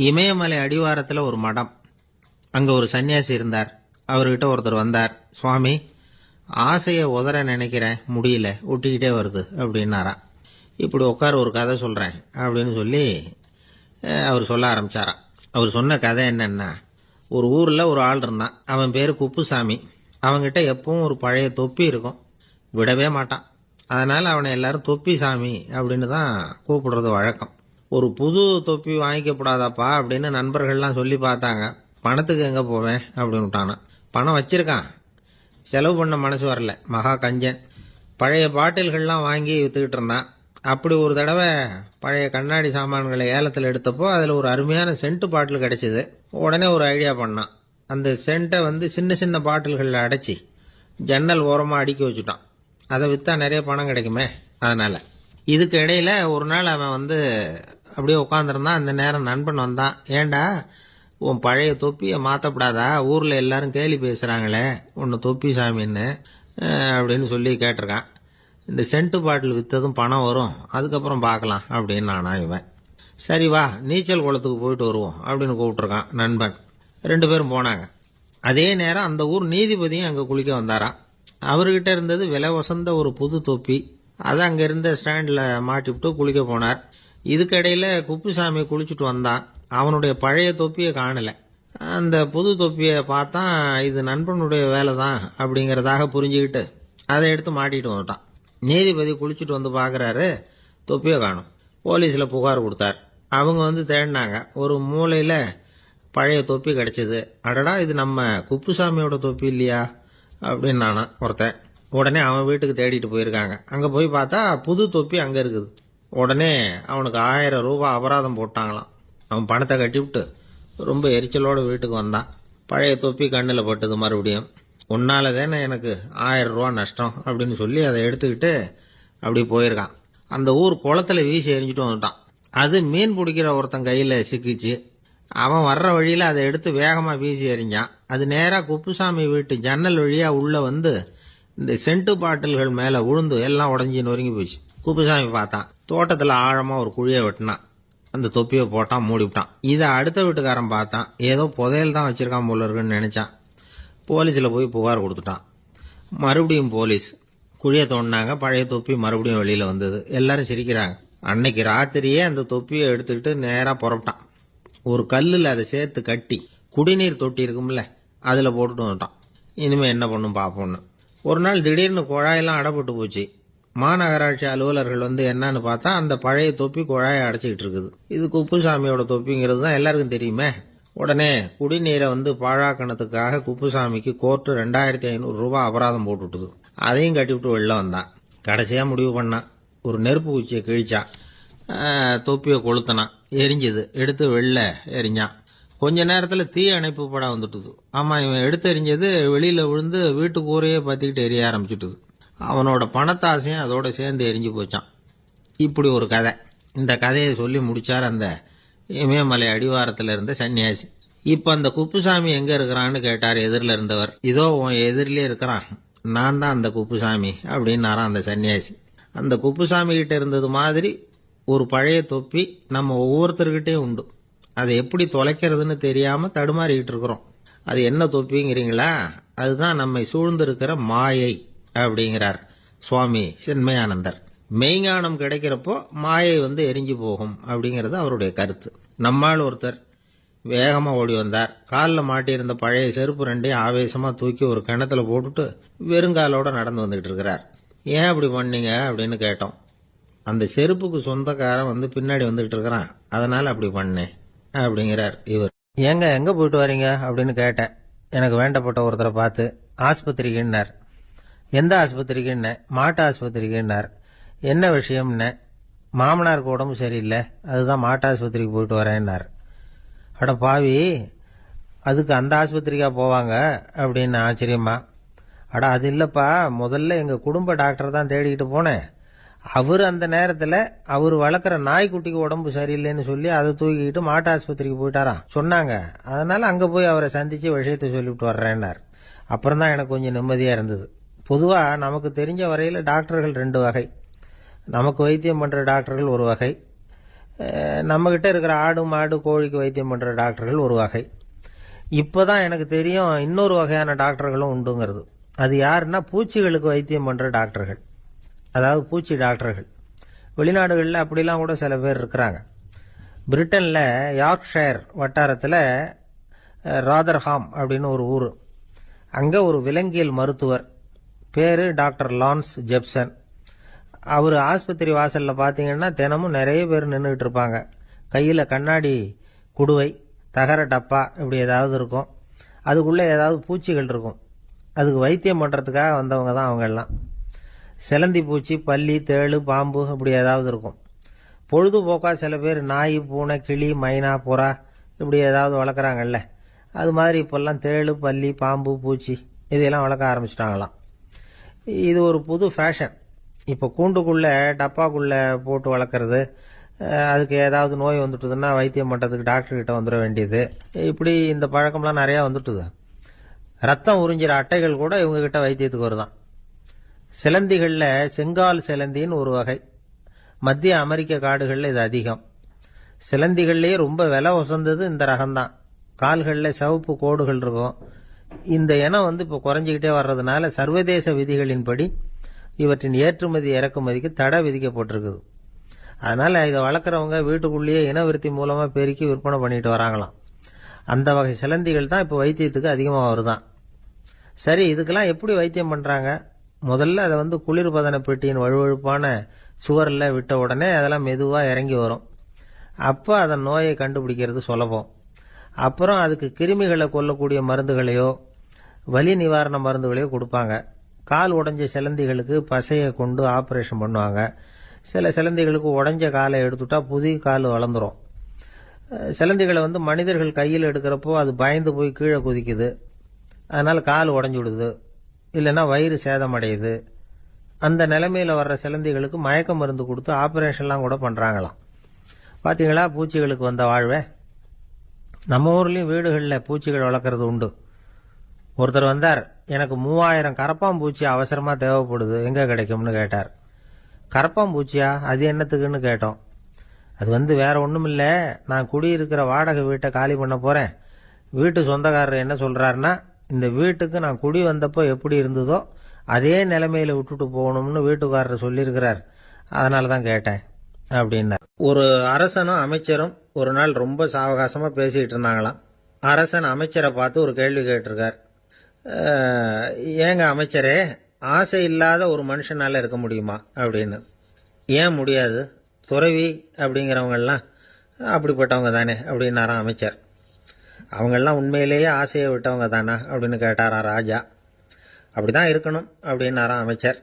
இமயமலை அடிவாரத்தில் ஒரு மடம். அங்கே ஒரு சன்னியாசி இருந்தார். அவர்கிட்ட ஒருத்தர் வந்தார். சுவாமி, ஆசையை உதற நினைக்கிறேன், முடியல, ஒட்டிக்கிட்டே வருது அப்படின்னாராம். இப்படி உட்கார, ஒரு கதை சொல்கிறேன் அப்படின்னு சொல்லி அவர் சொல்ல ஆரம்பித்தாராம். அவர் சொன்ன கதை என்னன்னா, ஒரு ஊரில் ஒரு ஆள் இருந்தான். அவன் பேர் குப்புசாமி. அவன்கிட்ட எப்பவும் ஒரு பழைய தொப்பி இருக்கும், விடவே மாட்டான். அதனால் அவனை எல்லாரும் தொப்பி சாமி அப்படின்னு தான் கூப்பிடுறது வழக்கம். ஒரு புது தொப்பி வாங்கிக்கப்படாதாப்பா அப்படின்னு நண்பர்கள்லாம் சொல்லி பார்த்தாங்க. பணத்துக்கு எங்கே போவேன் அப்படின்னு விட்டானான். பணம் வச்சிருக்கான், செலவு பண்ண மனசு வரல. மகா கஞ்சன். பழைய பாட்டில்கள்லாம் வாங்கி விற்றுக்கிட்டு இருந்தான். அப்படி ஒரு தடவை பழைய கண்ணாடி சாமான்களை ஏலத்தில் எடுத்தப்போ அதில் ஒரு அருமையான சென்ட் பாட்டில் கிடைச்சிது. உடனே ஒரு ஐடியா பண்ணான். அந்த சென்ட்டை சின்ன சின்ன பாட்டில்களில் அடைச்சி ஜன்னல் ஓரமாக அடுக்கி வச்சுட்டான். அதை விற்றா நிறைய பணம் கிடைக்குமே. அதனால் இதுக்கு இடையில ஒரு நாள் அவன் அப்படியே உட்காந்துருந்தான். அந்த நேரம் நண்பன் வந்தான். ஏண்டா, உன் பழைய தொப்பியை மாற்றப்படாதா? ஊரில் எல்லாரும் கேலி பேசுகிறாங்களே உன்னை தொப்பி சாமின்னு அப்படின்னு சொல்லி கேட்டிருக்கான். இந்த சென்ட்டு பாட்டில் விற்றதும் பணம் வரும், அதுக்கப்புறம் பார்க்கலாம் அப்படின்னு நானா இவன். சரி வா, நீச்சல் குளத்துக்கு போயிட்டு வருவோம் அப்படின்னு கூப்பிட்டுருக்கான் நண்பன். 2 பேரும் போனாங்க. அதே நேரம் அந்த ஊர் நீதிபதியும் அங்கே குளிக்க வந்தாராம். அவர்கிட்ட இருந்தது விலை வசந்த ஒரு புது தொப்பி. அதை அங்கே இருந்த ஸ்டாண்டில் மாட்டிவிட்டு குளிக்க போனார். இதுக்கிடையில் குப்புசாமி குளிச்சுட்டு வந்தான். அவனுடைய பழைய தொப்பியை காணலை. அந்த புது தொப்பியை பார்த்தா இது நண்பனுடைய வேலை தான் அப்படிங்கிறதாக புரிஞ்சுக்கிட்டு அதை எடுத்து மாட்டிட்டு வந்துட்டான். நீதிபதி குளிச்சுட்டு வந்து பார்க்குறாரு, தொப்பியை காணும். போலீஸில் புகார் கொடுத்தார். அவங்க தேடினாங்க. ஒரு மூலையில் பழைய தொப்பி கிடச்சிது. அடடா, இது நம்ம குப்புசாமியோட தொப்பி இல்லையா அப்படின்னு நானா ஒருத்தன். உடனே அவன் வீட்டுக்கு தேடிட்டு போயிருக்காங்க. அங்கே போய் பார்த்தா புது தொப்பி அங்கே இருக்குது. உடனே அவனுக்கு 1000 ரூபாய் அபராதம் போட்டாங்களாம். அவன் பணத்தை கட்டிவிட்டு ரொம்ப எரிச்சலோடு வீட்டுக்கு வந்தான். பழைய தொப்பி கண்ணில் பட்டது. மறுபடியும், உன்னால தானே எனக்கு 1000 ரூபா நஷ்டம் அப்படின்னு சொல்லி அதை எடுத்துக்கிட்டு அப்படி போயிருக்கான். அந்த ஊர் குளத்தில் வீசி எரிஞ்சிட்டு வந்துட்டான். அது மீன் பிடிக்கிற ஒருத்தன் கையில் சிக்கிச்சு. அவன் வர்ற வழியில் அதை எடுத்து வேகமாக வீசி எறிஞ்சான். அது நேராக குப்புசாமி வீட்டு ஜன்னல் வழியாக உள்ளே இந்த சென்ட்டு பாட்டில்கள் மேலே விழுந்து எல்லாம் உடஞ்சி நொறுங்கி போச்சு. குப்புசாமி பார்த்தான். தோட்டத்தில் ஆழமாக ஒரு குழியை வெட்டினான். அந்த தொப்பியை போட்டான், மூடிவிட்டான். இதை அடுத்த வீட்டுக்காரன் பார்த்தான். ஏதோ புதையல் தான் வச்சிருக்கான் போல இருக்குன்னு நினைச்சான். போலீஸில் போய் புகார் கொடுத்துட்டான். மறுபடியும் போலீஸ் குழியை தோண்டினாங்க. பழைய தொப்பி மறுபடியும் வெளியில் வந்தது. எல்லாரும் சிரிக்கிறாங்க. அன்னைக்கு ராத்திரியே அந்த தொப்பியை எடுத்துக்கிட்டு நேராக புறப்பட்டான். ஒரு கல்லில் அதை சேர்த்து கட்டி குடிநீர் தொட்டி இருக்கும்ல, அதில் போட்டுட்டு வந்துட்டான். இனிமேல் என்ன பண்ணும் பார்ப்போன்னு. ஒரு நாள் திடீர்னு குழாயெல்லாம் அடைப்பட்டு போச்சு. மாநகராட்சி அலுவலர்கள் என்னன்னு பார்த்தா அந்த பழைய தொப்பி குழாயை அடைச்சிக்கிட்டு இருக்குது. இது குப்புசாமியோட தொப்பிங்கிறது தான் எல்லாருக்கும் தெரியுமே. உடனே குடிநீரை பாழாக்கணத்துக்காக குப்புசாமிக்கு கோர்ட்டு 2500 ரூபாய் அபராதம் போட்டுவிட்டுது. அதையும் கட்டிவிட்டு வெளில வந்தான். கடைசியாக முடிவு பண்ணான். ஒரு நெருப்பு குச்சியை கிழிச்சான். தொப்பியை கொளுத்தினான். எரிஞ்சுது. எடுத்து வெளில எரிஞ்சான். கொஞ்ச நேரத்தில் தீ அணைப்பு படம் வந்துட்டுது. ஆமாம், இவன் எடுத்து எரிஞ்சது வெளியில் விழுந்து வீட்டு கூரையே பற்றிக்கிட்டு எரிய ஆரம்பிச்சுட்டுது. அவனோட பணத்தாசையும் அதோட சேர்ந்து எரிஞ்சு போச்சான். இப்படி ஒரு கதை. இந்த கதையை சொல்லி முடிச்சார் அந்த இமயமலை அடிவாரத்தில் இருந்த சன்னியாசி. இப்போ அந்த குப்புசாமி எங்கே இருக்கிறான்னு கேட்டார் எதிரில் இருந்தவர். இதோ உன் எதிரிலே இருக்கிறான், நான் தான் அந்த குப்புசாமி அப்படின்னாரான் அந்த சன்னியாசி. அந்த குப்புசாமி கிட்ட இருந்தது மாதிரி ஒரு பழைய தொப்பி நம்ம ஒவ்வொருத்தர்கிட்டையும் உண்டு. அதை எப்படி தொலைக்கிறதுன்னு தெரியாமல் தடுமாறிக்கிட்டு இருக்கிறோம். அது என்ன தொப்பிங்கிறீங்களா? அதுதான் நம்மை சூழ்ந்திருக்கிற மாயை அப்படிங்கிறார் சுவாமி சின்மயானந்தர். மெய்ஞானம் கிடைக்கிறப்போ மாயை எரிஞ்சு போகும் அப்படிங்கிறது அவருடைய கருத்து. நம்மால் ஒருத்தர் வேகமாக ஓடி வந்தார். காலில் மாட்டியிருந்த பழைய செருப்பு 2ஐயும் ஆவேசமாக தூக்கி ஒரு கிணத்துல போட்டுட்டு வெறுங்காலோட நடந்து வந்துகிட்டு இருக்கிறார். ஏன் அப்படி பண்ணீங்க அப்படின்னு கேட்டோம். அந்த செருப்புக்கு சொந்தக்காரன் பின்னாடி வந்துகிட்டு இருக்கிறான், அதனால அப்படி பண்ணேன் அப்படிங்கிறார் இவர். எங்கே போயிட்டு வரீங்க அப்படின்னு கேட்டேன். எனக்கு வேண்டப்பட்ட ஒருத்தரை பார்த்து. ஆஸ்பத்திரிக்குன்னார். எந்த ஆஸ்பத்திரிக்குன்னே? மாட்டு ஆஸ்பத்திரிக்குன்னார். என்ன விஷயம்னே? மாமனாருக்கு உடம்பு சரியில்லை, அதுதான் மாட்டு ஆஸ்பத்திரிக்கு போயிட்டு வரேன்னார். அட பாவி, அதுக்கு அந்த ஆஸ்பத்திரிக்கா போவாங்க அப்படின்னு ஆச்சரியமா. அட அது இல்லைப்பா, முதல்ல எங்கள் குடும்ப டாக்டர் தான் தேடிக்கிட்டு போனேன். அவர் அந்த நேரத்தில் அவர் வளர்க்குற நாய்க்குட்டிக்கு உடம்பு சரியில்லைன்னு சொல்லி அதை தூக்கிக்கிட்டு மாட்டு ஆஸ்பத்திரிக்கு போயிட்டாராம் சொன்னாங்க. அதனால அங்கே போய் அவரை சந்தித்து விஷயத்தை சொல்லிவிட்டு வர்றேன்னார். அப்புறம் தான் எனக்கு கொஞ்சம் நிம்மதியாக இருந்தது. பொதுவாக நமக்கு தெரிஞ்ச வரையில் டாக்டர்கள் 2 வகை. நமக்கு வைத்தியம் பண்ணுற டாக்டர்கள் ஒரு வகை, நம்மக்கிட்ட இருக்கிற ஆடு மாடு கோழிக்கு வைத்தியம் பண்ணுற டாக்டர்கள் ஒரு வகை. இப்போ தான் எனக்கு தெரியும் இன்னொரு வகையான டாக்டர்களும் உண்டுங்கிறது. அது யாருன்னா பூச்சிகளுக்கு வைத்தியம் பண்ணுற டாக்டர்கள், அதாவது பூச்சி டாக்டர்கள். வெளிநாடுகளில் அப்படிலாம் கூட சில பேர் இருக்கிறாங்க. பிரிட்டனில் யார்க்ஷயர் வட்டாரத்தில் ராதர்ஹாம் அப்படின்னு ஒரு ஊர். அங்கே ஒரு விலங்கியல் மருத்துவர், பேர் டாக்டர் லான்ஸ் ஜெப்சன். அவர் ஆஸ்பத்திரி வாசலில் பார்த்தீங்கன்னா தினமும் நிறைய பேர் நின்றுட்டு இருப்பாங்க. கையில் கண்ணாடி குடுவை, தகர டப்பா இப்படி ஏதாவது இருக்கும். அதுக்குள்ளே ஏதாவது பூச்சிகள் இருக்கும். அதுக்கு வைத்தியம் பண்ணுறதுக்காக வந்தவங்க தான் அவங்கெல்லாம். சிலந்தி பூச்சி, பல்லி, தேளு, பாம்பு இப்படி ஏதாவது இருக்கும். பொழுதுபோக்காக சில பேர் நாய், பூனை, கிளி, மைனா, புறா இப்படி ஏதாவது வளர்க்குறாங்கல்ல, அது மாதிரி இப்போல்லாம் தேளு, பல்லி, பாம்பு, பூச்சி இதையெல்லாம் வளர்க்க ஆரம்பிச்சிட்டாங்களாம். இது ஒரு புது ஃபேஷன். இப்போ கூண்டுக்குள்ளே டப்பாக்குள்ளே போட்டு வளர்க்குறது, அதுக்கு ஏதாவது நோய் வந்துட்டுதுன்னா வைத்தியம் பண்ணுறதுக்கு டாக்டர்கிட்ட வந்துட வேண்டியது, இப்படி இந்த பழக்கம்லாம் நிறையா வந்துட்டுது. ரத்தம் உறிஞ்சிற அட்டைகள் கூட இவங்ககிட்ட வைத்தியத்துக்கு வருதான். சிலந்திகளில் செங்கால் சிலந்தின்னு ஒரு வகை. மத்திய அமெரிக்க காடுகளில் இது அதிகம். சிலந்திகள்லேயே ரொம்ப விலை உசந்தது இந்த ரகம்தான். கால்களில் சிவப்பு கோடுகள் இருக்கும். இந்த இனம் இப்போ குறைஞ்சிக்கிட்டே வர்றதுனால சர்வதேச விதிகளின்படி இவற்றின் ஏற்றுமதி இறக்குமதிக்கு தடை விதிக்கப்பட்டிருக்குது. அதனால் இதை வளர்க்குறவங்க வீட்டுக்குள்ளேயே இனவிருத்தி மூலமாக பெருக்கி விற்பனை பண்ணிட்டு வராங்களாம். அந்த வகை சிலந்திகள் தான் இப்போ வைத்தியத்துக்கு அதிகமாக வருதான். சரி, இதுக்கெல்லாம் எப்படி வைத்தியம் பண்ணுறாங்க? முதல்ல அதை குளிர்பதன பெட்டியின் வழுவழுப்பான சுவரில் விட்ட உடனே அதெல்லாம் மெதுவாக இறங்கி வரும். அப்போ அதன் நோயை கண்டுபிடிக்கிறது சுலபம். அப்புறம் அதுக்கு கிருமிகளை கொல்லக்கூடிய மருந்துகளையோ வலி நிவாரண மருந்துகளையோ கொடுப்பாங்க. கால் உடைஞ்ச சிலந்திகளுக்கு பசையை கொண்டு ஆப்ரேஷன் பண்ணுவாங்க. சில சிலந்திகளுக்கு உடைஞ்ச காலை எடுத்துட்டா புதிய கால் வளர்ந்துடும். சிலந்திகளை மனிதர்கள் கையில் எடுக்கிறப்போ அது பயந்து போய் கீழே குதிக்குது. அதனால் கால் உடஞ்சி விடுது, இல்லைன்னா வயிறு சேதமடையுது. அந்த நிலைமையில் வர்ற சிலந்திகளுக்கு மயக்க மருந்து கொடுத்து ஆப்ரேஷன்லாம் கூட பண்ணுறாங்களாம். பார்த்தீங்களா பூச்சிகளுக்கு வந்த வாழ்வே. நம்ம ஊர்லேயும் வீடுகளில் பூச்சிகள் வளர்க்குறது உண்டு. ஒருத்தர் வந்தார், எனக்கு 3000 கரப்பாம்பூச்சி அவசரமாக தேவைப்படுது, எங்கே கிடைக்கும்னு கேட்டார். கரப்பாம்பூச்சியா, அது என்னத்துக்குன்னு கேட்டோம். அது வேற ஒன்றும் இல்லை, நான் குடியிருக்கிற வாடகை வீட்டை காலி பண்ண போகிறேன். வீட்டு சொந்தக்காரர் என்ன சொல்கிறாருன்னா, இந்த வீட்டுக்கு நான் குடி வந்தப்போ எப்படி இருந்ததோ அதே நிலைமையில் விட்டுட்டு போகணும்னு வீட்டுக்காரர் சொல்லியிருக்கிறார், அதனால தான் கேட்டேன் அப்படின்னார். ஒரு அரசனும் அமைச்சரும் ஒரு நாள் ரொம்ப சாவகாசமாக பேசிக்கிட்டு இருந்தாங்களாம். அரசன் அமைச்சரை பார்த்து ஒரு கேள்வி கேட்டிருக்கார். ஏங்க அமைச்சரே, ஆசை இல்லாத ஒரு மனுஷனால இருக்க முடியுமா அப்படின்னு. ஏன் முடியாது, துறவி அப்படிங்கிறவங்கெல்லாம் அப்படிப்பட்டவங்க தானே அப்படின்னாராம் அமைச்சர். அவங்கெல்லாம் உண்மையிலேயே ஆசையை விட்டவங்க தானா அப்படின்னு கேட்டாராம் ராஜா. அப்படிதான் இருக்கணும் அப்படின்னாராம் அமைச்சர்.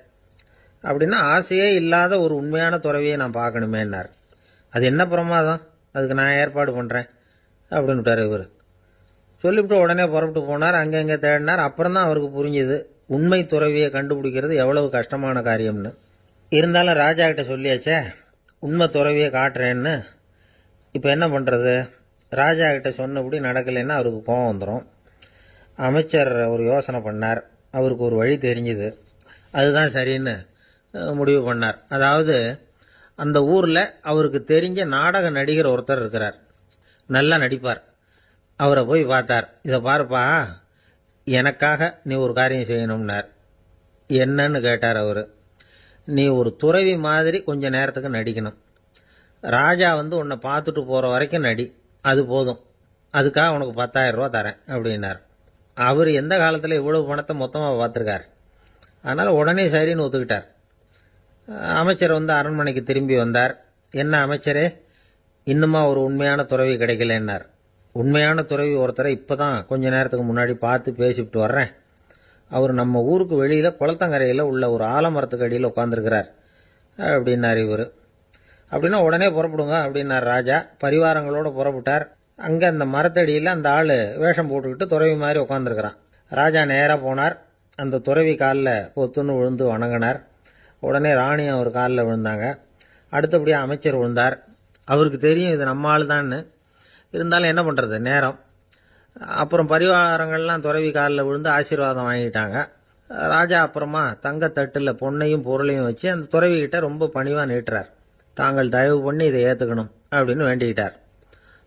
அப்படின்னா ஆசையே இல்லாத ஒரு உண்மையான துறவியை நான் பார்க்கணுமேன்னார். அது என்ன பிரமாதம், அதுக்கு நான் ஏற்பாடு பண்ணுறேன் அப்படின்னு விட்டார் இவர். சொல்லிவிட்டு உடனே புறப்பட்டு போனார். அங்கங்கே தேடினார். அப்புறம் தான் அவருக்கு புரிஞ்சுது உண்மை துறவியை கண்டுபிடிக்கிறது எவ்வளவு கஷ்டமான காரியம்னு. இருந்தாலும் ராஜா கிட்ட சொல்லியாச்சே உண்மை துறவியை காட்டுறேன்னு. இப்போ என்ன பண்ணுறது? ராஜா கிட்ட சொன்னபடி நடக்கலைன்னா அவருக்கு கோபம் வந்துடும். அமைச்சர் ஒரு யோசனை பண்ணார். அவருக்கு ஒரு வழி தெரிஞ்சுது. அதுதான் சரின்னு முடிவு பண்ணார். அதாவது அந்த ஊரில் அவருக்கு தெரிஞ்ச நாடக நடிகர் ஒருத்தர் இருக்கிறார், நல்லா நடிப்பார். அவரை போய் பார்த்தார். இதை பாருப்பா, எனக்காக நீ ஒரு காரியம் செய்யணும்னார். என்னன்னு கேட்டார் அவர். நீ ஒரு துறவி மாதிரி கொஞ்ச நேரத்துக்கு நடிக்கணும். ராஜா உன்னை பார்த்துட்டு போகிற வரைக்கும் நடி, அது போதும். அதுக்காக உனக்கு 10,000 ரூபா தரேன் அப்படின்னார். அவர் எந்த காலத்தில் இவ்வளவு பணத்தை மொத்தமாக பார்த்துருக்கார். அதனால் உடனே சரின்னு ஒத்துக்கிட்டார். அமைச்சர் அரண்மனைக்கு திரும்பி வந்தார். என்ன அமைச்சரே, இன்னுமா ஒரு உண்மையான துறவி கிடைக்கலன்னார். உண்மையான துறவி ஒருத்தரை இப்போ தான் கொஞ்ச நேரத்துக்கு முன்னாடி பார்த்து பேசிவிட்டு வர்றேன். அவர் நம்ம ஊருக்கு வெளியில் குளத்தங்கரையில் உள்ள ஒரு ஆலமரத்துக்கு அடியில் உட்காந்துருக்கிறார் அப்படின்னார் இவர். அப்படின்னா உடனே புறப்படுங்க அப்படின்னார் ராஜா. பரிவாரங்களோடு புறப்பட்டார். அங்கே அந்த மரத்தடியில் அந்த ஆள் வேஷம் போட்டுக்கிட்டு துறவி மாதிரி உட்காந்துருக்கிறான். ராஜா நேராக போனார். அந்த துறவி காலில் பொத்துன்னு விழுந்து வணங்கினார். உடனே ராணியும் அவர் காலில் விழுந்தாங்க. அடுத்தபடியாக அமைச்சர் விழுந்தார். அவருக்கு தெரியும் இது நம்ம ஆள் தான்னு. இருந்தாலும் என்ன பண்ணுறது, நேரம். அப்புறம் பரிவாரங்கள்லாம் துறவி காலில் விழுந்து ஆசீர்வாதம் வாங்கிட்டாங்க. ராஜா அப்புறமா தங்கத்தட்டில் பொன்னையும் பொருளையும் வச்சு அந்த துறவிகிட்ட ரொம்ப பணிவாக நீட்டுறார். தாங்கள் தயவு பண்ணி இதை ஏற்றுக்கணும் அப்படின்னு வேண்டிக்கிட்டார்.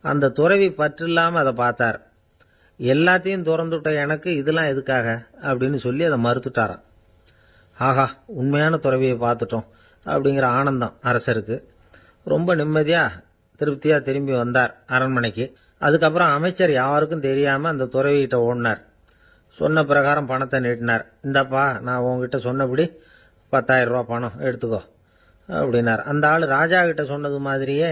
அந்த துறவி பற்றில்லாமல் அதை பார்த்தார். எல்லாத்தையும் திறந்துவிட்ட எனக்கு இதெல்லாம் எதுக்காக அப்படின்னு சொல்லி அதை மறுத்துட்டாராம். ஆஹா, உண்மையான துறவியை பார்த்துட்டோம் அப்படிங்கிற ஆனந்தம் அரசருக்கு. ரொம்ப நிம்மதியாக திருப்தியாக திரும்பி வந்தார் அரண்மனைக்கு. அதுக்கப்புறம் அமைச்சர் யாருக்கும் தெரியாமல் அந்த துறவிகிட்ட ஓடினார். சொன்ன பிரகாரம் பணத்தை நீட்டினார். இந்தப்பா, நான் உங்ககிட்ட சொன்னபடி 10,000 ரூபா பணம் எடுத்துக்கோ அப்படின்னார். அந்த ஆள் ராஜா கிட்ட சொன்னது மாதிரியே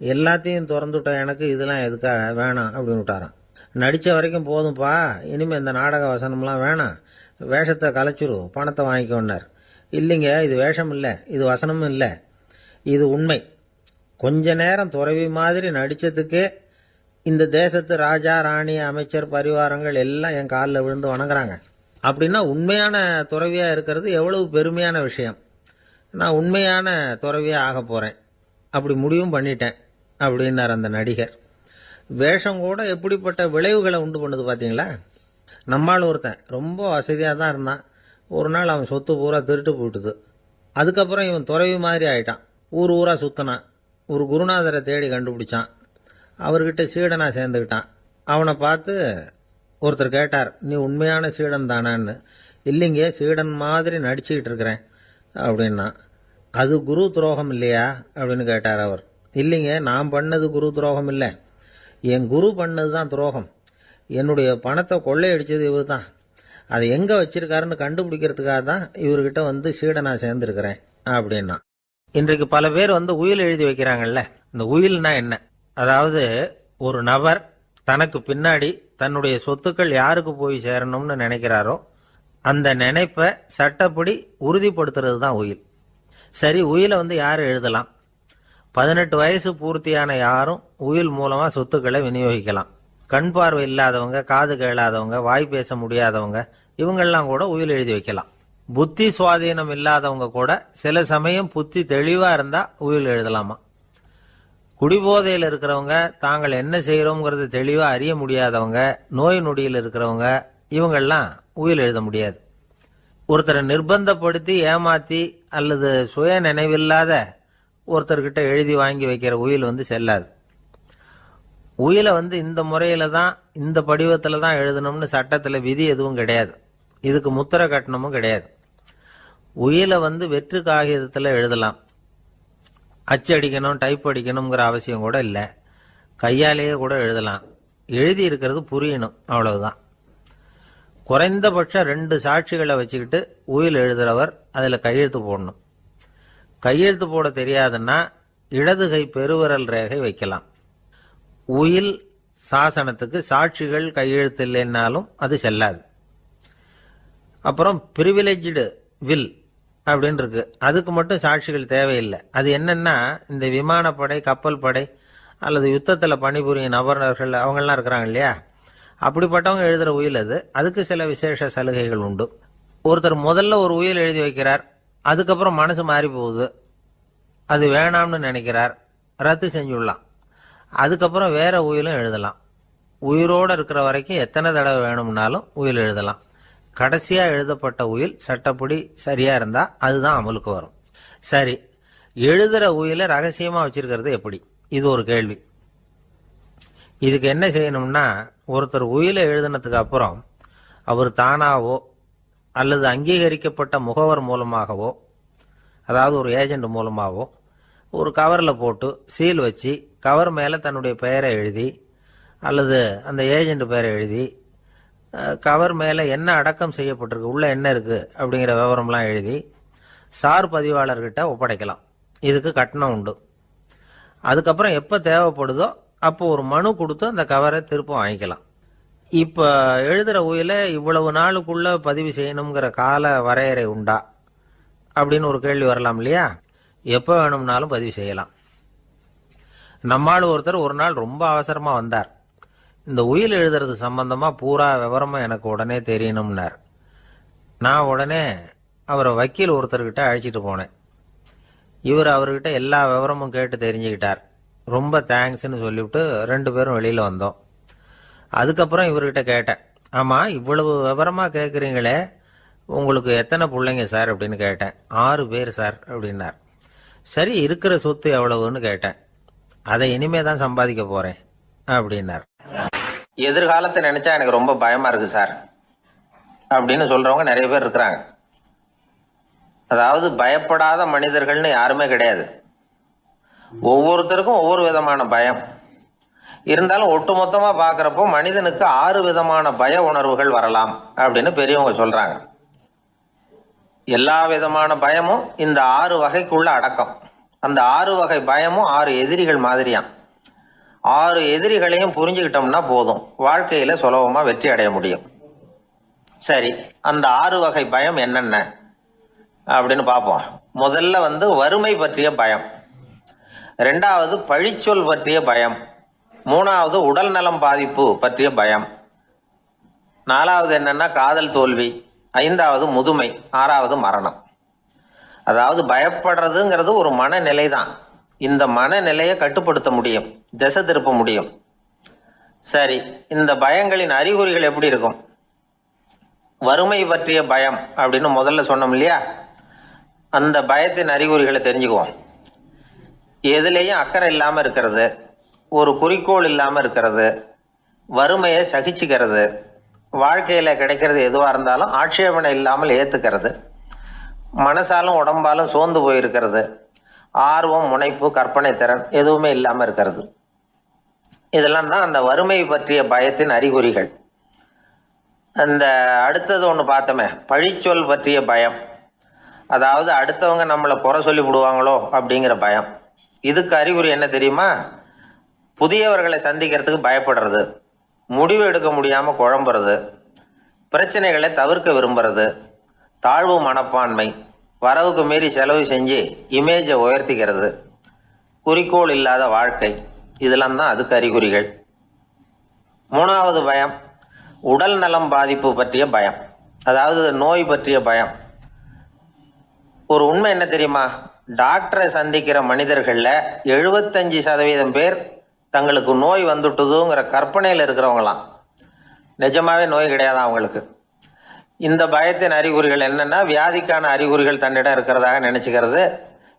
எல்லாத்தையும் திறந்துவிட்ட எனக்கு இதெல்லாம் எதுக்காக வேணாம் அப்படின்னு விட்டாராம். நடித்த வரைக்கும் போதும்ப்பா, இனிமேல் இந்த நாடக வசனம்லாம் வேணாம், வேஷத்தை கலைச்சிரு, பணத்தை வாங்கிக்கோன்னார். இல்லைங்க, இது வேஷம் இல்லை, இது வசனமும் இல்லை, இது உண்மை. கொஞ்ச நேரம் துறவி மாதிரி நடித்ததுக்கே இந்த தேசத்து ராஜா, ராணி, அமைச்சர், பரிவாரங்கள் எல்லாம் என் காலில் விழுந்து வணங்குறாங்க. அப்படின்னா உண்மையான துறவியாக இருக்கிறது எவ்வளவு பெருமையான விஷயம். நான் உண்மையான துறவியாக ஆக போகிறேன், அப்படி முடிவும் பண்ணிட்டேன் அப்படின்னார் அந்த நடிகர். வேஷம் கூட எப்படிப்பட்ட விளைவுகளை உண்டு பண்ணுது பார்த்தீங்களா. நம்மால் ஒருத்தன் ரொம்ப வசதியாக தான் இருந்தான். ஒரு நாள் அவன் சொத்து பூரா திருட்டு போயிட்டுது. அதுக்கப்புறம் இவன் துறவி மாதிரி ஆயிட்டான். ஊர் ஊராக சுற்றினான். ஒரு குருநாதரை தேடி கண்டுபிடிச்சான். அவர்கிட்ட சீடனாக சேர்ந்துக்கிட்டான். அவனை பார்த்து ஒருத்தர் கேட்டார், நீ உண்மையான சீடன் தானான்னு. இல்லைங்க, சீடன் மாதிரி நடிச்சுக்கிட்டு இருக்கிறேன் அப்படின்னா. அது குரு துரோகம் இல்லையா அப்படின்னு கேட்டார் அவர். இல்லைங்க, நான் பண்ணது குரு துரோகம் இல்லை, என் குரு பண்ணது தான் துரோகம். என்னுடைய பணத்தை கொள்ளையடிச்சது இவர் தான். அதை எங்கே வச்சிருக்காருன்னு கண்டுபிடிக்கிறதுக்காக தான் இவர்கிட்ட வந்து சீடனாக சேர்ந்துருக்கிறேன் அப்படின்னா. இன்றைக்கு பல பேர் உயில் எழுதி வைக்கிறாங்கல்ல. இந்த உயில்னா என்ன? அதாவது ஒரு நபர் தனக்கு பின்னாடி தன்னுடைய சொத்துக்கள் யாருக்கு போய் சேரணும்னு நினைக்கிறாரோ அந்த நினைப்பை சட்டப்படி உறுதிப்படுத்துறது தான் உயில். சரி, உயிலை யார் எழுதலாம்? 18 வயசு பூர்த்தியான யாரும் உயில் மூலமாக சொத்துக்களை விநியோகிக்கலாம். கண் பார்வை இல்லாதவங்க, காது கேளாதவங்க, வாய் பேச முடியாதவங்க, இவங்கெல்லாம் கூட உயில் எழுதி வைக்கலாம். புத்தி சுவாதீனம் இல்லாதவங்க கூட சில சமயம் புத்தி தெளிவாக இருந்தால் உயில் எழுதலாமா. குடிபோதையில் இருக்கிறவங்க, தாங்கள் என்ன செய்கிறோங்கிறது தெளிவாக அறிய முடியாதவங்க, நோய் நொடியில் இருக்கிறவங்க, இவங்கெல்லாம் உயில் எழுத முடியாது. ஒருத்தரை நிர்பந்தப்படுத்தி ஏமாத்தி அல்லது சுய நினைவில்லாத ஒருத்தர்கிட்ட எழுதி வாங்கி வைக்கிற உயில் செல்லாது. உயிலை இந்த முறையில தான், இந்த படிவத்தில் தான் எழுதணும்னு சட்டத்தில் விதி எதுவும் கிடையாது. இதுக்கு முத்திரை கட்டணமும் கிடையாது. உயிலை வெற்று காகிதத்தில் எழுதலாம். அச்சடிக்கணும், டைப் அடிக்கணுங்கிற அவசியம் கூட இல்லை. கையாலேயே கூட எழுதலாம். எழுதி இருக்கிறது புரியணும், அவ்வளவுதான். குறைந்தபட்சம் 2 சாட்சிகளை வச்சுக்கிட்டு உயில் எழுதுறவர் அதில் கையெழுத்து போடணும். கையெழுத்து போட தெரியாதுன்னா இடது கை பெருவிரல் ரேகை வைக்கலாம். உயில் சாசனத்துக்கு சாட்சிகள் கையெழுத்து இல்லைன்னாலும் அது செல்லாது. அப்புறம் பிரிவிலேஜ்டு வில் அப்படின்னு இருக்கு. அதுக்கு மட்டும் சாட்சிகள் தேவையில்லை. அது என்னன்னா, இந்த விமானப்படை, கப்பல் படை அல்லது யுத்தத்தில் பணிபுரியும் நபர்கள் அவங்கெல்லாம் இருக்கிறாங்க இல்லையா, அப்படிப்பட்டவங்க எழுதுகிற உயில் அது. அதுக்கு சில விசேஷ சலுகைகள் உண்டு. ஒருத்தர் முதல்ல ஒரு உயில் எழுதி வைக்கிறார், அதுக்கப்புறம் மனசு மாறி போகுது, அது வேணாம்னு நினைக்கிறார், ரத்து செஞ்சுடலாம். அதுக்கப்புறம் வேற உயிலும் எழுதலாம். உயிரோடு இருக்கிற வரைக்கும் எத்தனை தடவை வேணும்னாலும் உயில் எழுதலாம். கடைசியா எழுதப்பட்ட உயில் சட்டப்படி சரியா இருந்தா அதுதான் அமலுக்கு வரும். சரி, எழுதுற உயிலை ரகசியமா வச்சிருக்கிறது எப்படி? இது ஒரு கேள்வி. இதுக்கு என்ன செய்யணும்னா, ஒருத்தர் உயிலை எழுதினதுக்கு அப்புறம் அவர் தானாவோ அல்லது அங்கீகரிக்கப்பட்ட முகவர் மூலமாகவோ, அதாவது ஒரு ஏஜென்ட் மூலமாகவோ, ஒரு கவரில் போட்டு சீல் வச்சு கவர் மேலே தன்னுடைய பெயரை எழுதி அல்லது அந்த ஏஜென்ட் பெயரை எழுதி கவர் மேலே என்ன அடக்கம் செய்யப்பட்டிருக்கு, உள்ள என்ன இருக்குது அப்படிங்கிற விவரம்லாம் எழுதி சார் பதிவாளர்கிட்ட ஒப்படைக்கலாம். இதுக்கு கட்டணம் உண்டு. அதுக்கப்புறம் எப்போ தேவைப்படுதோ அப்போ ஒரு மனு கொடுத்து அந்த கவரை திரும்ப வாங்கிக்கலாம். இப்போ எழுதுகிற உயில இவ்வளவு நாளுக்குள்ள பதிவு செய்யணுங்கிற கால வரையறை உண்டா அப்படின்னு ஒரு கேள்வி வரலாம் இல்லையா? எப்போ வேணும்னாலும் பதிவு செய்யலாம். நம்மால் ஒருத்தர் ஒரு நாள் ரொம்ப அவசரமாக வந்தார். இந்த உயில் எழுதுறது சம்பந்தமாக பூரா விவரமாக எனக்கு உடனே தெரியணும்னார். நான் உடனே அவரை வக்கீல் ஒருத்தர்கிட்ட அழைச்சிட்டு போனேன். இவர் அவர்கிட்ட எல்லா விவரமும் கேட்டு தெரிஞ்சுக்கிட்டார். ரொம்ப தேங்க்ஸ்ன்னு சொல்லிவிட்டு 2 பேரும் வெளியில் வந்தோம். அதுக்கப்புறம் இவர்கிட்ட கேட்டேன், ஆமாம் இவ்வளவு விவரமாக கேட்குறீங்களே, உங்களுக்கு எத்தனை பிள்ளைங்க சார் அப்படின்னு கேட்டேன். 6 பேர் சார் அப்படின்னார். சரி, இருக்கிற சொத்து எவ்வளவுன்னு கேட்டேன். அதை இனிமே தான் சம்பாதிக்க போறேன் அப்படின்னார். எதிர்காலத்தை நினைச்சா எனக்கு ரொம்ப பயமா இருக்கு சார் அப்படின்னு சொல்றவங்க நிறைய பேர் இருக்கிறாங்க. அதாவது பயப்படாத மனிதர்கள்னு யாருமே கிடையாது. ஒவ்வொருத்தருக்கும் ஒவ்வொரு விதமான பயம் இருந்தாலும் ஒட்டுமொத்தமா பாக்குறப்போ மனிதனுக்கு 6 விதமான பய உணர்வுகள் வரலாம் அப்படின்னு பெரியவங்க சொல்றாங்க. எல்லா விதமான பயமும் இந்த 6 வகைக்குள்ள அடக்கம். அந்த 6 வகை பயமும் 6 எதிரிகள் மாதிரியாம். 6 எதிரிகளையும் புரிஞ்சுக்கிட்டோம்னா போதும், வாழ்க்கையில சுலபமா வெற்றி அடைய முடியும். சரி, அந்த 6 வகை பயம் என்னென்ன அப்படின்னு பார்ப்போம். முதல்ல வறுமை பற்றிய பயம், 2வது பழிச்சொல் பற்றிய பயம், 3வது உடல் நலம் பாதிப்பு பற்றிய பயம், 4வது என்னன்னா காதல் தோல்வி, 5வது முதுமை, 6வது மரணம். அதாவது பயப்படுறதுங்கிறது ஒரு மனநிலை தான். இந்த மனநிலையை கட்டுப்படுத்த முடியும், திசை திருப்ப முடியும். சரி, இந்த பயங்களின் அறிகுறிகள் எப்படி இருக்கும்? வறுமை பற்றிய பயம் அப்படின்னு முதல்ல சொன்னோம் இல்லையா, அந்த பயத்தின் அறிகுறிகளை தெரிஞ்சுக்குவோம். எதுலேயும் அக்கறை இல்லாமல் இருக்கிறது, ஒரு குறிக்கோள் இல்லாமல் இருக்கிறது, வறுமையை சகிச்சுக்கிறது, வாழ்க்கையில் கிடைக்கிறது எதுவாக இருந்தாலும் ஆட்சேபனை இல்லாமல் ஏற்றுக்கிறது, மனசாலும் உடம்பாலும் சோர்ந்து போயிருக்கிறது, ஆர்வம், முனைப்பு, கற்பனை திறன் எதுவுமே இல்லாமல் இருக்கிறது. இதெல்லாம் தான் அந்த வறுமை பற்றிய பயத்தின் அறிகுறிகள். அந்த அடுத்தது ஒன்று பார்த்தோமே, பழிச்சொல் பற்றிய பயம். அதாவது அடுத்தவங்க நம்மளை குறை சொல்லி விடுவாங்களோ அப்படிங்கிற பயம். இதுக்கு அறிகுறி என்ன தெரியுமா? புதியவர்களை சந்திக்கிறதுக்கு பயப்படுறது, முடிவு எடுக்க முடியாம குழம்புறது, பிரச்சனைகளை தவிர்க்க விரும்புறது, தாழ்வு மனப்பான்மை, வரவுக்கு மீறி செலவு செஞ்சு இமேஜை உயர்த்திக்கிறது, குறிக்கோள் இல்லாத வாழ்க்கை, இதெல்லாம் தான் அதுக்கு அறிகுறிகள். 3வது பயம் உடல் நலம் பாதிப்பு பற்றிய பயம், அதாவது நோய் பற்றிய பயம். ஒரு உண்மை என்ன தெரியுமா? டாக்டரை சந்திக்கிற மனிதர்கள்ல 75% பேர் தங்களுக்கு நோய் வந்துட்டுதுங்கிற கற்பனையில் இருக்கிறவங்களாம். நிஜமாவே நோய் கிடையாது அவங்களுக்கு. இந்த பயத்தின் அறிகுறிகள் என்னன்னா, வியாதிக்கான அறிகுறிகள் தன்னிடம் இருக்கிறதாக நினைச்சுக்கிறது,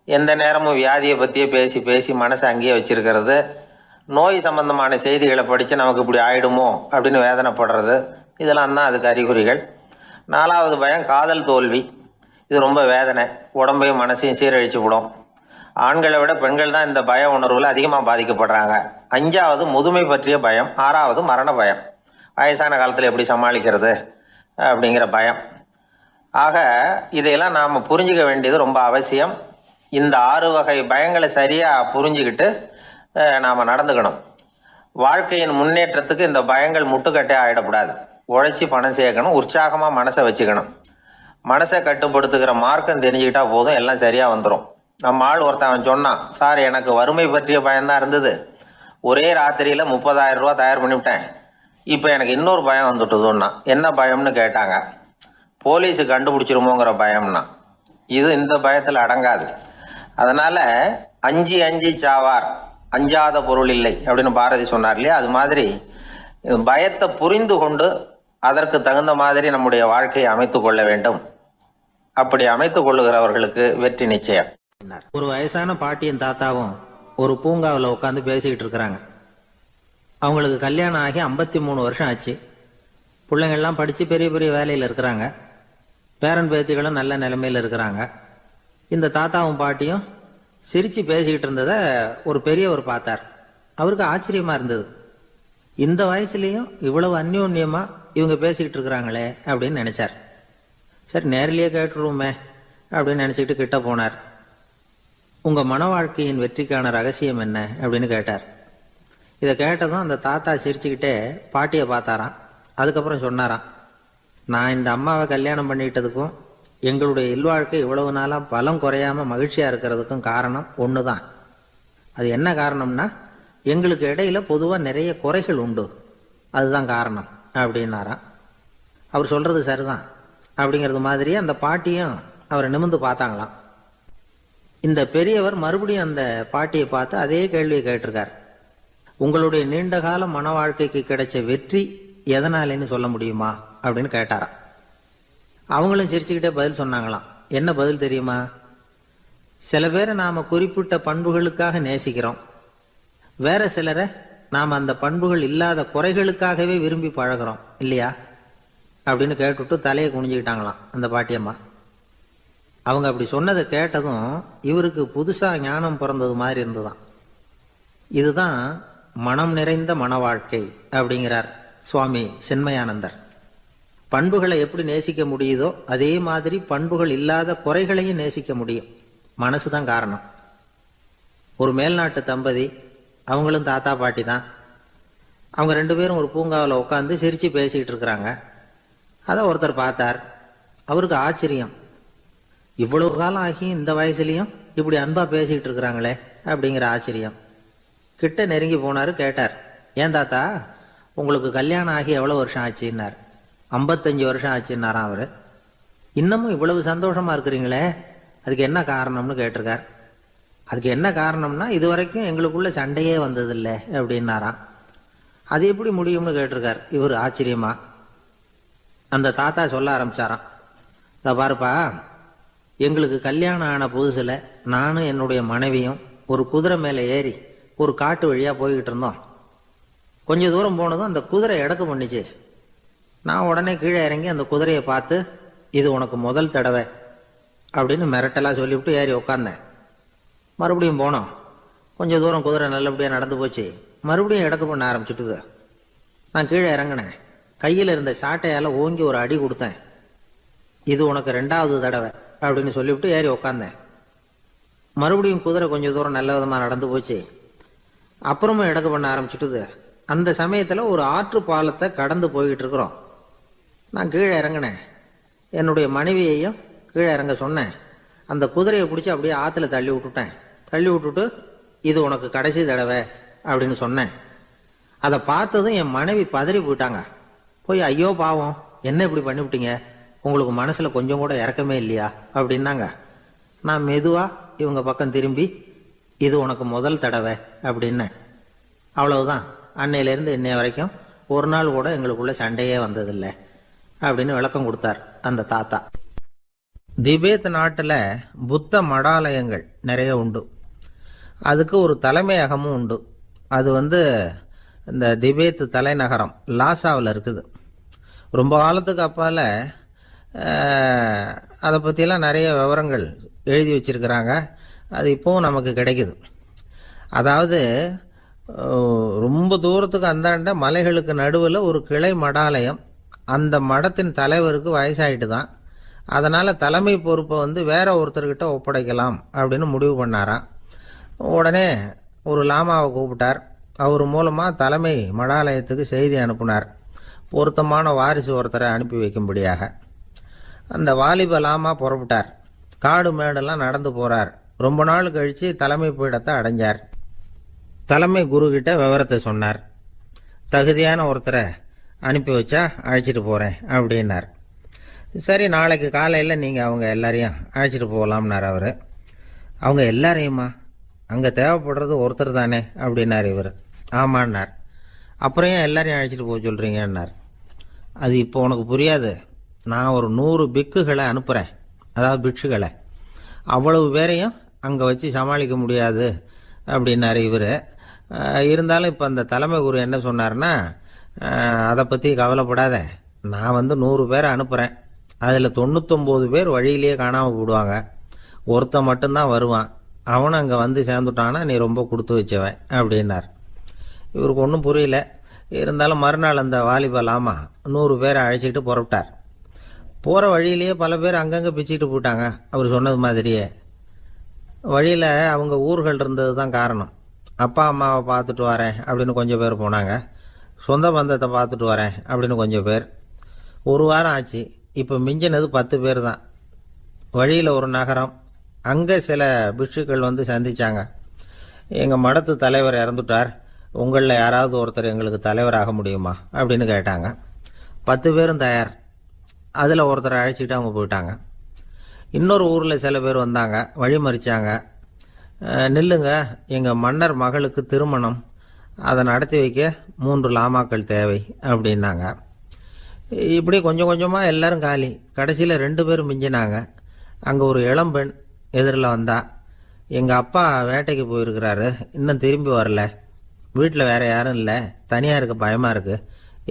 எந்த நேரமும் வியாதியை பற்றியே பேசி பேசி மனசை அங்கேயே வச்சிருக்கிறது, நோய் சம்பந்தமான செய்திகளை படித்து நமக்கு இப்படி ஆயிடுமோ அப்படின்னு வேதனைப்படுறது, இதெல்லாம் தான் அதுக்கு அறிகுறிகள். 4வது பயம் காதல் தோல்வி. இது ரொம்ப வேதனை, உடம்பையும் மனசையும் சீரழிச்சு விடும். ஆண்களை விட பெண்கள் தான் இந்த பய உணர்வுல அதிகமாக பாதிக்கப்படுறாங்க. 5வது முதுமை பற்றிய பயம். 6வது மரண பயம், வயசான காலத்தில் எப்படி சமாளிக்கிறது அப்படிங்கிற பயம். ஆக இதையெல்லாம் நாம் புரிஞ்சுக்க வேண்டியது ரொம்ப அவசியம். இந்த 6 வகை பயங்களை சரியாக புரிஞ்சுக்கிட்டு நாம் நடந்துக்கணும். வாழ்க்கையின் முன்னேற்றத்துக்கு இந்த பயங்கள் முட்டுக்கட்டே ஆகிடக்கூடாது. உழைச்சி பணம் சேர்க்கணும், உற்சாகமாக மனசை வச்சுக்கணும். மனசை கட்டுப்படுத்துகிற மார்க்கம் தெரிஞ்சுக்கிட்டா போதும், எல்லாம் சரியாக வந்துடும். நம்ம ஆள் ஒருத்தன் சொன்னான், சார் எனக்கு வறுமை பற்றிய பயம்தான் இருந்தது, ஒரே ராத்திரியில் 30,000 ரூபா தயார் பண்ணிவிட்டேன், இப்போ எனக்கு இன்னொரு பயம் வந்துட்டுதுன்னா. என்ன பயம்னு கேட்டாங்க. போலீஸு கண்டுபிடிச்சிருமோங்கிற பயம்னா. இது இந்த பயத்தில் அடங்காது. அதனால் அஞ்சி அஞ்சி சாவார், அஞ்சாத பொருள் இல்லை அப்படின்னு பாரதி சொன்னார் இல்லையா, அது மாதிரி பயத்தை புரிந்து கொண்டு அதற்கு தகுந்த மாதிரி நம்முடைய வாழ்க்கையை அமைத்து கொள்ள வேண்டும். அப்படி அமைத்துக் கொள்ளுகிறவர்களுக்கு வெற்றி நிச்சயம். ஒரு வயசான பாட்டியும் தாத்தாவும் ஒரு பூங்காவில் உட்காந்து பேசிக்கிட்டு இருக்கிறாங்க. அவங்களுக்கு கல்யாணம் ஆகி 53 வருஷம் ஆச்சு. பிள்ளைங்கள்லாம் படித்து பெரிய பெரிய வேலையில் இருக்கிறாங்க. பேரன் பேத்திகளும் நல்ல நிலைமையில் இருக்கிறாங்க. இந்த தாத்தாவும் பாட்டியும் சிரித்து பேசிக்கிட்டு இருந்ததை ஒரு பெரியவர் பார்த்தார். அவருக்கு ஆச்சரியமாக இருந்தது. இந்த வயசுலேயும் இவ்வளவு அந்யோன்யமாக இவங்க பேசிக்கிட்டு இருக்கிறாங்களே அப்படின்னு நினச்சார். சரி, நேரிலேயே கேட்டுருவோமே அப்படின்னு நினச்சிக்கிட்டு கிட்ட போனார். உங்கள் மன வாழ்க்கையின் வெற்றிக்கான ரகசியம் என்ன அப்படின்னு கேட்டார். இதை கேட்டதும் அந்த தாத்தா சிரிச்சுக்கிட்டே பாட்டியை பார்த்தாராம். அதுக்கப்புறம் சொன்னாராம், நான் இந்த அம்மாவை கல்யாணம் பண்ணிக்கிட்டதுக்கும் எங்களுடைய இல்வாழ்க்கை இவ்வளவு நாளாக பலம் குறையாமல் மகிழ்ச்சியாக இருக்கிறதுக்கும் காரணம் ஒன்று தான். அது என்ன காரணம்னா, எங்களுக்கு இடையில பொதுவாக நிறைய குறைகள் உண்டு, அதுதான் காரணம் அப்படின்னாராம். அவர் சொல்கிறது சரிதான் அப்படிங்கிறது மாதிரி அந்த பாட்டியும் அவரை நிமிர்ந்து பார்த்தாங்களாம். இந்த பெரியவர் மறுபடியும் அந்த பாட்டியை பார்த்து அதே கேள்வியை கேட்டிருக்கார். உங்களுடைய நீண்டகால மன வாழ்க்கைக்கு கிடைச்ச வெற்றி எதனாலேன்னு சொல்ல முடியுமா அப்படின்னு கேட்டாராம். அவங்களும் சிரிச்சுக்கிட்டே பதில் சொன்னாங்களாம். என்ன பதில் தெரியுமா? சில பேரை நாம் குறிப்பிட்ட பண்புகளுக்காக நேசிக்கிறோம், வேற சிலரை நாம் அந்த பண்புகள் இல்லாத குறைகளுக்காகவே விரும்பி பழகிறோம் இல்லையா அப்படின்னு கேட்டுவிட்டு தலையை குனிஞ்சுக்கிட்டாங்களாம் அந்த பாட்டியம்மா. அவங்க அப்படி சொன்னதை கேட்டதும் இவருக்கு புதுசாக ஞானம் பிறந்தது மாதிரி இருந்துதான். இதுதான் மனம் நிறைந்த மன வாழ்க்கை அப்படிங்கிறார் சுவாமி சின்மயானந்தர். பண்புகளை எப்படி நேசிக்க முடியுதோ அதே மாதிரி பண்புகள் இல்லாத குறைகளையும் நேசிக்க முடியும். மனசு தான் காரணம். ஒரு மேல்நாட்டு தம்பதி, அவங்களும் தாத்தா பாட்டி தான். அவங்க 2 பேரும் ஒரு பூங்காவில் உட்காந்து சிரித்து பேசிக்கிட்டு இருக்கிறாங்க. அதை ஒருத்தர் பார்த்தார். அவருக்கு ஆச்சரியம், இவ்வளவு காலம் ஆகி இந்த வயசுலையும் இப்படி அன்பா பேசிக்கிட்டு இருக்கிறாங்களே அப்படிங்கிற ஆச்சரியம். கிட்ட நெருங்கி போனார். கேட்டார், ஏன் தாத்தா உங்களுக்கு கல்யாணம் ஆகி எவ்வளோ வருஷம் ஆச்சுன்னார். 55 வருஷம் ஆச்சுன்னாராம் அவர். இன்னமும் இவ்வளவு சந்தோஷமா இருக்கிறீங்களே, அதுக்கு என்ன காரணம்னு கேட்டிருக்கார். அதுக்கு என்ன காரணம்னா, இதுவரைக்கும் எங்களுக்குள்ள சண்டையே வந்ததில்லை அப்படின்னாராம். அது எப்படி முடியும்னு கேட்டிருக்கார் இவர் ஆச்சரியமா. அந்த தாத்தா சொல்ல ஆரம்பிச்சாராம், இதை பாருப்பா, எங்களுக்கு கல்யாணம் ஆன புதுசில் நானும் என்னுடைய மனைவியும் ஒரு குதிரை மேலே ஏறி ஒரு காட்டு வழியாக போய்கிட்டு இருந்தோம். கொஞ்சம் தூரம் போனதும் அந்த குதிரை எடக்கு பண்ணிச்சு. நான் உடனே கீழே இறங்கி அந்த குதிரையை பார்த்து, இது உனக்கு முதல் தடவை அப்படின்னு மிரட்டலாக சொல்லிவிட்டு ஏறி உட்காந்தேன். மறுபடியும் போனோம். கொஞ்சம் தூரம் குதிரை நல்லபடியாக நடந்து போச்சு. மறுபடியும் எடக்கு பண்ண ஆரம்பிச்சுட்டுது. நான் கீழே இறங்கினேன். கையில் இருந்த சாட்டையால் ஓங்கி ஒரு அடி கொடுத்தேன். இது உனக்கு 2வது தடவை அப்படின்னு சொல்லிவிட்டு ஏறி உக்காந்தேன். மறுபடியும் குதிரை கொஞ்சம் தூரம் நல்ல விதமாக நடந்து போச்சு. அப்புறமும் எடக்கு பண்ண ஆரம்பிச்சுட்டுது. அந்த சமயத்தில் ஒரு ஆற்று பாலத்தை கடந்து போய்கிட்டு இருக்கிறோம். நான் கீழே இறங்கினேன். என்னுடைய மனைவியையும் கீழே இறங்க சொன்னேன். அந்த குதிரையை பிடிச்சி அப்படியே ஆற்றுல தள்ளி விட்டுட்டேன். தள்ளி விட்டுட்டு, இது உனக்கு கடைசி தடவை அப்படின்னு சொன்னேன். அதை பார்த்ததும் என் மனைவி பதறி போயிட்டாங்க. போய், ஐயோ பாவம், என்ன இப்படி பண்ணிவிட்டீங்க, உங்களுக்கு மனசில் கொஞ்சம் கூட இறக்கமே இல்லையா அப்படின்னாங்க. நான் மெதுவாக இவங்க பக்கம் திரும்பி, இது உனக்கு முதல் தடவை அப்படின்னேன். அவ்வளவுதான். அன்னையிலேருந்து இன்னைய வரைக்கும் ஒரு நாள் கூட எங்களுக்குள்ள சண்டையே வந்ததில்லை அப்படின்னு விளக்கம் கொடுத்தார் அந்த தாத்தா. திபேத் நாட்டில் புத்த மடாலயங்கள் நிறைய உண்டு. அதுக்கு ஒரு தலைமையகமும் உண்டு. அது இந்த திபேத் தலைநகரம் லாசாவில் இருக்குது. ரொம்ப காலத்துக்கு அப்பால் அதை பற்றியெல்லாம் நிறைய விவரங்கள் எழுதி வச்சிருக்கிறாங்க. அது இப்போவும் நமக்கு கிடைக்குது. அதாவது ரொம்ப தூரத்துக்கு அந்தாண்ட மலைகளுக்கு நடுவில் ஒரு கிளை மடாலயம். அந்த மடத்தின் தலைவருக்கு வயசாயிட்டு தான். அதனால் தலைமை பொறுப்பை வேற ஒருத்தர்கிட்ட ஒப்படைக்கலாம் அப்படின்னு முடிவு பண்ணாராம். உடனே ஒரு லாமாவை கூப்பிட்டார். அவர் மூலமாக தலைமை மடாலயத்துக்கு செய்தி அனுப்புனார், பொருத்தமான வாரிசு ஒருத்தரை அனுப்பி வைக்கும்படியாக. அந்த வாலிப லாமா புறப்பட்டார். காடு மேடெல்லாம் நடந்து போகிறார். ரொம்ப நாள் கழித்து தலைமை பீடத்தை அடைஞ்சார். தலைமை குருக்கிட்ட விவரத்தை சொன்னார். தகுதியான ஒருத்தரை அனுப்பி வச்சா அழைச்சிட்டு போகிறேன் அப்படின்னார். சரி, நாளைக்கு காலையில் நீங்கள் அவங்க எல்லாரையும் அழைச்சிட்டு போகலாம்னார் அவர். அவங்க எல்லாரையுமா? அங்கே தேவைப்படுறது ஒருத்தர் தானே அப்படின்னார் இவர். ஆமான்னார். அப்புறம் ஏன் எல்லாரையும் அழைச்சிட்டு போக சொல்கிறீங்கன்னார். அது இப்போ உனக்கு புரியாது. நான் ஒரு 100 பிக்குகளை அனுப்புகிறேன், அதாவது பிட்சுகளை. அவ்வளவு பேரையும் அங்கே வச்சு சமாளிக்க முடியாது அப்படின்னார் இவர். இருந்தாலும் இப்போ அந்த தலைமை குரு என்ன சொன்னார்னா, அதை பற்றி கவலைப்படாத, நான் 100 பேரை அனுப்புகிறேன். அதில் 99 பேர் வழியிலேயே காணாமல் போடுவாங்க, ஒருத்தன் மட்டும்தான் வருவான். அவனும் அங்கே சேர்ந்துட்டான்னா நீ ரொம்ப கொடுத்து வச்சவன் அப்படின்னார். இவருக்கு ஒன்றும் புரியல. இருந்தாலும் மறுநாள் அந்த வாலிப லாமா 100 பேரை அழைச்சிக்கிட்டு புறப்பட்டார். போகிற வழியிலேயே பல பேர் அங்கங்கே பிச்சுக்கிட்டு போயிட்டாங்க. அவர் சொன்னது மாதிரியே வழியில் அவங்க ஊர்கள் இருந்தது தான் காரணம். அப்பா அம்மாவை பார்த்துட்டு வரேன் அப்படின்னு கொஞ்சம் பேர் போனாங்க. சொந்த பந்தத்தை பார்த்துட்டு வரேன் அப்படின்னு கொஞ்சம் பேர். ஒரு வாரம் ஆச்சு. இப்போ மிஞ்சினது 10 பேர் தான். வழியில் ஒரு நகரம். அங்கே சில பிட்சுக்கள் சந்திச்சாங்க. எங்கள் மடத்து தலைவர் இறந்துட்டார், உங்களில் யாராவது ஒருத்தர் எங்களுக்கு தலைவராக முடியுமா அப்படின்னு கேட்டாங்க. 10 பேரும் தயார். அதில் ஒருத்தரை அழைச்சிட்டு அவங்க போயிட்டாங்க. இன்னொரு ஊரில் சில பேர் வந்தாங்க, வழிமறிச்சாங்க. நில்லுங்க, எங்கள் மன்னர் மகளுக்கு திருமணம், அதை நடத்தி வைக்க 3 லாமாக்கள் தேவை அப்படின்னாங்க. இப்படி கொஞ்சம் கொஞ்சமாக எல்லாரும் காலி. கடைசியில் 2 பேரும் மிஞ்சினாங்க. அங்கே ஒரு இளம்பெண் எதிரில் வந்தா. எங்கள் அப்பா வேட்டைக்கு போயிருக்கிறாரு, இன்னும் திரும்பி வரல. வீட்டில் வேற யாரும் இல்லை, தனியாக இருக்க பயமாக இருக்கு.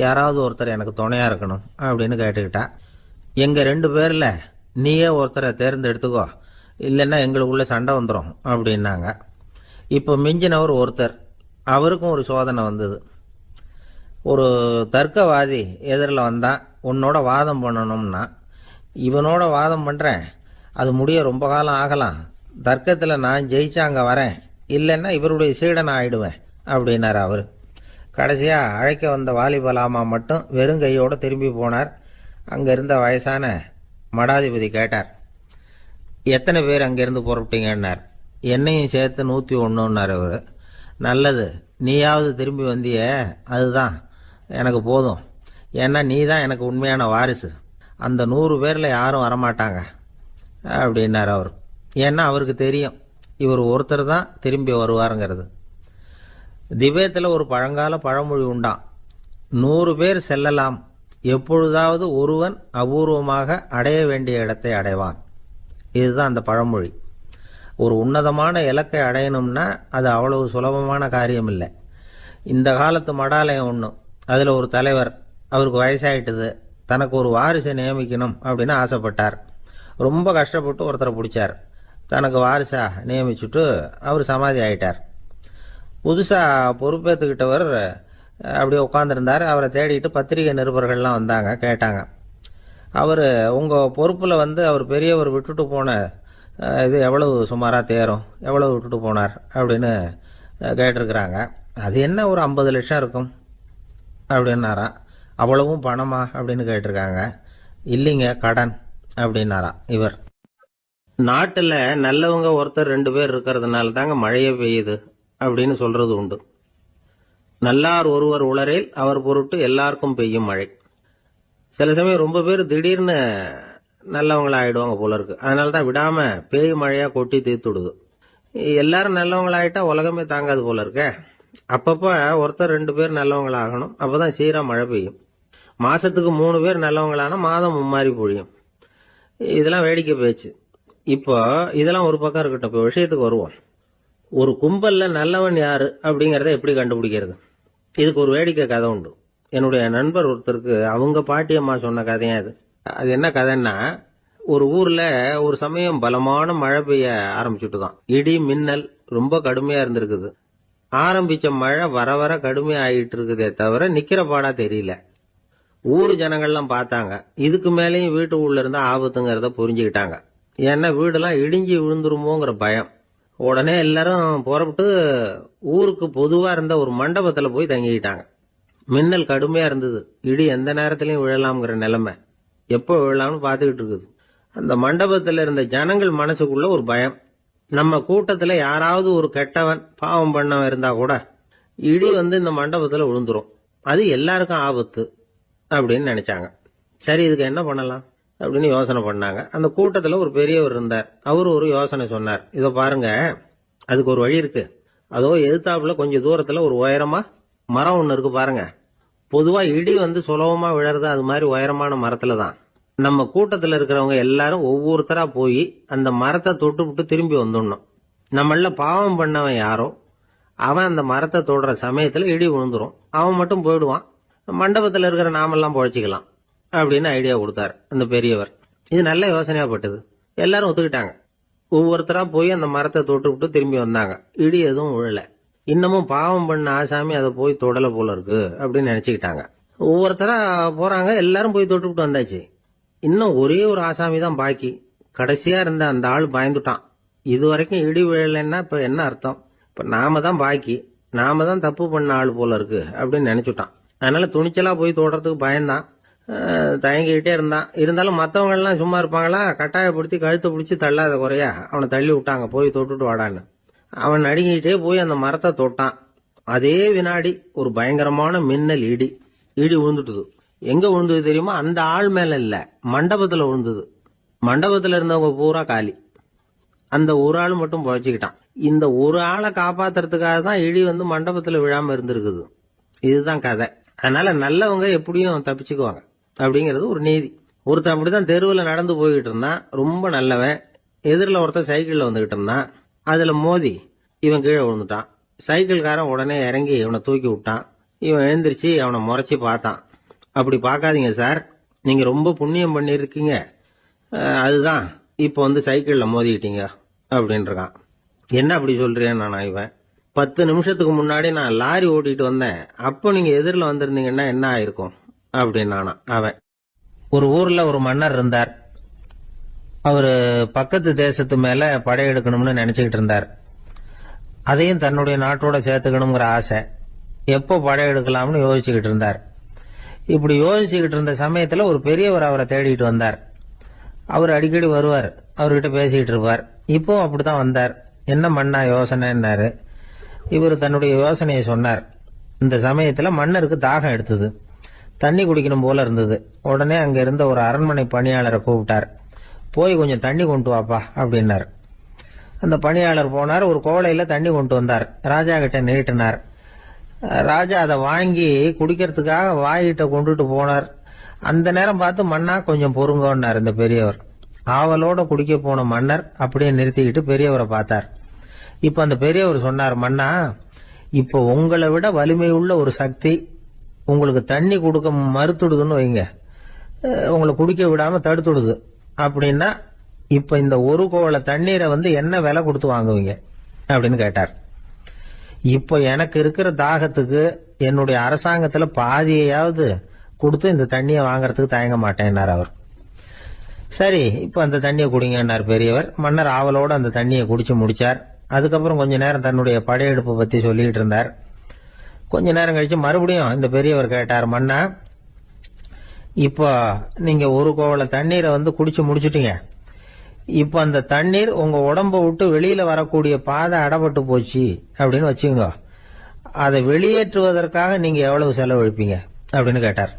யாராவது ஒருத்தர் எனக்கு துணையாக இருக்கணும் அப்படின்னு கேட்டுக்கிட்டா. எங்கள் 2 பேரில் நீயே ஒருத்தரை தேர்ந்தெடுத்துக்கோ, இல்லைன்னா எங்களுக்குள்ளே சண்டை வந்துடும் அப்படின்னாங்க. இப்போ மிஞ்சினவர் ஒருத்தர், அவருக்கும் ஒரு சோதனை வந்தது. ஒரு தர்க்கவாதி எதிரில் வந்தான், உன்னோட வாதம் பண்ணணும்னா. இவனோட வாதம் பண்ணுறேன், அது முடிய ரொம்ப காலம் ஆகலாம். தர்க்கத்தில் நான் ஜெயிச்சா அங்கே வரேன், இல்லைன்னா இவருடைய சீடனை ஆயிடுவேன் அப்படின்னார் அவர். கடைசியாக அழைக்க வந்த வாலிபலாமா மட்டும் வெறும் கையோடு திரும்பி போனார். அங்கே இருந்த வயசான மடாதிபதி கேட்டார், எத்தனை பேர் அங்கேருந்து புறப்பட்டீங்கன்னார். என்னையும் சேர்த்து 101ன்னார் அவர். நல்லது, நீயாவது திரும்பி வந்திய, அதுதான் எனக்கு போதும். ஏன்னா நீ தான் எனக்கு உண்மையான வாரிசு. அந்த 100 பேரில் யாரும் வரமாட்டாங்க அப்படின்னார் அவர். ஏன்னா அவருக்கு தெரியும் இவர் ஒருத்தர் தான் திரும்பி வருவாருங்கிறது. திபேத்தில் ஒரு பழங்கால பழமொழி உண்டாம், 100 பேர் செல்லலாம், எப்பொழுதாவது ஒருவன் அபூர்வமாக அடைய வேண்டிய இடத்தை அடைவான். இதுதான் அந்த பழமொழி. ஒரு உன்னதமான இலக்கை அடையணும்னா அது அவ்வளவு சுலபமான காரியம் இல்லை. இந்த காலத்து மடாலயம் ஒன்று, அதில் ஒரு தலைவர், அவருக்கு வயசாயிட்டுது, தனக்கு ஒரு வாரிசை நியமிக்கணும் அப்படின்னு ஆசைப்பட்டார். ரொம்ப கஷ்டப்பட்டு ஒருத்தரை பிடிச்சார், தனக்கு வாரிசாக நியமிச்சுட்டு அவர் சமாதி ஆயிட்டார். புதுசாக பொறுப்பேற்றுக்கிட்டவர் அப்படியே உட்காந்துருந்தார். அவரை தேடிட்டு பத்திரிகை நிருபர்கள்லாம் வந்தாங்க, கேட்டாங்க. அவர் உங்கள் பொறுப்பில் அவர் பெரியவர் விட்டுட்டு போன இது எவ்வளவு சுமாராக தேரும், எவ்வளவு விட்டுட்டு போனார் அப்படின்னு கேட்டிருக்கிறாங்க. அது என்ன ஒரு 50 லட்சம் இருக்கும் அப்படின்னாராம். அவ்வளவும் பணமா அப்படின்னு கேட்டிருக்காங்க. இல்லைங்க, கடன் அப்படின்னாராம் இவர். நாட்டில் நல்லவங்க ஒருத்தர் 2 பேர் இருக்கிறதுனால தாங்க மழையே பெய்யுது அப்படின்னு சொல்றது உண்டு. நல்லார் ஒருவர் உளரேல் அவர் பொருட்டு எல்லாருக்கும் பெய்யும் மழை. சில சமயம் ரொம்ப பேர் திடீர்னு நல்லவங்களா ஆயிடுவாங்க போல இருக்கு. அதனால தான் விடாம பேய் மழையா கொட்டி தீர்த்துடுது. எல்லாரும் நல்லவங்களாயிட்டா உலகமே தாங்காது போல இருக்க. அப்பப்ப ஒருத்தர் 2 பேர் நல்லவங்களாகணும், அப்பதான் சீரா மழை பெய்யும். மாசத்துக்கு 3 பேர் நல்லவங்களானா மாதம் மும்மாரி பொழியும். இதெல்லாம் வேடிக்கை பேச்சு. இப்போ இதெல்லாம் ஒரு பக்கம் இருக்கட்டும், இப்போ விஷயத்துக்கு வருவோம். ஒரு கும்பல்ல நல்லவன் யாரு அப்படிங்கறத எப்படி கண்டுபிடிக்கிறது? இதுக்கு ஒரு வேடிக்கை கதை உண்டு. என்னுடைய நண்பர் ஒருத்தருக்கு அவங்க பாட்டியம்மா சொன்ன கதையா அது. அது என்ன கதைன்னா, ஒரு ஊர்ல ஒரு சமயம் பலமான மழை பெய்ய ஆரம்பிச்சுட்டு தான். இடி மின்னல் ரொம்ப கடுமையா இருந்திருக்குது. ஆரம்பிச்ச மழை வர வர கடுமையா ஆகிட்டு இருக்குதே தவிர நிக்கிற பாடா தெரியல. ஊர் ஜனங்கள்லாம் பார்த்தாங்க. இதுக்கு மேலேயும் வீட்டு உள்ள இருந்தா ஆபத்துங்கிறத புரிஞ்சுக்கிட்டாங்க. ஏன்னா வீடெல்லாம் இடிஞ்சி விழுந்துருமோங்கிற பயம். உடனே எல்லாரும் புறப்பட்டு ஊருக்கு பொதுவா இருந்த ஒரு மண்டபத்துல போய் தங்கிக்கிட்டாங்க. மின்னல் கடுமையா இருந்தது, இடி எந்த நேரத்திலையும் விழலாம்ங்கிற நிலைமை. எப்போ விழலாம்னு பார்த்துக்கிட்டு இருக்குது. அந்த மண்டபத்துல இருந்த ஜனங்கள் மனசுக்குள்ள ஒரு பயம். நம்ம கூட்டத்துல யாராவது ஒரு கெட்டவன் பாவம் பண்ணவன் இருந்தா கூட இடி இந்த மண்டபத்துல விழுந்துரும், அது எல்லாருக்கும் ஆபத்து அப்படின்னு நினைச்சாங்க. சரி, இதுக்கு என்ன பண்ணலாம் அப்படின்னு யோசனை பண்ணாங்க. அந்த கூட்டத்துல ஒரு பெரியவர் இருந்தார். அவரு ஒரு யோசனை சொன்னார். இதோ பாருங்க, அதுக்கு ஒரு வழி இருக்கு. அதோ எதிர்த்தாப்புல கொஞ்சம் தூரத்துல ஒரு உயரமா மரம் ஒண்ணு இருக்கு பாருங்க. பொதுவா இடி சுலபமா விழறது அது மாதிரி உயரமான மரத்துல தான். நம்ம கூட்டத்துல இருக்கிறவங்க எல்லாரும் ஒவ்வொருத்தரா போய் அந்த மரத்தை தொட்டு விட்டு திரும்பி வந்துடணும். நம்மள பாவம் பண்ணவன் யாரோ அவன் அந்த மரத்தை தொடுற சமயத்துல இடி விழுந்துரும், அவன் மட்டும் போயிடுவான். மண்டபத்துல இருக்கிற நாமெல்லாம் பொழைச்சிக்கலாம் அப்படின்னு ஐடியா கொடுத்தாரு அந்த பெரியவர். இது நல்ல யோசனையா பட்டது. எல்லாரும் ஒத்துக்கிட்டாங்க. ஒவ்வொருத்தரா போய் அந்த மரத்தை தொட்டு விட்டு திரும்பி வந்தாங்க. இடி எதுவும் விழல. இன்னமும் பாவம் பண்ண ஆசாமி அதை போய் தொடல போல இருக்கு அப்படின்னு நினைச்சுக்கிட்டாங்க. ஒவ்வொருத்தரா போறாங்க, எல்லாரும் போய் தொட்டு விட்டு வந்தாச்சு. இன்னும் ஒரே ஒரு ஆசாமி தான் பாக்கி. கடைசியா இருந்த அந்த ஆள் பயந்துட்டான். இது வரைக்கும் இடி விழலைன்னா இப்ப என்ன அர்த்தம்? இப்ப நாம தான் பாக்கி, நாம தான் தப்பு பண்ண ஆள் போல இருக்கு அப்படின்னு நினைச்சுட்டான். அதனால துணிச்சலா போய் தொடுறதுக்கு பயந்தான், தயங்கிக்கிட்டே இருந்தான். இருந்தாலும் மற்றவங்க எல்லாம் சும்மா இருப்பாங்களா? கட்டாயப்படுத்தி கழுத்தை பிடிச்சி தள்ளாத குறையா அவனை தள்ளி விட்டாங்க, போய் தொட்டுட்டு வாடான்னு. அவன் நடுங்கிட்டே போய் அந்த மரத்தை தொட்டான். அதே வினாடி ஒரு பயங்கரமான மின்னல் இடி விழுந்துட்டுது. எங்க விழுந்தது தெரியுமா? அந்த ஆள் மேல இல்ல, மண்டபத்துல விழுந்தது. மண்டபத்துல இருந்தவங்க பூரா காலி. அந்த ஒரு ஆள் மட்டும் பொழைச்சிக்கிட்டான். இந்த ஒரு ஆளை காப்பாத்துறதுக்காக தான் இடி மண்டபத்துல விழாம இருந்திருக்குது. இதுதான் கதை. அதனால நல்லவங்க எப்படியும் தப்பிச்சுக்குவாங்க அப்படிங்கிறது ஒரு நீதி. ஒருத்தன் அப்படிதான் தெருவில் நடந்து போய்கிட்டு இருந்தான், ரொம்ப நல்லவன். எதிரில் ஒருத்தன் சைக்கிள்ல வந்துகிட்டு இருந்தான். அதுல மோதி இவன் கீழே விழுந்துட்டான். சைக்கிள்காரன் உடனே இறங்கி இவனை தூக்கி விட்டான். இவன் எழுந்திரிச்சு அவனை முறைச்சி பார்த்தான். அப்படி பார்க்காதீங்க சார், நீங்க ரொம்ப புண்ணியம் பண்ணியிருக்கீங்க, அதுதான் இப்போ வந்து சைக்கிளில் மோதிக்கிட்டீங்க அப்படின்றான். என்ன அப்படி சொல்றேன் இவன், 10 நிமிஷத்துக்கு முன்னாடி நான் லாரி ஓட்டிட்டு வந்தேன், அப்போ நீங்க எதிரில் வந்திருந்தீங்கன்னா என்ன ஆயிருக்கும் அப்படின்னானா அவன். ஒரு ஊர்ல ஒரு மன்னர் இருந்தார். அவரு பக்கத்து தேசத்து மேல படையெடுக்கணும்னு நினைச்சுக்கிட்டு இருந்தார். அதையும் தன்னுடைய நாட்டோட சேர்த்துக்கணுங்கிற ஆசை. எப்போ படையெடுக்கலாம்னு யோசிச்சுக்கிட்டு இருந்தார். இப்படி யோசிச்சுக்கிட்டு இருந்த சமயத்துல ஒரு பெரியவர் அவரை தேடிட்டு வந்தார். அவர் அடிக்கடி வருவார், அவர்கிட்ட பேசிக்கிட்டு இருப்பார். இப்போ அப்படித்தான் வந்தார். என்ன மன்னா யோசனைன்னாரு. இவர் தன்னுடைய யோசனையை சொன்னார். இந்த சமயத்துல மன்னருக்கு தாகம் எடுத்தது, தண்ணி குடிக்கணும் போல இருந்தது. உடனே அங்க இருந்த ஒரு அரண்மனை பணியாளரை கூப்பிட்டார். போய் கொஞ்சம் தண்ணி கொண்டு வாப்பா அப்படின்னார். அந்த பணியாளர் போனார், ஒரு கோலையில தண்ணி கொண்டு வந்தார். ராஜா கிட்ட நீட்டினார். ராஜா அதை வாங்கி குடிக்கிறதுக்காக வாய்கிட்ட கொண்டுட்டு போனார். அந்த நேரம் பார்த்து மன்னா கொஞ்சம் பொறுங்கன்னார் இந்த பெரியவர். ஆவலோட குடிக்க போன மன்னர் அப்படியே நிறுத்திக்கிட்டு பெரியவரை பார்த்தார். இப்ப அந்த பெரியவர் சொன்னார், மன்னா, இப்ப உங்களை விட வலிமை உள்ள ஒரு சக்தி உங்களுக்கு தண்ணி கொடுக்க மறுத்துடுதுன்னு வைங்க, உங்களை குடிக்க விடாம தடுத்துடுது அப்படின்னா, இப்ப இந்த ஒரு கோவள தண்ணீரை வந்து என்ன விலை கொடுத்து வாங்குவீங்க அப்படின்னு கேட்டார். இப்ப எனக்கு இருக்கிற தாகத்துக்கு என்னுடைய அரசாங்கத்துல பாதியையாவது கொடுத்து இந்த தண்ணியை வாங்கறதுக்கு தயங்க மாட்டேன்னார் அவர். சரி, இப்ப அந்த தண்ணியை குடிங்கன்னார் பெரியவர். மன்னர் ஆவலோட அந்த தண்ணியை குடிச்சு முடிச்சார். அதுக்கப்புறம் கொஞ்ச நேரம் தன்னுடைய படையெடுப்பு பத்தி சொல்லிட்டு இருந்தார். கொஞ்ச நேரம் கழிச்சு மறுபடியும் இந்த பெரியவர் கேட்டார், மன்னா, இப்போ நீங்க ஒரு கோவள தண்ணீரை வந்து குடிச்சு முடிச்சுட்டீங்க. இப்ப அந்த தண்ணீர் உங்க உடம்ப விட்டு வெளியில வரக்கூடிய பாதை அடப்பட்டு போச்சு அப்படின்னு வச்சுங்க, அதை வெளியேற்றுவதற்காக நீங்க எவ்வளவு செலவழிப்பீங்க அப்படின்னு கேட்டார்.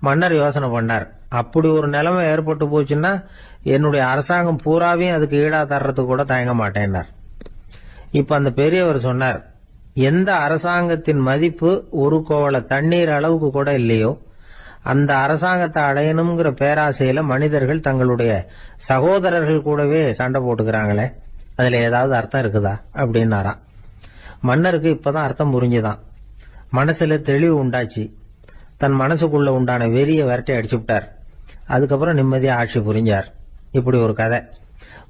மன்னர் யோசனை பண்ணார். அப்படி ஒரு நிலைமை ஏற்பட்டு போச்சுன்னா என்னுடைய அரசாங்கம் பூராவையும் அதுக்கு ஈடா தர்றதுக்கு கூட தயங்க மாட்டேன்னார். இப்ப அந்த பெரியவர் சொன்னார், எந்த அரசாங்கத்தின் மதிப்பு ஒரு கோவள தண்ணீர் அளவுக்கு கூட இல்லையோ அந்த அரசாங்கத்தை அடையணுங்கிற பேராசையில மனிதர்கள் தங்களுடைய சகோதரர்கள் கூடவே சண்டை போட்டுக்கிறாங்களே, அதுல ஏதாவது அர்த்தம் இருக்குதா அப்படின்னாராம். மன்னருக்கு இப்பதான் அர்த்தம் புரிஞ்சுதான். மனசுல தெளிவு உண்டாச்சு. தன் மனசுக்குள்ள உண்டான வெறிய விரட்டி அடிச்சு விட்டார். அதுக்கப்புறம் நிம்மதியா ஆட்சி புரிஞ்சார். இப்படி ஒரு கதை.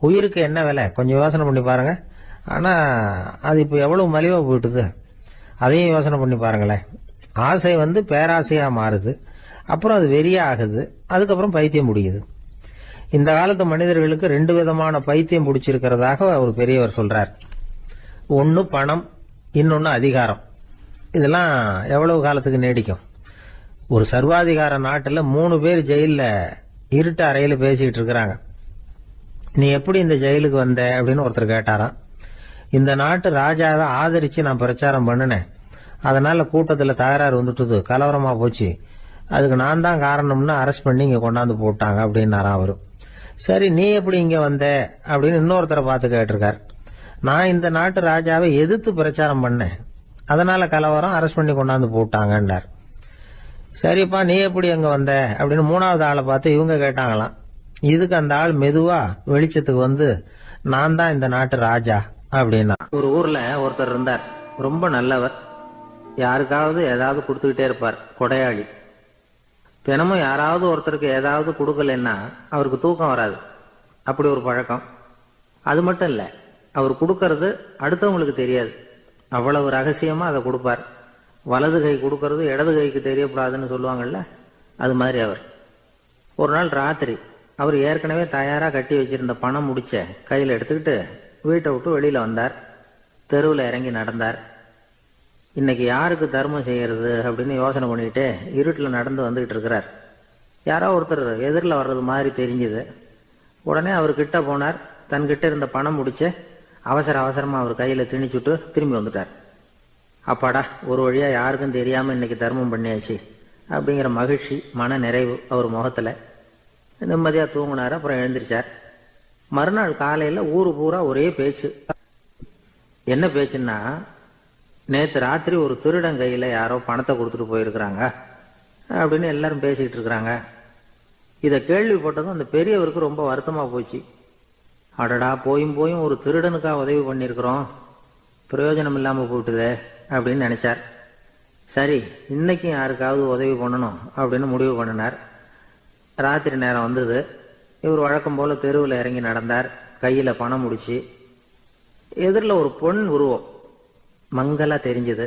உயிருக்கு என்ன விலை கொஞ்சம் யோசனை பண்ணி பாருங்க. ஆனா அது இப்ப எவ்வளவு மலிவா போயிட்டுது, அதையும் யோசனை பண்ணி பாருங்களேன். ஆசை வந்து பேராசையா மாறுது, அப்புறம் அது வெறியா ஆகுது, அதுக்கப்புறம் பைத்தியம் முடியுது. இந்த காலத்து மனிதர்களுக்கு 2 விதமான பைத்தியம் பிடிச்சிருக்கிறதாக ஒரு பெரியவர் சொல்றார். ஒன்னு பணம், இன்னொன்னு அதிகாரம். இதெல்லாம் எவ்வளவு காலத்துக்கு நீடிக்கும்? ஒரு சர்வாதிகார நாட்டுல 3 பேர் ஜெயில இருட்டு அறையில பேசிக்கிட்டு இருக்கிறாங்க. நீ எப்படி இந்த ஜெயிலுக்கு வந்த அப்படின்னு ஒருத்தர் கேட்டாராம். இந்த நாட்டு ராஜாவை ஆதரிச்சு நான் பிரச்சாரம் பண்ணினேன், அதனால கூட்டத்துல தகராறு வந்துட்டுது, கலவரமா போச்சு, அதுக்கு நான் தான் காரணம்னு அரெஸ்ட் பண்ணி இங்க கொண்டாந்து போட்டாங்க அப்படின்னாராம் அவரு. சரி, நீ எப்படி இங்க வந்த அப்படின்னு இன்னொருத்தரை பார்த்து கேட்டிருக்கார். நான் இந்த நாட்டு ராஜாவை எதிர்த்து பிரச்சாரம் பண்ணேன், அதனால கலவரம், அரெஸ்ட் பண்ணி கொண்டாந்து போட்டாங்கன்னார். சரிப்பா, நீ எப்படி அங்க வந்த அப்படின்னு 3வது ஆளை பார்த்து இவங்க கேட்டாங்களாம். இதுக்கு அந்த ஆள் மெதுவா வெளிச்சத்துக்கு வந்து, நான் தான் இந்த நாட்டு ராஜா அப்படின்னா. ஒரு ஊர்ல ஒருத்தர் இருந்தார், ரொம்ப நல்லவர். யாருக்காவது ஏதாவது கொடுத்துக்கிட்டே இருப்பார், கொடையாளி. தினமும் யாராவது ஒருத்தருக்கு ஏதாவது கொடுக்கலன்னா அவருக்கு தூக்கம் வராது, அப்படி ஒரு பழக்கம். அது மட்டும் இல்ல, அவர் கொடுக்கறது அடுத்தவங்களுக்கு தெரியாது, அவ்வளவு ரகசியமா அதை கொடுப்பார். வலது கை கொடுக்கறது இடது கைக்கு தெரியக்கூடாதுன்னு சொல்லுவாங்கல்ல, அது மாதிரி அவர். ஒரு நாள் ராத்திரி அவர் ஏற்கனவே தயாரா கட்டி வச்சிருந்த பணம் முடிச்ச கையில் எடுத்துக்கிட்டு வீட்டை விட்டு வெளியில வந்தார். தெருவில் இறங்கி நடந்தார். இன்னைக்கு யாருக்கு தர்மம் செய்யறது அப்படின்னு யோசனை பண்ணிட்டு இருட்டில் நடந்து வந்துகிட்டு இருக்கிறார். யாரோ ஒருத்தர் எதிரில் வர்றது மாதிரி தெரிஞ்சுது. உடனே அவர் கிட்ட போனார். தன்கிட்ட இருந்த பணம் முடிச்சு அவசரமா அவர் கையில திணிச்சுட்டு திரும்பி வந்துட்டார். அப்பாடா, ஒரு வழியா யாருக்கும் தெரியாம இன்னைக்கு தர்மம் பண்ணியாச்சு அப்படிங்கிற மகிழ்ச்சி, மன நிறைவு அவர் முகத்துல. நிம்மதியா தூங்கினார். அப்புறம் எழுந்திரிச்சார். மறுநாள் காலையில ஊரு பூரா ஒரே பேச்சு. என்ன பேச்சுன்னா, நேத்து ராத்திரி ஒரு திருடன் கையில யாரோ பணத்தை கொடுத்துட்டு போயிருக்கிறாங்க அப்படின்னு எல்லாரும் பேசிக்கிட்டு இருக்கிறாங்க. இதை கேள்விப்பட்டதும் அந்த பெரியவருக்கு ரொம்ப வருத்தமா போச்சு. அடடா, போயும் போயும் ஒரு திருடனுக்கா உதவி பண்ணியிருக்கிறோம், பிரயோஜனம் இல்லாமல் போயிட்டுதே அப்படின்னு நினைச்சார். சரி, இன்னைக்கும் யாருக்காவது உதவி பண்ணணும் அப்படின்னு முடிவு பண்ணினார். ராத்திரி நேரம் வந்தது. இவர் வழக்கம் போல தெருவில் இறங்கி நடந்தார். கையில் பணம் முடிச்சு. எதிரில் ஒரு பெண் உருவம் மங்கலா தெரிஞ்சது.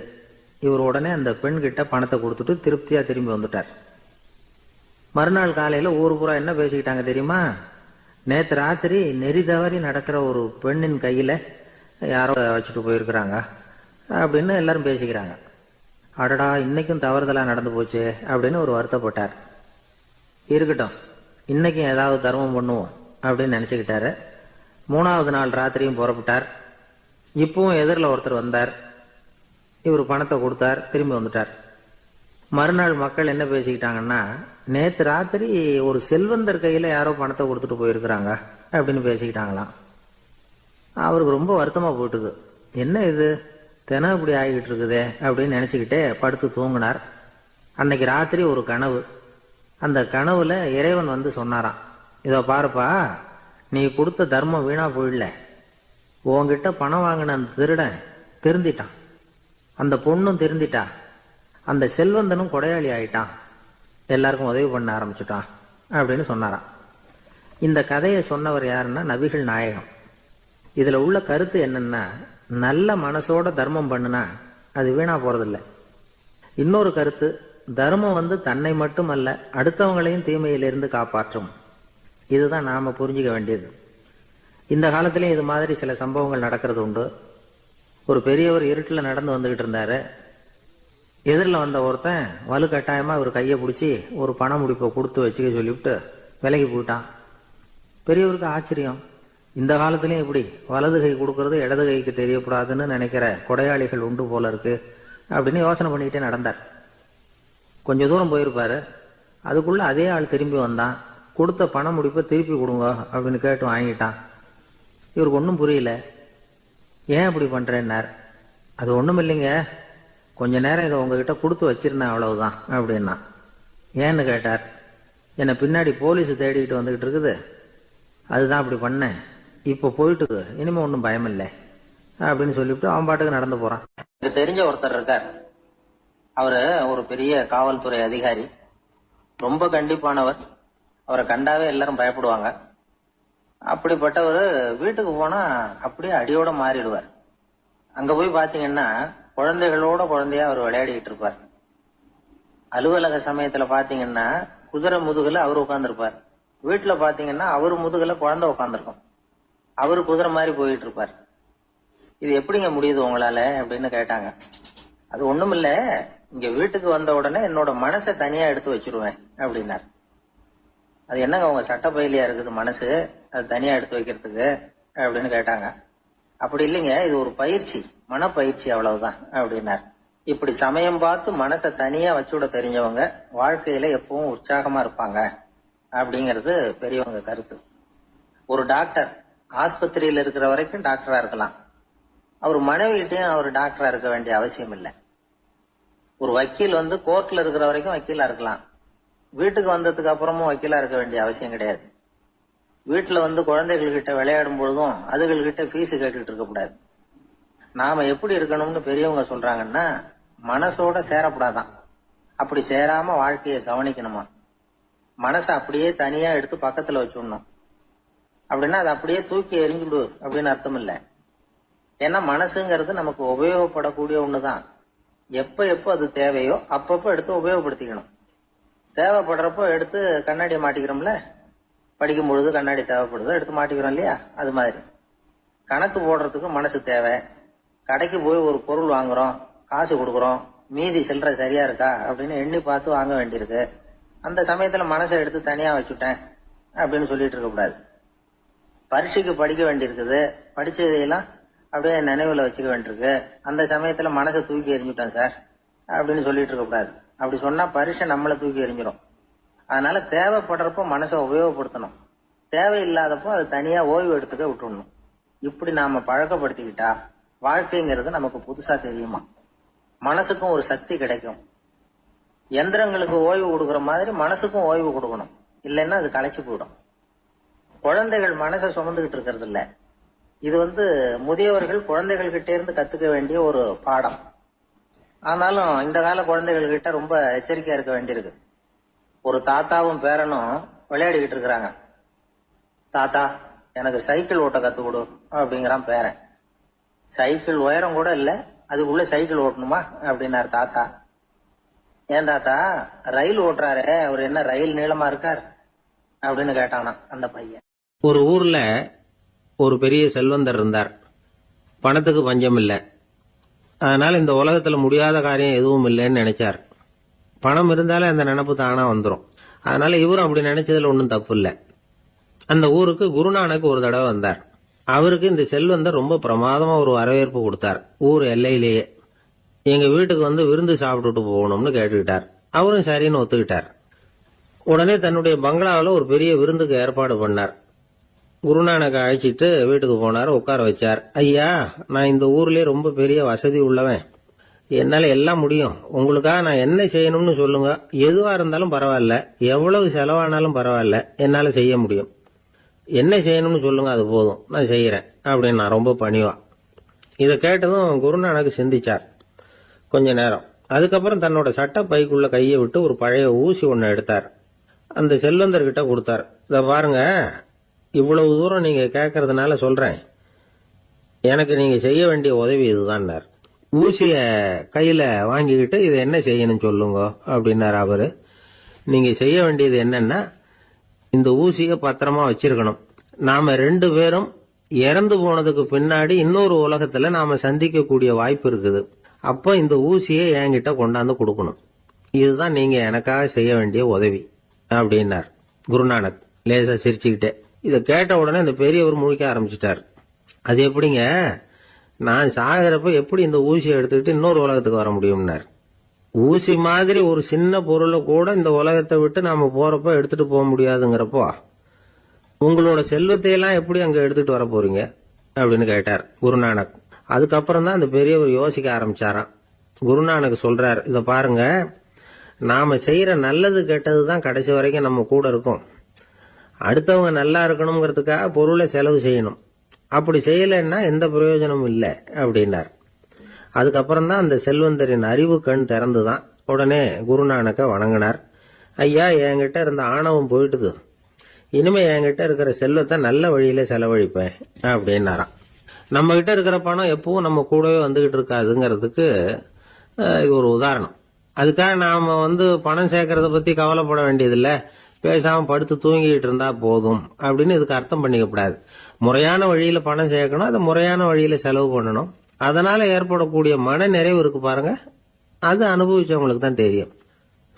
இவர் உடனே அந்த பெண்கிட்ட பணத்தை கொடுத்துட்டு திருப்தியா திரும்பி வந்துட்டார். மறுநாள் காலையில ஊர் பூரா என்ன பேசிக்கிட்டாங்க தெரியுமா? நேற்று ராத்திரி நெறி தவறி நடக்கிற ஒரு பெண்ணின் கையில யாரோ வச்சுட்டு போயிருக்கிறாங்க அப்படின்னு எல்லாரும் பேசிக்கிறாங்க. அடடா, இன்னைக்கும் தவறுதலா நடந்து போச்சு அப்படின்னு ஒரு வருத்தப்பட்டார். இருக்கட்டும், இன்னைக்கும் ஏதாவது தர்மம் பண்ணுவோம் அப்படின்னு நினைச்சுக்கிட்டாரு. 3வது நாள் ராத்திரியும் புறப்பட்டார். இப்பவும் எதிரில் ஒருத்தர் வந்தார். இவர் பணத்தை கொடுத்தார், திரும்பி வந்துட்டார். மறுநாள் மக்கள் என்ன பேசிக்கிட்டாங்கன்னா, நேற்று ராத்திரி ஒரு செல்வந்தர் கையில யாரோ பணத்தை கொடுத்துட்டு போயிருக்கிறாங்க அப்படின்னு பேசிக்கிட்டாங்களாம். அவருக்கு ரொம்ப வருத்தமா போயிட்டுது. என்ன இது தினம் இப்படி ஆகிட்டு இருக்குதே அப்படின்னு நினைச்சுக்கிட்டே படுத்து தூங்கினார். அன்னைக்கு ராத்திரி ஒரு கனவு. அந்த கனவுல இறைவன் வந்து சொன்னாராம், இதோ பாருப்பா, நீ கொடுத்த தர்மம் வீணா போயிடல. உன்கிட்ட பணம் வாங்கின அந்த திருடன் திருந்திட்டான், அந்த பொண்ணும் திருந்திட்டா, அந்த செல்வந்தனும் கொடையாளி ஆயிட்டான், எல்லாருக்கும் உதவி பண்ண ஆரம்பிச்சுட்டான் அப்படின்னு சொன்னாராம். இந்த கதையை சொன்னவர் யாருன்னா நபிகள் நாயகம். இதுல உள்ள கருத்து என்னன்னா, நல்ல மனசோட தர்மம் பண்ணுனா அது வீணா போறதில்லை. இன்னொரு கருத்து, தர்மம் வந்து தன்னை மட்டும் அல்ல, அடுத்தவங்களையும் தீமையிலிருந்து காப்பாற்றும். இதுதான் நாம புரிஞ்சுக்க வேண்டியது. இந்த காலத்திலயும் இது மாதிரி சில சம்பவங்கள் நடக்கிறது உண்டு. ஒரு பெரியவர் இருட்டில் நடந்து வந்துகிட்டு இருந்தாரு. எதிரில் வந்த ஒருத்தன் வலு கட்டாயமா ஒரு கையை பிடிச்சி ஒரு பண முடிப்பை கொடுத்து வச்சுக்க சொல்லிவிட்டு விலகி போயிட்டான். பெரியவருக்கு ஆச்சரியம், இந்த காலத்திலயும் இப்படி வலது கை கொடுக்கறது இடது கைக்கு தெரியக்கூடாதுன்னு நினைக்கிற கொடையாளிகள் உண்டு போல இருக்கு அப்படின்னு யோசனை பண்ணிக்கிட்டே நடந்தார். கொஞ்ச தூரம் போயிருப்பாரு. அதுக்குள்ள அதே ஆள் திரும்பி வந்தான். கொடுத்த பண முடிப்பை திருப்பி கொடுங்க அப்படின்னு கேட்டு வாங்கிட்டான். இவருக்கு ஒன்றும் புரியல. ஏன் இப்படி பண்றேன்னார். அது ஒன்றும் இல்லைங்க, கொஞ்ச நேரம் இதை உங்ககிட்ட கொடுத்து வச்சிருந்தேன், அவ்வளவுதான் அப்படின்னா. ஏன்னு கேட்டார். என்னை பின்னாடி போலீஸ் தேடிக்கிட்டு வந்துகிட்டு இருக்குது, அதுதான் அப்படி பண்ணேன், இப்போ போயிட்டு இனிமே ஒன்றும் பயம் இல்லை அப்படின்னு சொல்லிவிட்டு அவன் பாட்டுக்கு நடந்து போறான். எனக்கு தெரிஞ்ச ஒருத்தர் இருக்கார். அவரு ஒரு பெரிய காவல்துறை அதிகாரி, ரொம்ப கண்டிப்பானவர். அவரை கண்டாவே எல்லாரும் பயப்படுவாங்க. அப்படிப்பட்டவர் வீட்டுக்கு போனா அப்படியே அடியோட மாறிடுவார். அங்க போய் பாத்தீங்கன்னா குழந்தைகளோட குழந்தையா அவர் விளையாடிட்டு இருப்பார். அலுவலக சமயத்துல பாத்தீங்கன்னா குதிரை முதுகுல அவர் உட்கார்ந்துருப்பார். வீட்டுல பாத்தீங்கன்னா அவர் முதுகுல குழந்தை உட்காந்துருக்கும். அவரு குதிரை மாதிரி போயிட்டு இருப்பார். இது எப்படிங்க முடியுது உங்களால அப்படின்னு கேட்டாங்க. அது ஒண்ணும் இல்ல, இங்க வீட்டுக்கு வந்த உடனே என்னோட மனசை தனியா எடுத்து வச்சிருவேன் அப்படின்னார். அது என்னங்க உங்க சட்ட பயிலியா இருக்குது மனசு, அது தனியா எடுத்து வைக்கிறதுக்கு அப்படின்னு கேட்டாங்க. அப்படி இல்லைங்க, இது ஒரு பயிற்சி, மனப்பயிற்சி, அவ்வளவுதான் அப்படின்னார். இப்படி சமயம் பார்த்து மனசை தனியா வச்சுவிட தெரிஞ்சவங்க வாழ்க்கையில எப்பவும் உற்சாகமா இருப்பாங்க அப்படிங்கிறது பெரியவங்க கருத்து. ஒரு டாக்டர் ஆஸ்பத்திரியில இருக்கிற வரைக்கும் டாக்டரா இருக்கலாம். அவர் மனைவிகிட்டையும் அவர் டாக்டரா இருக்க வேண்டிய அவசியம் இல்லை. ஒரு வக்கீல் வந்து கோர்ட்ல இருக்கிற வரைக்கும் வக்கீலா இருக்கலாம். வீட்டுக்கு வந்ததுக்கு அப்புறமும் வக்கீலா இருக்க வேண்டிய அவசியம் கிடையாது. வீட்டுல வந்து குழந்தைகள் கிட்ட விளையாடும் பொழுதும் அதுகள்கிட்ட ஃபீஸ் கேட்டுட்டு இருக்க கூடாது. நாம எப்படி இருக்கணும்னு பெரியவங்க சொல்றாங்கன்னா, மனசோட சேரக்கூடாதான். அப்படி சேராம வாழ்க்கையை கவனிக்கணுமா. மனசை அப்படியே தனியா எடுத்து பக்கத்துல வச்சுடணும். அப்படின்னா அதை அப்படியே தூக்கி எறிஞ்சுடு அப்படின்னு அர்த்தம் இல்லை. ஏன்னா மனசுங்கிறது நமக்கு உபயோகப்படக்கூடிய ஒண்ணுதான். எப்ப எப்போ அது தேவையோ அப்பப்போ எடுத்து உபயோகப்படுத்திக்கணும். தேவைப்படுறப்போ எடுத்து கண்ணாடியை மாட்டிக்கிறோம்ல, படிக்கும் பொழுது கண்ணாடி தேவைப்படுதோ எடுத்து மாட்டிக்கிறோம் இல்லையா, அது மாதிரி கணக்கு போடுறதுக்கு மனசு தேவை. கடைக்கு போய் ஒரு பொருள் வாங்குறோம், காசு கொடுக்குறோம், மீதி சில்லறை சரியா இருக்கா அப்படின்னு எண்ணி பார்த்து வாங்க வேண்டியிருக்கு. அந்த சமயத்துல மனசை எடுத்து தனியா வச்சுட்டேன் அப்படின்னு சொல்லிட்டு இருக்க கூடாது. பரீட்சைக்கு படிக்க வேண்டியிருக்குது, படிச்சதையெல்லாம் அப்படியே நினைவுல வச்சுக்க வேண்டியிருக்கு. அந்த சமயத்துல மனசை தூக்கி எறிஞ்சுட்டேன் சார் அப்படின்னு சொல்லிட்டு இருக்க கூடாது. அப்படி சொன்னா பரீட்சை நம்மளை தூக்கி எறிஞ்சிடும். அதனால தேவைப்படுறப்போ மனசை உபயோகப்படுத்தணும், தேவையில்லாதப்போ அது தனியா ஓய்வு எடுத்துக்க விட்டுடணும். இப்படி நாம பழக்கப்படுத்திக்கிட்டா வாழ்க்கைங்கிறது நமக்கு புதுசா தெரியுமா. மனசுக்கும் ஒரு சக்தி கிடைக்கும். எந்திரங்களுக்கு ஓய்வு கொடுக்கற மாதிரி மனசுக்கும் ஓய்வு கொடுக்கணும், இல்லைன்னா அது களைச்சு போயிடும். குழந்தைகள் மனசை சுமந்துகிட்டு இருக்கிறது இல்ல. இது முதியவர்கள் குழந்தைகள் கிட்ட இருந்து கத்துக்க வேண்டிய ஒரு பாடம். ஆனாலும் இந்த கால குழந்தைகள் கிட்ட ரொம்ப எச்சரிக்கையா இருக்க வேண்டியிருக்கு. ஒரு தாத்தாவும் பேரனும் விளையாடிக்கிட்டு இருக்கிறாங்க. தாத்தா, எனக்கு சைக்கிள் ஓட்ட கத்து கொடு அப்படிங்கிறான் பேரன். சைக்கிள் உயரம் கூட இல்ல, அதுக்குள்ள சைக்கிள் ஓட்டணுமா அப்படின்னாரு தாத்தா. ஏன் தாத்தா, ரயில் ஓட்டுறாரு, அவர் என்ன ரயில் நீளமா இருக்கார் அப்படின்னு கேட்டானா அந்த பையன். ஒரு ஊர்ல ஒரு பெரிய செல்வந்தர் இருந்தார். பணத்துக்கு பஞ்சம் இல்லை. அதனால இந்த உலகத்துல முடியாத காரியம் எதுவும் இல்லைன்னு நினைச்சார். பணம் இருந்தாலே அந்த நினைப்பு தானா வந்துடும். அதனால இவரும் அப்படி நினைச்சதுல ஒன்றும் தப்பு இல்லை. அந்த ஊருக்கு குருநானக் ஒரு தடவை வந்தார். அவருக்கு இந்த செல்வந்தர் ரொம்ப பிரமாதமா ஒரு வரவேற்பு கொடுத்தார். ஊர் எல்லையிலேயே எங்க வீட்டுக்கு விருந்து சாப்பிட்டுட்டு போகணும்னு கேட்டுக்கிட்டார். அவரும் சரின்னு ஒத்துக்கிட்டார். உடனே தன்னுடைய பங்களாவில் ஒரு பெரிய விருந்துக்கு ஏற்பாடு பண்ணார். குருநானக் அழைச்சிட்டு வீட்டுக்கு போனார், உட்கார வச்சார். ஐயா, நான் இந்த ஊர்லயே ரொம்ப பெரிய வசதி உள்ளவன், என்னால எல்லாம் முடியும். உங்களுக்காக நான் என்ன செய்யணும்னு சொல்லுங்க, எதுவா இருந்தாலும் பரவாயில்ல, எவ்வளவு செலவானாலும் பரவாயில்ல, என்னால செய்ய முடியும். என்ன செய்யணும்னு சொல்லுங்க, அது போதும், நான் செய்யறேன் அப்படின்னு நான் ரொம்ப பணிவா. இதை கேட்டதும் குருநானக் சிந்திச்சார் கொஞ்ச நேரம். அதுக்கப்புறம் தன்னோட சட்ட பைக்குள்ள கையை விட்டு ஒரு பழைய ஊசி ஒன்னு எடுத்தார். அந்த செல்வந்தர்கிட்ட கொடுத்தார். இத பாருங்க, இவ்வளவு தூரம் நீங்க கேட்கறதுனால சொல்றேன், எனக்கு நீங்க செய்ய வேண்டிய உதவி இதுதான். ஊசிய கையில வாங்கிக்கிட்டு இதை என்ன செய்யணும் சொல்லுங்க அப்படின்னாரு அவரு. நீங்க செய்ய வேண்டியது என்னன்னா, இந்த ஊசிய பத்திரமா வச்சிருக்கணும். நாம 2 பேரும் இறந்து போனதுக்கு பின்னாடி இன்னொரு உலகத்துல நாம சந்திக்கக்கூடிய வாய்ப்பு இருக்குது. அப்ப இந்த ஊசியை என்கிட்ட கொண்டாந்து கொடுக்கணும். இதுதான் நீங்க எனக்காக செய்ய வேண்டிய உதவி அப்படின்னார் குருநானக் லேசா சிரிச்சுக்கிட்டே. இதை கேட்ட உடனே இந்த பெரியவர் முழிக்க ஆரம்பிச்சிட்டார். அது எப்படிங்க, நான் சாகிறப்ப எப்படி இந்த ஊசியை எடுத்துக்கிட்டு இன்னொரு உலகத்துக்கு வர முடியும்னார். ஊசி மாதிரி ஒரு சின்ன பொருளை கூட இந்த உலகத்தை விட்டு நாம போறப்ப எடுத்துட்டு போக முடியாதுங்கிறப்போ உங்களோட செல்வத்தையெல்லாம் எப்படி அங்க எடுத்துட்டு வர போறீங்க அப்படின்னு கேட்டார் குருநானக். அதுக்கப்புறம் தான் அந்த பெரியவர் யோசிக்க ஆரம்பிச்சாராம். குருநானக் சொல்றார், இத பாருங்க, நாம செய்யற நல்லது கெட்டதுதான் கடைசி வரைக்கும் நம்ம கூட இருக்கும். அடுத்தவங்க நல்லா இருக்கணுங்கிறதுக்காக பொருளை செலவு செய்யணும். அப்படி செய்யலைன்னா எந்த பிரயோஜனமும் இல்லை அப்படின்னார். அதுக்கப்புறம் தான் அந்த செல்வந்தரின் அறிவு கண் திறந்துதான். உடனே குருநானக்க வணங்கினார். ஐயா, என்கிட்ட இருந்த ஆணவம் போயிட்டுது, இனிமே என்கிட்ட இருக்கிற செல்வத்தை நல்ல வழியில செலவழிப்பேன் அப்படின்னாராம். நம்ம கிட்ட இருக்கிற பணம் எப்பவும் நம்ம கூடவே வந்துகிட்டு இருக்காதுங்கிறதுக்கு இது ஒரு உதாரணம். அதுக்காக நாம பணம் சேர்க்கறத பத்தி கவலைப்பட வேண்டியதில்லை, பேசாம படுத்து தூங்கிட்டு இருந்தா போதும் அப்படின்னு இதுக்கு அர்த்தம் பண்ணிக்கப்படாது. முறையான வழியில பணம் சேர்க்கணும், அதை முறையான வழியில செலவு பண்ணணும். அதனால ஏற்படக்கூடிய மன நிறைவு இருக்கு பாருங்க, அது அனுபவிச்சவங்களுக்கு தான் தெரியும்.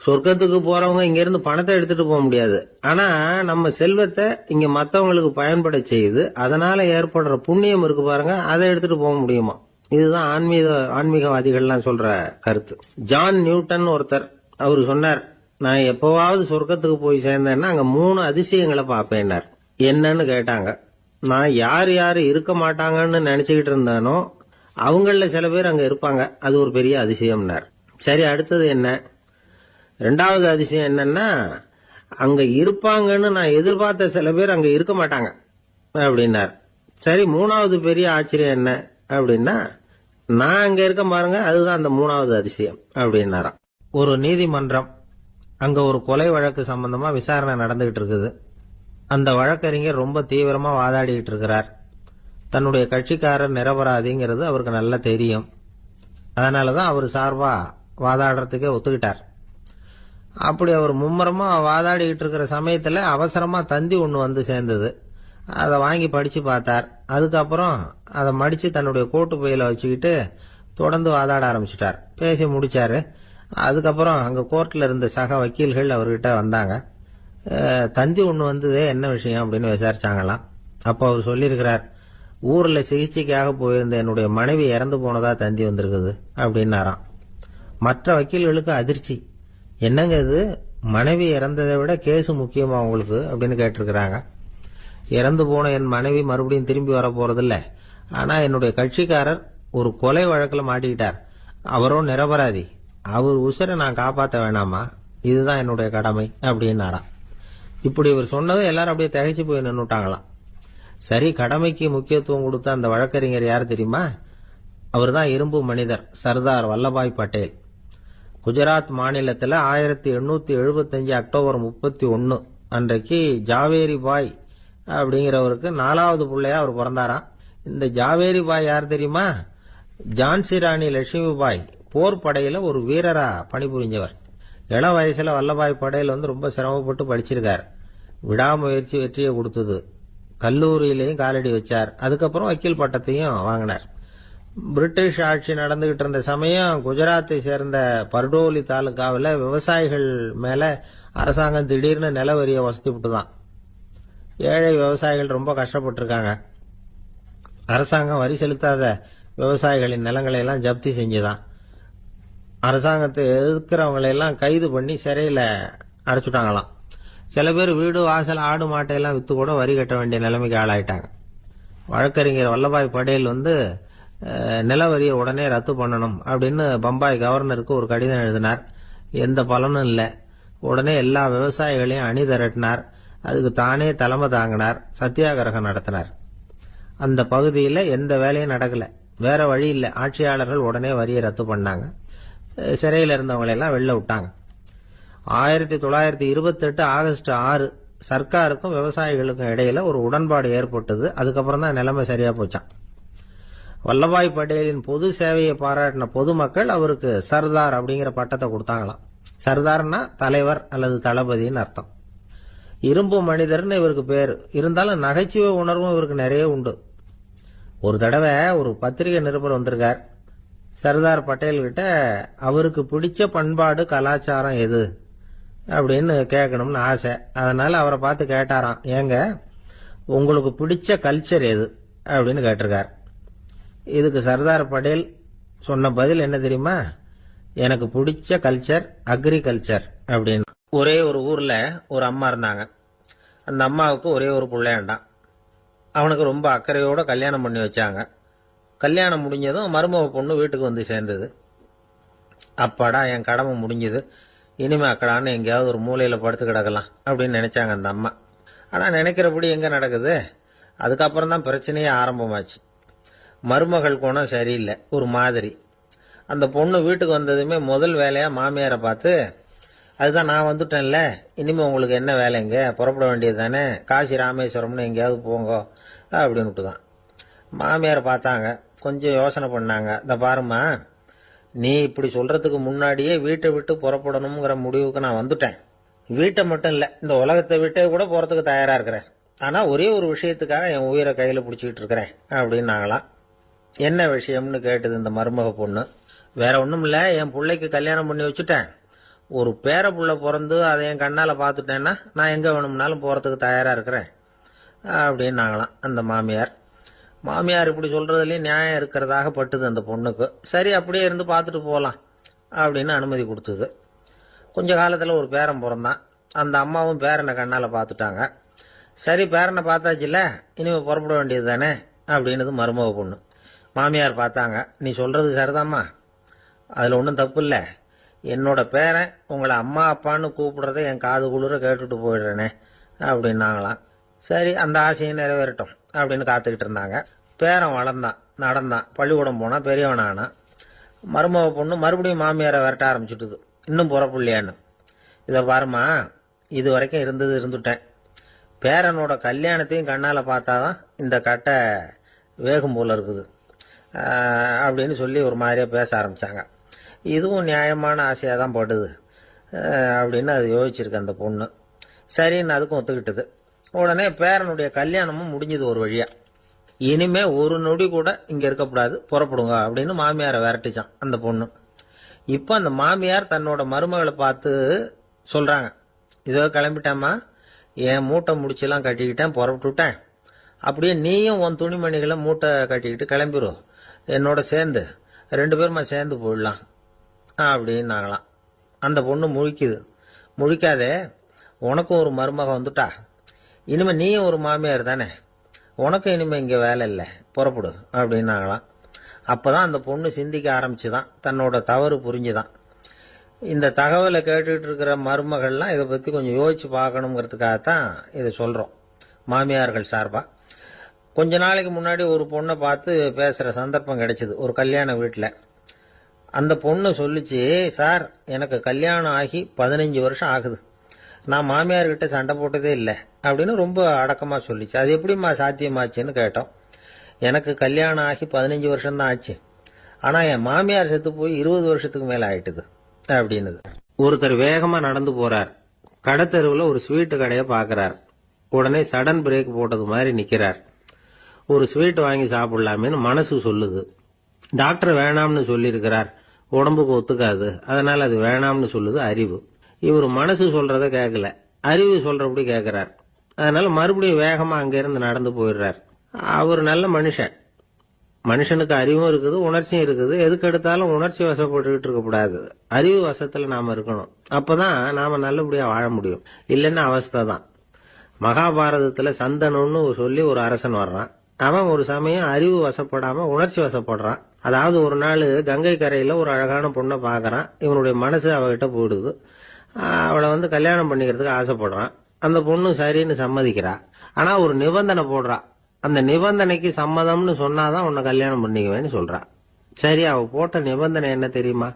சொர்க்கத்துக்கு போறவங்க இங்க இருந்து பணத்தை எடுத்துட்டு போக முடியாது. ஆனா நம்ம செல்வத்தை இங்க மத்தவங்களுக்கு பயன்பட செய்து அதனால ஏற்படுற புண்ணியம் இருக்கு பாருங்க, அதை எடுத்துட்டு போக முடியுமா. இதுதான் ஆன்மீகவாதிகள்லாம் சொல்ற கருத்து. ஜான் நியூட்டன் ஒருத்தர், அவரு சொன்னார், நான் எப்பவாவது சொர்க்கத்துக்கு போய் சேர்ந்தேன்னா அங்க 3 அதிசயங்களை பார்ப்பேன்னார். என்னன்னு கேட்டாங்க. நான் யார் யாரு இருக்க மாட்டாங்கன்னு நினைச்சுக்கிட்டு இருந்தானோ அவங்கள சில பேர் அங்க இருப்பாங்க, அது ஒரு பெரிய அதிசயம்னார். சரி, அடுத்தது என்ன? 2வது அதிசயம் என்னன்னா, அங்க இருப்பாங்கன்னு நான் எதிர்பார்த்த சில பேர் அங்க இருக்க மாட்டாங்க அப்படின்னார். சரி, 3வது பெரிய ஆச்சரியம் என்ன அப்படின்னா, நான் அங்க இருக்க பாருங்க, அதுதான் அந்த 3வது அதிசயம் அப்படின்னாராம். ஒரு நீதிமன்றம், அங்க ஒரு கொலை வழக்கு சம்பந்தமா விசாரணை நடந்துகிட்டு இருக்குது. அந்த வழக்கறிஞர் ரொம்ப தீவிரமா வாதாடிட்டு இருக்கிறார். தன்னுடைய கட்சிக்காரர் நிரபராதிங்கிறது அவருக்கு நல்லா தெரியும். அதனாலதான் அவர் சார்பா வாதாடுறதுக்கே ஒத்துக்கிட்டார். அப்படி அவர் மும்முரமா வாதாடிக்கிட்டு இருக்கிற சமயத்துல அவசரமா தந்தி ஒண்ணு சேர்ந்தது. அதை வாங்கி படிச்சு பார்த்தார். அதுக்கப்புறம் அதை மடிச்சு தன்னுடைய கோட்டு பையில வச்சுக்கிட்டு தொடர்ந்து வாதாட ஆரம்பிச்சிட்டார். பேசி முடிச்சாரு. அதுக்கப்புறம் அங்க கோர்ட்ல இருந்த சக வக்கீல்கள் அவர்கிட்ட வந்தாங்க. தந்தி ஒண்ணு வந்ததே, என்ன விஷயம் அப்படின்னு விசாரிச்சாங்களாம். அப்போ அவர் சொல்லியிருக்கிறார், ஊர்ல சிகிச்சைக்காக போயிருந்த என்னுடைய மனைவி இறந்து போனதா தந்தி வந்திருக்குது அப்படின்னாராம். மற்ற வக்கீல்களுக்கு அதிர்ச்சி. என்னங்க இது, மனைவி இறந்ததை விட கேஸ் முக்கியமா உங்களுக்கு அப்படின்னு கேட்டிருக்கிறாங்க. இறந்து போன என் மனைவி மறுபடியும் திரும்பி வர போறதில்ல, ஆனா என்னுடைய கட்சிக்காரர் ஒரு கொலை வழக்குல மாட்டிக்கிட்டார், அவரும் நிரபராதி, அவர் உசுரை நான் காப்பாற்ற வேணாமா, இதுதான் என்னுடைய கடமை அப்படின்னாராம். இப்படி இவர் சொன்னதும் எல்லாரும் அப்படியே திகைச்சு போய் நின்னுட்டாங்களாம். சரி, கடமைக்கு முக்கியத்துவம் கொடுத்த அந்த வழக்கறிஞர் யார் தெரியுமா? அவர் தான் இரும்பு மனிதர் சர்தார் வல்லபாய் பட்டேல். குஜராத் மாநிலத்தில் 1875 அக்டோபர் 31 அன்றைக்கு ஜாவேரி பாய் அப்படிங்கிறவருக்கு 4வது பிள்ளையா அவர் பிறந்தாராம். இந்த ஜாவேரி பாய் யார் தெரியுமா? ஜான்சி ராணி லட்சுமி பாய் போர் படையில ஒரு வீரரா பணிபுரிஞ்சவர். இளம் வயசுல வல்லபாய் படேல் ரொம்ப சிரமப்பட்டு படிச்சிருக்கார். விடாமுயற்சி வெற்றியை கொடுத்தது. கல்லூரியிலையும் காலடி வச்சார். அதுக்கப்புறம் வக்கீல் பட்டத்தையும் வாங்கினார். பிரிட்டிஷ் ஆட்சி நடந்துகிட்டு இருந்த சமயம் குஜராத்தை சேர்ந்த பர்டோலி தாலுகாவில் விவசாயிகள் மேல அரசாங்கம் திடீர்னு நில வரியை வசதி விட்டுதான். ஏழை விவசாயிகள் ரொம்ப கஷ்டப்பட்டிருக்காங்க. அரசாங்கம் வரி செலுத்தாத விவசாயிகளின் நிலங்களை எல்லாம் ஜப்தி செஞ்சுதான். அரசாங்கத்தை எதிர்க்கிறவங்களை எல்லாம் கைது பண்ணி சிறையில அடைச்சுட்டாங்களாம். சில பேர் வீடு வாசல் ஆடு மாட்டையெல்லாம் வித்து கூட வரி கட்ட வேண்டிய நிலைமைக்கு ஆளாயிட்டாங்க. வழக்கறிஞர் வல்லபாய் படேல் நில வரியை உடனே ரத்து பண்ணணும் அப்படின்னு பம்பாய் கவர்னருக்கு ஒரு கடிதம் எழுதினார். எந்த பலனும் இல்லை. உடனே எல்லா விவசாயிகளையும் அணி திரட்டினார். அதுக்கு தானே தலைமை தாங்கினார். சத்தியாகிரகம் நடத்தினார். அந்த பகுதியில் எந்த வேலையும் நடக்கல. வேற வழி இல்லை. ஆட்சியாளர்கள் உடனே வரியை ரத்து பண்ணாங்க. சிறையில் இருந்தவங்களெல்லாம் வெளில விட்டாங்க. 1928 ஆகஸ்ட் 6 சர்க்காருக்கும் விவசாயிகளுக்கும் இடையில ஒரு உடன்பாடு ஏற்பட்டது. அதுக்கப்புறம் தான் நிலைமை சரியா போச்சான். வல்லபாய் பட்டேலின் பொது சேவையை பாராட்டின பொதுமக்கள் அவருக்கு சர்தார் அப்படிங்கிற பட்டத்தை கொடுத்தாங்களாம். சர்தார்னா தலைவர் அல்லது தளபதினு அர்த்தம். இரும்பு மனிதர்னு இவருக்கு பேரு. இருந்தாலும் நகைச்சுவை உணர்வும் இவருக்கு நிறைய உண்டு. ஒரு தடவை ஒரு பத்திரிகை நிருபர் வந்திருக்கார். சர்தார் பட்டேல் கிட்ட அவருக்கு பிடிச்ச பண்பாடு கலாச்சாரம் எது அப்படின்னு கேட்கணும்னு ஆசை. அதனால அவரை பார்த்து கேட்டாராம், ஏங்க உங்களுக்கு பிடிச்ச கல்ச்சர் எது அப்படின்னு கேட்டிருக்கார். இதுக்கு சர்தார் பட்டேல் சொன்ன பதில் என்ன தெரியுமா? எனக்கு பிடிச்ச கல்ச்சர் அக்ரிகல்ச்சர் அப்படின்னு. ஒரே ஒரு ஊர்ல ஒரு அம்மா இருந்தாங்க. அந்த அம்மாவுக்கு ஒரே ஒரு பிள்ளையாண்டான். அவனுக்கு ரொம்ப அக்கறையோட கல்யாணம் பண்ணி வச்சாங்க. கல்யாணம் முடிஞ்சதும் மருமக பொண்ணு வீட்டுக்கு வந்து சேர்ந்தது. அப்பாடா, என் கடமை முடிஞ்சது, இனிமே அக்கடான்னு எங்கேயாவது ஒரு மூலையில படுத்து கிடக்கலாம் அப்படின்னு நினைச்சாங்க அந்த அம்மா. ஆனா நினைக்கிறபடி எங்க நடக்குது? அதுக்கப்புறம் தான் பிரச்சனையே ஆரம்பமாச்சு. மருமகள் குணம் சரியில்லை, ஒரு மாதிரி. அந்த பொண்ணு வீட்டுக்கு வந்ததுமே முதல் வேலையா மாமியாரை பார்த்து, அதுதான் நான் வந்துட்டேன்ல, இனிமே உங்களுக்கு என்ன வேலைங்க, புறப்பட வேண்டியது தானே, காசி ராமேஸ்வரம்னு எங்கேயாவது போங்க அப்படின்னுட்டு தான். மாமியாரை பார்த்தாங்க, கொஞ்சம் யோசனை பண்ணாங்க. இந்த பாருமா, நீ இப்படி சொல்றதுக்கு முன்னாடியே வீட்டை விட்டு புறப்படணுங்கிற முடிவுக்கு நான் வந்துட்டேன். வீட்டை மட்டும் இல்ல, இந்த உலகத்தை விட்டே கூட போறதுக்கு தயாரா இருக்கிறேன். ஆனா ஒரே ஒரு விஷயத்துக்காக என் உயிரை கையில பிடிச்சிக்கிட்டு இருக்கிறேன் அப்படின்னாங்களாம். என்ன விஷயம்னு கேட்டது இந்த மருமக பொண்ணு. வேற ஒண்ணும் இல்ல, என் பிள்ளைக்கு கல்யாணம் பண்ணி வச்சுட்டேன். ஒரு பேர புள்ள பிறந்து அதை என் கண்ணால பாத்துட்டேன்னா நான் எங்க வேணும்னாலும் போறதுக்கு தயாரா இருக்கிறேன் அப்படின்னாங்களாம் அந்த மாமியார். மாமியார் இப்படி சொல்றதுலயும் நியாயம் இருக்கிறதாக பட்டுது அந்த பொண்ணுக்கு. சரி, அப்படியே இருந்து பார்த்துட்டு போகலாம் அப்படின்னு அனுமதி கொடுத்தது. கொஞ்ச காலத்துல ஒரு பேரன் பிறந்தான். அந்த அம்மாவும் பேரனை கண்ணால பாத்துட்டாங்க. சரி, பேரனை பார்த்தாச்சுல, இனிமே புறப்பட வேண்டியது தானே அப்படின்னது மருமக பொண்ணு. மாமியார் பார்த்தாங்க, நீ சொல்றது சரிதாம்மா, அதுல ஒன்றும் தப்பு இல்லை. என்னோட பேரன் உங்களை அம்மா அப்பான்னு கூப்பிடுறத என் காது குளிர கேட்டுட்டு போயிடுறேனே அப்படின்னாங்களாம். சரி, அந்த ஆசையை நிறைவேறட்டும் அப்படின்னு காத்துக்கிட்டு இருந்தாங்க. பேரன் வளர்ந்தான், நடந்தான், பள்ளிக்கூடம் போனா, பெரியவனானா. மருமக பொண்ணு மறுபடியும் மாமியாரை விரட்ட ஆரம்பிச்சுட்டுது, இன்னும் புறப்புள்ளையான்னு. இதை பாருமா, இது வரைக்கும் இருந்துட்டேன். பேரனோட கல்யாணத்தையும் கண்ணால பார்த்தாதான் இந்த கட்டை வேகும் போல இருக்குது அப்படின்னு சொல்லி ஒரு மாதிரியா பேச ஆரம்பிச்சாங்க. இதுவும் நியாயமான ஆசையாக தான் படுது அப்படின்னு அது யோசிச்சிருக்கு அந்த பொண்ணு. சரின்னு அதுக்கும் ஒத்துக்கிட்டது. உடனே பேரனுடைய கல்யாணமும் முடிஞ்சது ஒரு வழியா. இனிமே ஒரு நொடி கூட இங்க இருக்கக்கூடாது, புறப்படுங்க அப்படின்னு மாமியாரை விரட்டிச்சான் அந்த பொண்ணு. இப்ப அந்த மாமியார் தன்னோட மருமகளை பார்த்து சொல்றாங்க, இதோ கிளம்பிட்டேம்மா, என் மூட்டை முடிச்செல்லாம் கட்டிக்கிட்டேன், புறப்பட்டுட்டேன். அப்படியே நீயும் உன் துணிமணிகளை மூட்டை கட்டிக்கிட்டு கிளம்பிடும், என்னோட சேர்ந்து 2 பேருமா சேர்ந்து போயிடலாம் அப்படின்னாங்களாம். அந்த பொண்ணு முழிக்குது. முழிக்காதே, உனக்கும் ஒரு மருமக வந்துட்டா, இனிமே நீயும் ஒரு மாமியார் தானே, உனக்கும் இனிமே இங்க வேலை இல்லை, புறப்படு அப்படின்னாங்களாம். அப்பதான் அந்த பொண்ணு சிந்திக்க ஆரம்பிச்சுதான், தன்னோட தவறு புரிஞ்சுதான். இந்த தகவலை கேட்டுட்டு இருக்கிற மருமகள்லாம் இதை பற்றி கொஞ்சம் யோசிச்சு பார்க்கணுங்கிறதுக்காகத்தான் இதை சொல்கிறோம் மாமியார்கள் சார்பாக. கொஞ்ச நாளைக்கு முன்னாடி ஒரு பொண்ணை பார்த்து பேசுகிற சந்தர்ப்பம் கிடைச்சிது ஒரு கல்யாண வீட்டில். அந்த பொண்ணு சொல்லிச்சு, சார் எனக்கு கல்யாணம் ஆகி 15 வருஷம் ஆகுது, நான் மாமியார்கிட்ட சண்டை போட்டதே இல்லை அப்படின்னு ரொம்ப அடக்கமாக சொல்லிச்சு. அது எப்படிம்மா சாத்தியமாச்சுன்னு கேட்டோம். எனக்கு கல்யாணம் ஆகி 15 வருஷம்தான் ஆச்சு, ஆனால் என் மாமியார் செத்து போய் 20 வருஷத்துக்கு மேலே ஆயிட்டுது அப்படின்னுது. ஒருத்தர் வேகமாக நடந்து போறார். கடத்தெருவில் ஒரு ஸ்வீட்டு கடையை பார்க்குறார். உடனே சடன் பிரேக் போட்டது மாதிரி நிற்கிறார். ஒரு ஸ்வீட் வாங்கி சாப்பிடலாமேன்னு மனசு சொல்லுது. டாக்டர் வேணாம்னு சொல்லியிருக்கிறார், உடம்புக்கு ஒத்துக்காது, அதனால அது வேணாம்னு சொல்லுது அறிவு. இவர் மனசு சொல்றத கேட்கல, அறிவு சொல்றபடி கேட்கிறார். அதனால மறுபடியும் வேகமா அங்கிருந்து நடந்து போயிடுறார். அவர் நல்ல மனுஷன். மனுஷனுக்கு அறிவும் இருக்குது, உணர்ச்சியும் இருக்குது. எதுக்கு எடுத்தாலும் உணர்ச்சி வசப்பட்டுக்கிட்டு இருக்கக்கூடாது, அறிவு வசத்துல நாம இருக்கணும். அப்பதான் நாம நல்லபடியா வாழ முடியும். இல்லைன்னா அவஸ்தை தான். மகாபாரதத்துல சந்தனுன்னு சொல்லி ஒரு அரசன் வர்றான். அவன் ஒரு சமயம் அறிவு வசப்படாம உணர்ச்சி வசப்படுறான். அதாவது ஒரு நாள் கங்கை கரையில ஒரு அழகான பொண்ணை பார்க்கறான். இவனுடைய மனசு அவகிட்ட போயிடுது. அவளை கல்யாணம் பண்ணிக்கிறதுக்கு ஆசைப்படுறான். அந்த பொண்ணு சரின்னு சம்மதிக்கிறா. ஆனா ஒரு நிபந்தனை போடுறா. அந்த நிபந்தனைக்கு சம்மதம்னு சொன்னாதான் உன்னை கல்யாணம் பண்ணிக்குவேன்னு சொல்றா. சரி, அவ போட்ட நிபந்தனை என்ன தெரியுமா?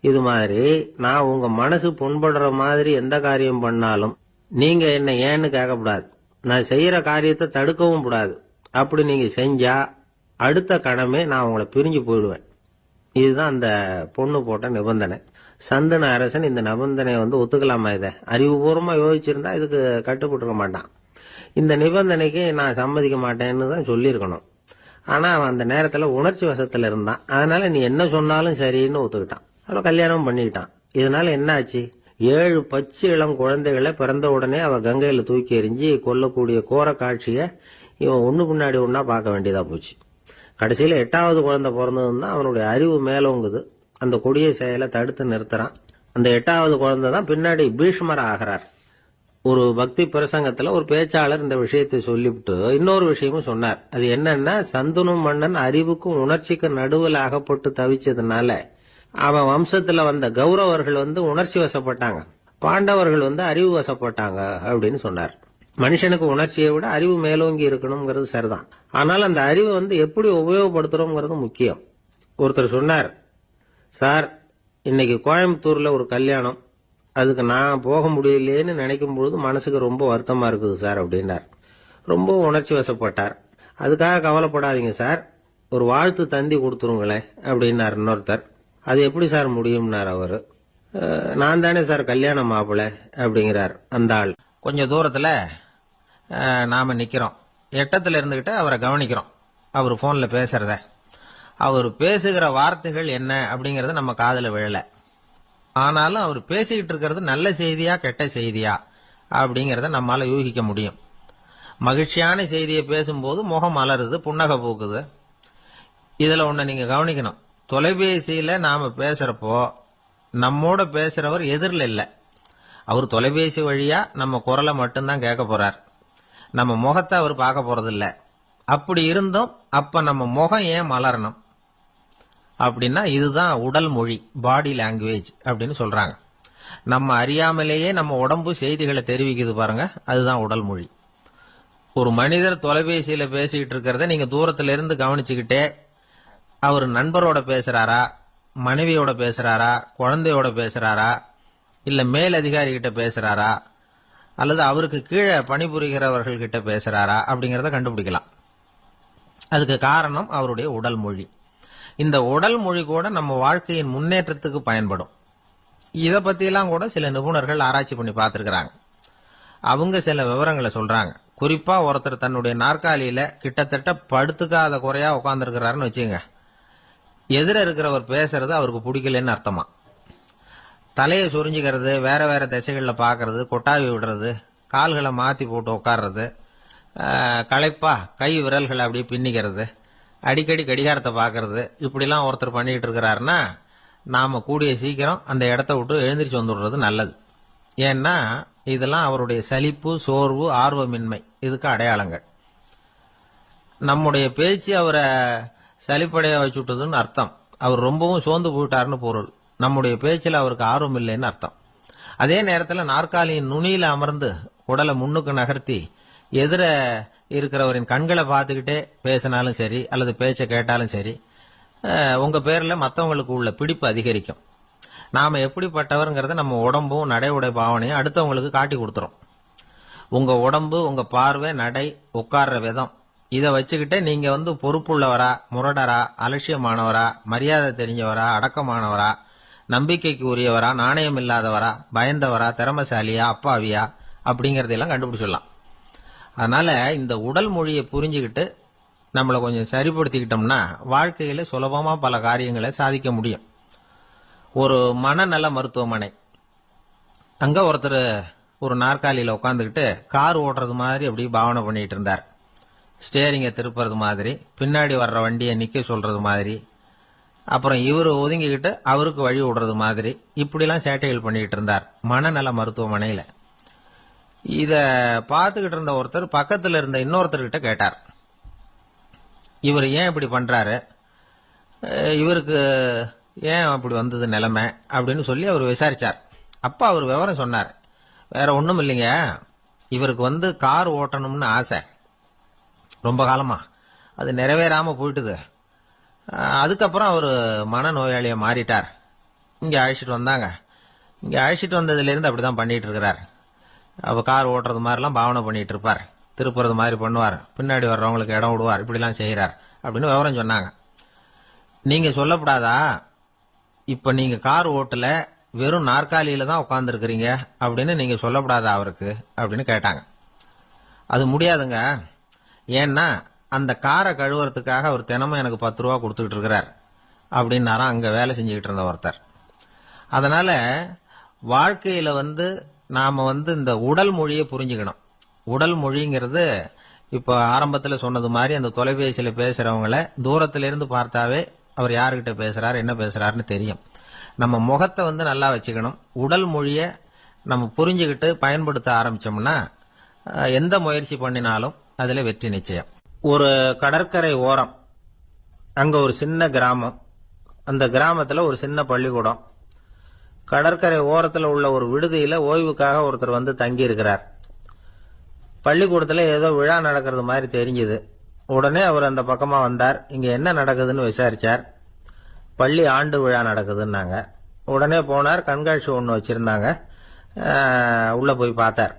இது மாதிரி நான் உங்க மனசு புண்படுற மாதிரி எந்த காரியம் பண்ணாலும் நீங்க என்ன ஏன்னு கேட்கக்கூடாது, நான் செய்யற காரியத்தை தடுக்கவும் கூடாது. அப்படி நீங்க செஞ்சா அடுத்த கணமே நான் உங்களை பிரிஞ்சு போயிடுவேன். இதுதான் அந்த பொண்ணு போட்ட நிபந்தனை. சந்தன அரசன் இந்த நிபந்தனையை ஒத்துக்கலாமா? இதை அறிவுபூர்வமா யோசிச்சிருந்தா இதுக்கு கட்டுப்பட்டுக்க மாட்டான். இந்த நிபந்தனைக்கு நான் சம்மதிக்க மாட்டேன்னு தான் சொல்லியிருக்கணும். ஆனா அவன் அந்த நேரத்துல உணர்ச்சி வசத்துல இருந்தான். அதனால நீ என்ன சொன்னாலும் சரின்னு ஒத்துக்கிட்டான். அவன் கல்யாணம் பண்ணிக்கிட்டான். இதனால என்ன ஆச்சு? 7 பச்சை இளம் குழந்தைகளை பிறந்த உடனே அவ கங்கையில தூக்கி எறிஞ்சு கொல்லக்கூடிய கோர காட்சிய இவன் ஒண்ணு பின்னாடி ஒன்னா பார்க்க வேண்டியதா போச்சு. கடைசியில 8வது குழந்தை பிறந்ததுன்னு தான் அவனுடைய அறிவு மேலோங்குது. அந்த கொடிய செயலை தடுத்து நிறுத்துறான். அந்த 8வது குழந்தை தான் பின்னாடி பீஷ்மர் ஆகிறார். ஒரு பக்தி பிரசங்கத்துல ஒரு பேச்சாளர் இந்த விஷயத்தை சொல்லிவிட்டு இன்னொரு விஷயமும் சொன்னார். அது என்னன்னா, சந்தனு மன்னன் அறிவுக்கும் உணர்ச்சிக்கும் நடுவில் அகப்பட்டு தவிச்சதுனால அவன் வம்சத்துல வந்த கௌரவர்கள் உணர்ச்சி வசப்பட்டாங்க, பாண்டவர்கள் அறிவு வசப்பட்டாங்க அப்படின்னு சொன்னார். மனுஷனுக்கு உணர்ச்சியை விட அறிவு மேலோங்கி இருக்கணுங்கிறது சரிதான். ஆனால் அந்த அறிவை எப்படி உபயோகப்படுத்துறோங்கிறது முக்கியம். ஒருத்தர் சொன்னார், சார் இன்னைக்கு கோயம்புத்தூர்ல ஒரு கல்யாணம், அதுக்கு நான் போக முடியலையேன்னு நினைக்கும் பொழுது மனசுக்கு ரொம்ப வருத்தமா இருக்குது சார் அப்படின்னார். ரொம்ப உணர்ச்சி வசப்பட்டார். அதுக்காக கவலைப்படாதீங்க சார், ஒரு வாழ்த்து தந்தி கொடுத்துருங்களேன் அப்படின்னார் இன்னொருத்தர். அது எப்படி சார் முடியும்னார் அவரு. நான் தானே சார் கல்யாண மாப்பிள்ளை அப்படிங்கிறார் அந்த ஆள். கொஞ்சம் தூரத்துல நாம நிக்கிறோம். எட்டத்துல இருந்துகிட்டு அவரை கவனிக்கிறோம். அவர் போன்ல பேசுறத, அவர் பேசுகிற வார்த்தைகள் என்ன அப்படிங்கறது நம்ம காதுல விழல. ஆனாலும் அவர் பேசிக்கிட்டு இருக்கிறது நல்ல செய்தியா கெட்ட செய்தியா அப்படிங்கறத நம்மால யூகிக்க முடியும். மகிழ்ச்சியான செய்தியை பேசும்போது முகம் மலருது, புன்னகை பூக்குது. இதுல ஒண்ணு நீங்க கவனிக்கணும். தொலைபேசியில நாம பேசுறப்போ நம்மோட பேசுறவர் எதிரில் இல்ல. அவர் தொலைபேசி வழியா நம்ம குரலை மட்டும்தான் கேட்க போறார். நம்ம முகத்தை அவர் பார்க்க போறதில்ல. அப்படி இருந்தும் அப்ப நம்ம முகம் ஏன் மலரணும் அப்படின்னா, இதுதான் உடல் மொழி, பாடி லாங்குவேஜ் அப்படின்னு சொல்றாங்க. நம்ம அறியாமலேயே நம்ம உடம்பு செய்திகளை தெரிவிக்குது பாருங்க, அதுதான் உடல் மொழி. ஒரு மனிதர் தொலைபேசியில பேசிக்கிட்டு இருக்கிறத நீங்க தூரத்துல இருந்து கவனிச்சுக்கிட்டே அவர் நண்பரோட பேசுறாரா, மனைவியோட பேசுறாரா, குழந்தையோட பேசுறாரா, இல்ல மேல் அதிகாரி கிட்ட பேசுறாரா, அல்லது அவருக்கு கீழே பணிபுரிகிறவர்கள் கிட்ட பேசுறாரா அப்படிங்கறத கண்டுபிடிக்கலாம். அதுக்கு காரணம் அவருடைய உடல் மொழி. இந்த உடல் மொழி கூட நம்ம வாழ்க்கையின் முன்னேற்றத்துக்கு பயன்படும். இத பத்தியெல்லாம் கூட சில நிபுணர்கள் ஆராய்ச்சி பண்ணி பார்த்திருக்கிறாங்க. அவங்க சில விவரங்களை சொல்றாங்க. குறிப்பா ஒருத்தர் தன்னுடைய நாற்காலியில கிட்டத்தட்ட படுத்துக்காத குறையா உட்கார்ந்துருக்கிறாருன்னு வச்சுங்க. எதிர இருக்கிறவர் பேசுறது அவருக்கு பிடிக்கலன்னு அர்த்தமா. தலையை சொரிஞ்சுக்கிறது, வேற வேற திசைகளில் பார்க்கறது, கொட்டாவி விடுறது, கால்களை மாத்தி போட்டு உட்கார்றது, களைப்பா கை விரல்களை அப்படியே பின்னிக்கிறது, அடிக்கடி கடிகாரத்தை பார்க்கறது, இப்படிலாம் ஒருத்தர் பண்ணிட்டு இருக்கிறாருன்னா நாம கூடிய சீக்கிரம் அந்த இடத்த விட்டு எழுந்திரிச்சு வந்துடுறது நல்லது. ஏன்னா இதெல்லாம் அவருடைய சலிப்பு, சோர்வு, ஆர்வமின்மை, இதுக்கு அடையாளங்கள். நம்முடைய பேச்சு அவரை சலிப்படைய வச்சுட்டதுன்னு அர்த்தம். அவர் ரொம்பவும் சோர்ந்து போயிட்டாருன்னு பொருள். நம்முடைய பேச்சில் அவருக்கு ஆர்வம் இல்லைன்னு அர்த்தம். அதே நேரத்தில் நாற்காலியின் நுனியில அமர்ந்து உடலை முன்னுக்கு நகர்த்தி எதிர இருக்கிறவரின் கண்களை பார்த்துக்கிட்டே பேசினாலும் சரி அல்லது பேச்சை கேட்டாலும் சரி, உங்க பேர்ல மற்றவங்களுக்கு உள்ள பிடிப்பு அதிகரிக்கும். நாம எப்படிப்பட்டவர்ங்கிறத நம்ம உடம்பும் நடை உடை பாவனையும் அடுத்தவங்களுக்கு காட்டி கொடுத்துரும். உங்க உடம்பு, உங்க பார்வை, நடை, உட்கார்ற விதம், இதை வச்சுக்கிட்டே நீங்க பொறுப்புள்ளவரா, முரடரா, அலட்சியமானவரா, மரியாதை தெரிஞ்சவரா, அடக்கமானவரா, நம்பிக்கைக்கு உரியவரா, நாணயம் இல்லாதவரா, பயந்தவரா, திறமசாலியா, அப்பாவியா அப்படிங்கறதெல்லாம் கண்டுபிடிச்சிடலாம். அதனால இந்த உடல் மொழியை புரிஞ்சுக்கிட்டு நம்மளை கொஞ்சம் சரிப்படுத்திக்கிட்டோம்னா வாழ்க்கையில சுலபமா பல காரியங்களை சாதிக்க முடியும். ஒரு மனநல மருத்துவமனை, அங்க ஒருத்தர் ஒரு நாற்காலியில உட்காந்துக்கிட்டு கார் ஓட்டுறது மாதிரி அப்படி பாவனை பண்ணிட்டு இருந்தார். ஸ்டேரிங்கை திருப்புறது மாதிரி, பின்னாடி வர்ற வண்டியை நிக்க சொல்றது மாதிரி, அப்புறம் இவரு ஒதுங்கிக்கிட்டு அவருக்கு வழி விடுறது மாதிரி, இப்படிலாம் சேட்டைகள் பண்ணிட்டு இருந்தார் மனநல மருத்துவமனையில. இத பார்த்துக்கிட்டு இருந்த ஒருத்தர் பக்கத்துல இருந்த இன்னொருத்தர்கிட்ட கேட்டார், இவர் ஏன் இப்படி பண்றாரு, இவருக்கு ஏன் அப்படி வந்தது நிலைமை அப்படின்னு சொல்லி அவர் விசாரிச்சார். அப்ப அவர் விவரம் சொன்னார். வேற ஒண்ணும் இல்லைங்க, இவருக்கு கார் ஓட்டணும்னு ஆசை ரொம்ப காலமா, அது நிறைவேறாம போயிட்டுது. அதுக்கப்புறம் அவர் மனநோயாளியா மாறிட்டார். இங்க அழைச்சிட்டு வந்தாங்க. இங்க அழைச்சிட்டு வந்ததுல இருந்து அப்படிதான் பண்ணிட்டு இருக்கிறார். அவ கார் ஓட்டுறது மாதிரிலாம் பாவனை பண்ணிட்டு இருப்பார், திருப்புறது மாதிரி பண்ணுவார், பின்னாடி வர்றவங்களுக்கு இடம் விடுவார், இப்படிலாம் செய்யறார் அப்படின்னு விவரம் சொன்னாங்க. நீங்க சொல்லப்படாதா, இப்ப நீங்க கார் ஓட்டல, வெறும் நாற்காலியில தான் உட்கார்ந்து இருக்கிறீங்க அப்படின்னு நீங்க சொல்லப்படாதா அவருக்கு அப்படின்னு கேட்டாங்க. அது முடியாதுங்க, ஏன்னா அந்த காரை கழுவுறதுக்காக அவர் தினமும் எனக்கு 10 ரூபா கொடுத்துக்கிட்டு இருக்கிறார் அப்படின்னாராம் அங்க வேலை செஞ்சுக்கிட்டு இருந்த ஒருத்தர். அதனால வாழ்க்கையில நாம இந்த உடல் மொழியை புரிஞ்சுக்கணும். உடல் மொழிங்கிறது இப்ப ஆரம்பத்துல சொன்னது மாதிரி அந்த தொலைபேசியில பேசுறவங்கள தூரத்துல இருந்து பார்த்தாவே அவர் யாருகிட்ட பேசுறாரு, என்ன பேசுறாருன்னு தெரியும். நம்ம முகத்தை நல்லா வச்சுக்கணும். உடல் மொழியை நம்ம புரிஞ்சுக்கிட்டு பயன்படுத்த ஆரம்பிச்சோம்னா எந்த முயற்சி பண்ணினாலும் அதுல வெற்றி நிச்சயம். ஒரு கடற்கரை ஓரம், அங்க ஒரு சின்ன கிராமம், அந்த கிராமத்துல ஒரு சின்ன பள்ளிக்கூடம். கடற்கரை ஓரத்துல உள்ள ஒரு விடுதியில ஓய்வுக்காக ஒருத்தர் தங்கி இருக்கிறார். பள்ளிக்கூடத்துல ஏதோ விழா நடக்கிறது மாதிரி தெரிஞ்சது. உடனே அவர் அந்த பக்கமா வந்தார். இங்க என்ன நடக்குதுன்னு விசாரிச்சார். பள்ளி ஆண்டு விழா நடக்குதுன்னாங்க. உடனே போனார். கண்காட்சி ஒன்று வச்சிருந்தாங்க. உள்ள போய் பார்த்தார்.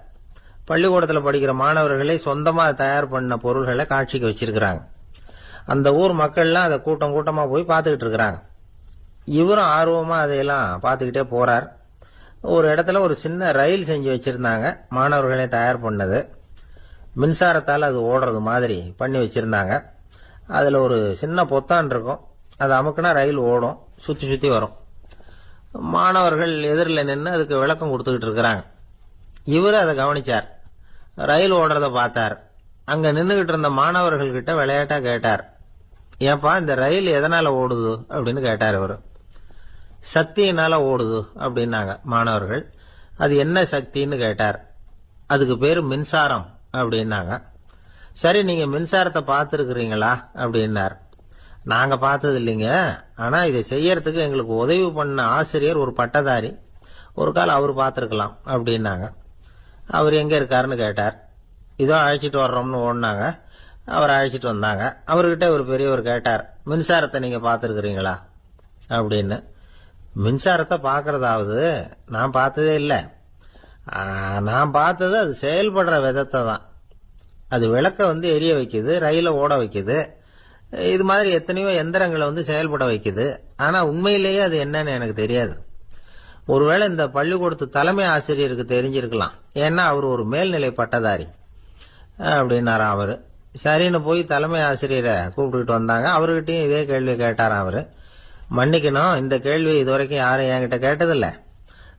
பள்ளிக்கூடத்துல படிக்கிற மாணவர்களை சொந்தமா தயார் பண்ண பொருள்களை காட்சிக்கு வச்சிருக்கிறாங்க. அந்த ஊர் மக்கள்லாம் அதை கூட்டம் கூட்டமா போய் பார்த்துக்கிட்டு இருக்கிறாங்க. இவரும் ஆர்வமா அதையெல்லாம் பார்த்துக்கிட்டே போறார். ஒரு இடத்துல ஒரு சின்ன ரயில் செஞ்சு வச்சிருந்தாங்க, மாணவர்களை தயார் பண்ணது. மின்சாரத்தால் அது ஓடுறது மாதிரி பண்ணி வச்சிருந்தாங்க. அதுல ஒரு சின்ன பொத்தான் இருக்கும், அதை அமுக்குனா ரயில் ஓடும், சுத்தி சுத்தி வரும். மாணவர்கள் எதிரில் நின்று அதுக்கு விளக்கம் கொடுத்துக்கிட்டு இருக்கிறாங்க. இவரு அதை கவனிச்சார். ரயில் ஓடுறத பார்த்தார். அங்க நின்றுகிட்டு இருந்த மாணவர்கள் கிட்ட விளையாட்டா கேட்டார், ஏப்பா இந்த ரயில் எதனால ஓடுது அப்படின்னு கேட்டார். இவரு சக்தியினால ஓடுது அப்படின்னாங்க மாணவர்கள். அது என்ன சக்தின்னு கேட்டார். அதுக்கு பேரு மின்சாரம் அப்படின்னாங்க. சரி, நீங்க மின்சாரத்தை பார்த்துருக்கிறீங்களா அப்படின்னார். நாங்க பார்த்தது இல்லைங்க, ஆனா இதை செய்யறதுக்கு எங்களுக்கு உதவி பண்ண ஆசிரியர் ஒரு பட்டதாரி, ஒரு காலம் அவர் பார்த்துருக்கலாம் அப்படின்னாங்க. அவர் எங்க இருக்காருன்னு கேட்டார். இதோ அழைச்சிட்டு வர்றோம்னு ஓடினாங்க. அவர் அழைச்சிட்டு வந்தாங்க. அவர்கிட்ட ஒரு பெரியவர் கேட்டார், மின்சாரத்தை நீங்க பார்த்துருக்கிறீங்களா அப்படின்னு. மின்சாரத்தை பார்க்கறதாவது நான் பார்த்ததே இல்லை. நான் பார்த்தது அது செயல்படுற விதத்தை தான். அது விளக்க எரிய வைக்குது, ரயில ஓட வைக்குது, இது மாதிரி எத்தனையோ எந்திரங்களை செயல்பட வைக்குது. ஆனா உண்மையிலேயே அது என்னன்னு எனக்கு தெரியாது. ஒருவேளை இந்த பள்ளிக்கூடத்து தலைமை ஆசிரியருக்கு தெரிஞ்சிருக்கலாம், ஏன்னா அவர் ஒரு மேல்நிலை பட்டதாரி அப்படின்னாராம் அவரு. சரின்னு போய் தலைமை ஆசிரியரை கூப்பிட்டுக்கிட்டு வந்தாங்க. அவர்கிட்டயும் இதே கேள்வி கேட்டாராம் அவரு. மன்னிக்கணும், இந்த கேள்வி இதுவரைக்கும் யாரும் என்கிட்ட கேட்டதில்ல.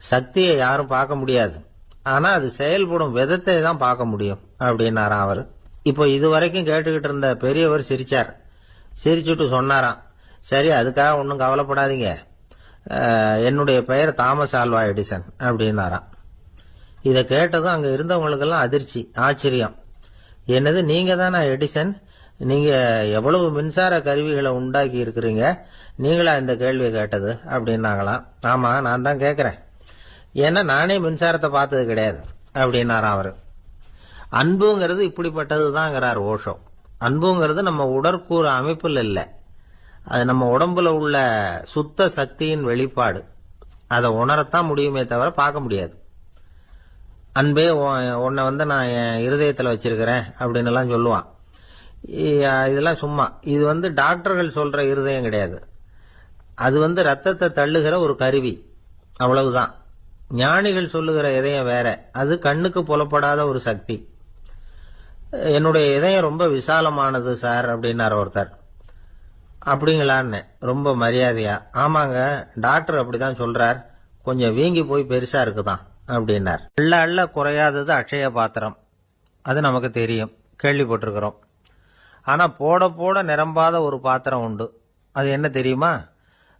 சக்தியை யாரும் பார்க்க முடியாது, ஆனா அது செயல்படும் விதத்தை தான் பார்க்க முடியும் அப்படின்னாராம் அவரு. இப்போ இதுவரைக்கும் கேட்டுக்கிட்டு இருந்த பெரியவர் சிரிச்சார். சிரிச்சுட்டு சொன்னாராம், சரி அதுக்காக ஒன்றும் கவலைப்படாதீங்க, என்னுடைய பெயர் தாமஸ் ஆல்வா எடிசன் அப்படின்னாராம். இதை கேட்டதும் அங்க இருந்தவங்களுக்கெல்லாம் அதிர்ச்சி, ஆச்சரியம். என்னது, நீங்க தானா எடிசன்? நீங்க எவ்வளவு மின்சார கருவிகளை உண்டாக்கி இருக்கிறீங்க, நீங்களா இந்த கேள்வியை கேட்டது அப்படின்னாங்களாம். ஆமா, நான் தான் கேட்கிறேன், ஏன்னா நானே மின்சாரத்தை பார்த்தது கிடையாது அப்படின்னாராம் அவரு. அன்புங்கிறது இப்படிப்பட்டதுதாங்கிறார் ஓஷோ. அன்புங்கிறது நம்ம உடற்கூறு அமைப்பில் இல்லை, அது நம்ம உடம்புல உள்ள சுத்த சக்தியின் வெளிப்பாடு. அதை உணரத்தான் முடியுமே தவிர பார்க்க முடியாது. அன்பே உன்னை நான் என் இருதயத்தில் வச்சிருக்கிறேன் அப்படின்னு எல்லாம் சொல்லுவான். இதெல்லாம் சும்மா. இது டாக்டர்கள் சொல்ற இருதயம் கிடையாது. அது ரத்தத்தை தள்ளுகிற ஒரு கருவி, அவ்வளவுதான். ஞானிகள் சொல்லுகிற இதயம் வேற, அது கண்ணுக்கு புலப்படாத ஒரு சக்தி. என்னுடைய இதயம் ரொம்ப விசாலமானது சார் அப்படின்னார் ஒருத்தர். அப்படிங்களான்னு ரொம்ப மரியாதையா, ஆமாங்க டாக்டர் அப்படிதான் சொல்றார், கொஞ்சம் வீங்கி போய் பெருசா இருக்குதான் அப்படின்னார். அள்ள அள்ள குறையாதது அக்ஷய பாத்திரம், அது நமக்கு தெரியும், கேள்விப்பட்டிருக்கிறோம். ஆனா போட போட நிரம்பாத ஒரு பாத்திரம் உண்டு. அது என்ன தெரியுமா?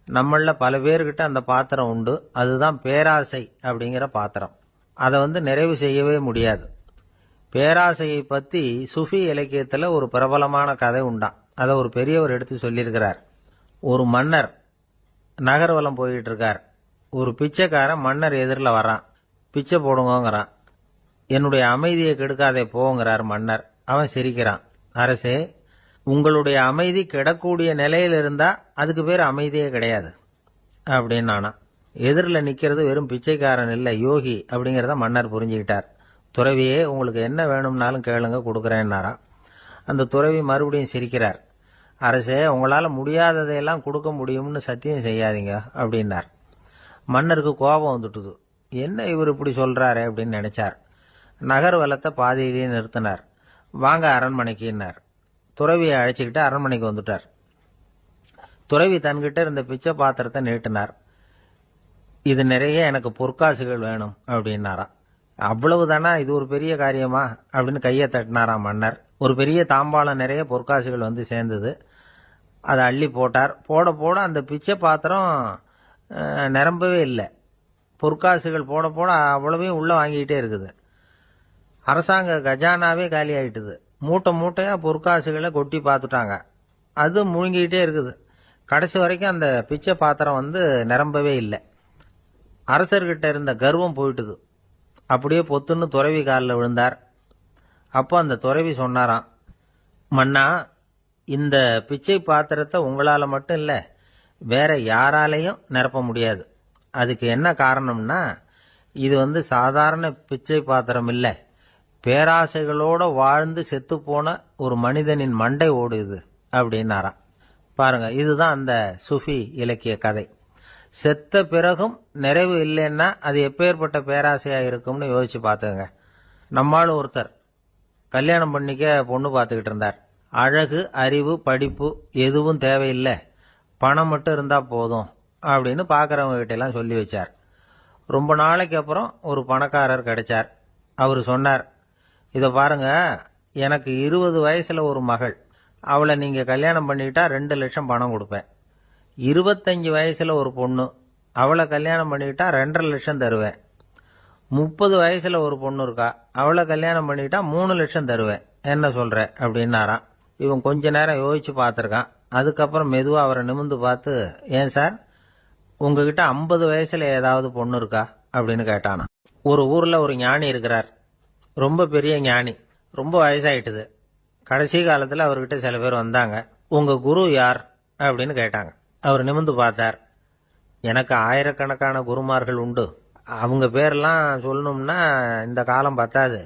நம்மள பல பேர்கிட்ட அந்த பாத்திரம் உண்டு. அதுதான் பேராசை அப்படிங்கிற பாத்திரம். அதை நிறைவு செய்யவே முடியாது. பேராசையை பத்தி சுஃபி இலக்கியத்துல ஒரு பிரபலமான கதை உண்டாம். அதை ஒரு பெரியவர் எடுத்து சொல்லியிருக்கிறார். ஒரு மன்னர் நகர்வலம் போயிட்டு இருக்கார். ஒரு பிச்சைக்காரன் மன்னர் எதிரில் வரான். பிச்சை போடுங்கிறான். என்னுடைய அமைதியை கெடுக்காதே போங்கிறார் மன்னர். அவன் சிரிக்கிறான். அரசே, உங்களுடைய அமைதி கெடக்கூடிய நிலையில் இருந்தா அதுக்கு பேர் அமைதியே கிடையாது அப்படின்னு நானா. எதிரில் நிக்கிறது வெறும் பிச்சைக்காரன் இல்லை, யோகி அப்படிங்கிறத மன்னர் புரிஞ்சுக்கிட்டார். துறவியே, உங்களுக்கு என்ன வேணும்னாலும் கேளுங்க, கொடுக்குறேன்னாராம். அந்த துறவி மறுபடியும் சிரிக்கிறார். அரசே, உங்களால முடியாததையெல்லாம் கொடுக்க முடியும்னு சத்தியம் செய்யாதீங்க அப்படின்னார். மன்னருக்கு கோபம் வந்துட்டுது. என்ன இவர் இப்படி சொல்றாரு அப்படின்னு நினைச்சார். நகர்வலத்தை பாதியிலேயே நிறுத்தினார். வாங்க அரண்மனைக்குன்னார். துறவியை அழைச்சிக்கிட்டு அரண்மனைக்கு வந்துட்டார். துறவி தன்கிட்ட இருந்த பிச்சை பாத்திரத்தை நீட்டினார். இது நிறைய எனக்கு பொற்காசுகள் வேணும் அப்படின்னாராம். அவ்வளவுதானா, இது ஒரு பெரிய காரியமா அப்படின்னு கையை தட்டினாராம் மன்னர். ஒரு பெரிய தாம்பாளம் நிறைய பொற்காசுகள் சேர்ந்தது. அதை அள்ளி போட்டார். போட போட அந்த பிச்சை பாத்திரம் நிரம்பவே இல்லை. பொற்காசுகள் போட போட அவ்வளவையும் உள்ள வாங்கிக்கிட்டே இருக்குது. அரசாங்க கஜானாவே காலி ஆயிட்டுது. மூட்டை மூட்டையா பொற்காசுகளை கொட்டி பார்த்துட்டாங்க. அது முழுங்கிக்கிட்டே இருக்குது. கடைசி வரைக்கும் அந்த பிச்சை பாத்திரம் நிரம்பவே இல்லை. அரசர்கிட்ட இருந்த கர்வம் போயிட்டுது. அப்படியே பொத்துன்னு துறவி காலில் விழுந்தார். அப்போ அந்த துறவி சொன்னாராம், மன்னா, இந்த பிச்சை பாத்திரத்தை உங்களால மட்டும் இல்லை, வேற யாராலையும் நிரப்ப முடியாது. அதுக்கு என்ன காரணம்னா, இது சாதாரண பிச்சை பாத்திரம் இல்லை, பேராசைகளோட வாழ்ந்து செத்து போன ஒரு மனிதனின் மண்டை ஓடுது அப்படின்னாராம். பாருங்க, இதுதான் அந்த சுஃபி இலக்கிய கதை. செத்த பிறகும் நிறைவு இல்லைன்னா அது எப்பேற்பட்ட பேராசையா இருக்கும்னு யோசிச்சு பார்த்துங்க. நம்மால் ஒருத்தர் கல்யாணம் பண்ணிக்க பொண்ணு பார்த்துக்கிட்டு இருந்தார். அழகு, அறிவு, படிப்பு எதுவும் தேவையில்லை, பணம் மட்டும் இருந்தா போதும் அப்படின்னு பார்க்கறவங்க கிட்ட எல்லாம் சொல்லி வச்சார். ரொம்ப நாளைக்கு அப்புறம் ஒரு பணக்காரர் கிடைச்சார். அவர் சொன்னார், இதை பாருங்க, எனக்கு 20 வயசுல ஒரு மகள், அவளை நீங்க கல்யாணம் பண்ணிக்கிட்டா 2 லட்சம் பணம் கொடுப்பேன். 25 வயசுல ஒரு பொண்ணு, அவளை கல்யாணம் பண்ணிக்கிட்டா 2.5 லட்சம் தருவேன். 30 வயசுல ஒரு பொண்ணு இருக்கா, அவளை கல்யாணம் பண்ணிக்கிட்டா 3 லட்சம் தருவேன். என்ன சொல்ற அப்படின்னாராம். இவன் கொஞ்ச நேரம் யோசிச்சு பார்த்துருக்கான். அதுக்கப்புறம் மெதுவா அவரை நிமிந்து பார்த்து, ஏன் சார், உங்ககிட்ட 50 வயசுல ஏதாவது பொண்ணு இருக்கா அப்படின்னு கேட்டானா. ஒரு ஊர்ல ஒரு ஞானி இருக்கிறார். ரொம்ப பெரிய ஞானி. ரொம்ப வயசாயிட்டுது. கடைசி காலத்துல அவர்கிட்ட சில பேர் வந்தாங்க. உங்க குரு யார் அப்படின்னு கேட்டாங்க. அவர் நிமிந்து பார்த்தார். எனக்கு ஆயிரக்கணக்கான குருமார்கள் உண்டு, அவங்க பேரெல்லாம் சொல்லணும்னா இந்த காலம் பத்தாது.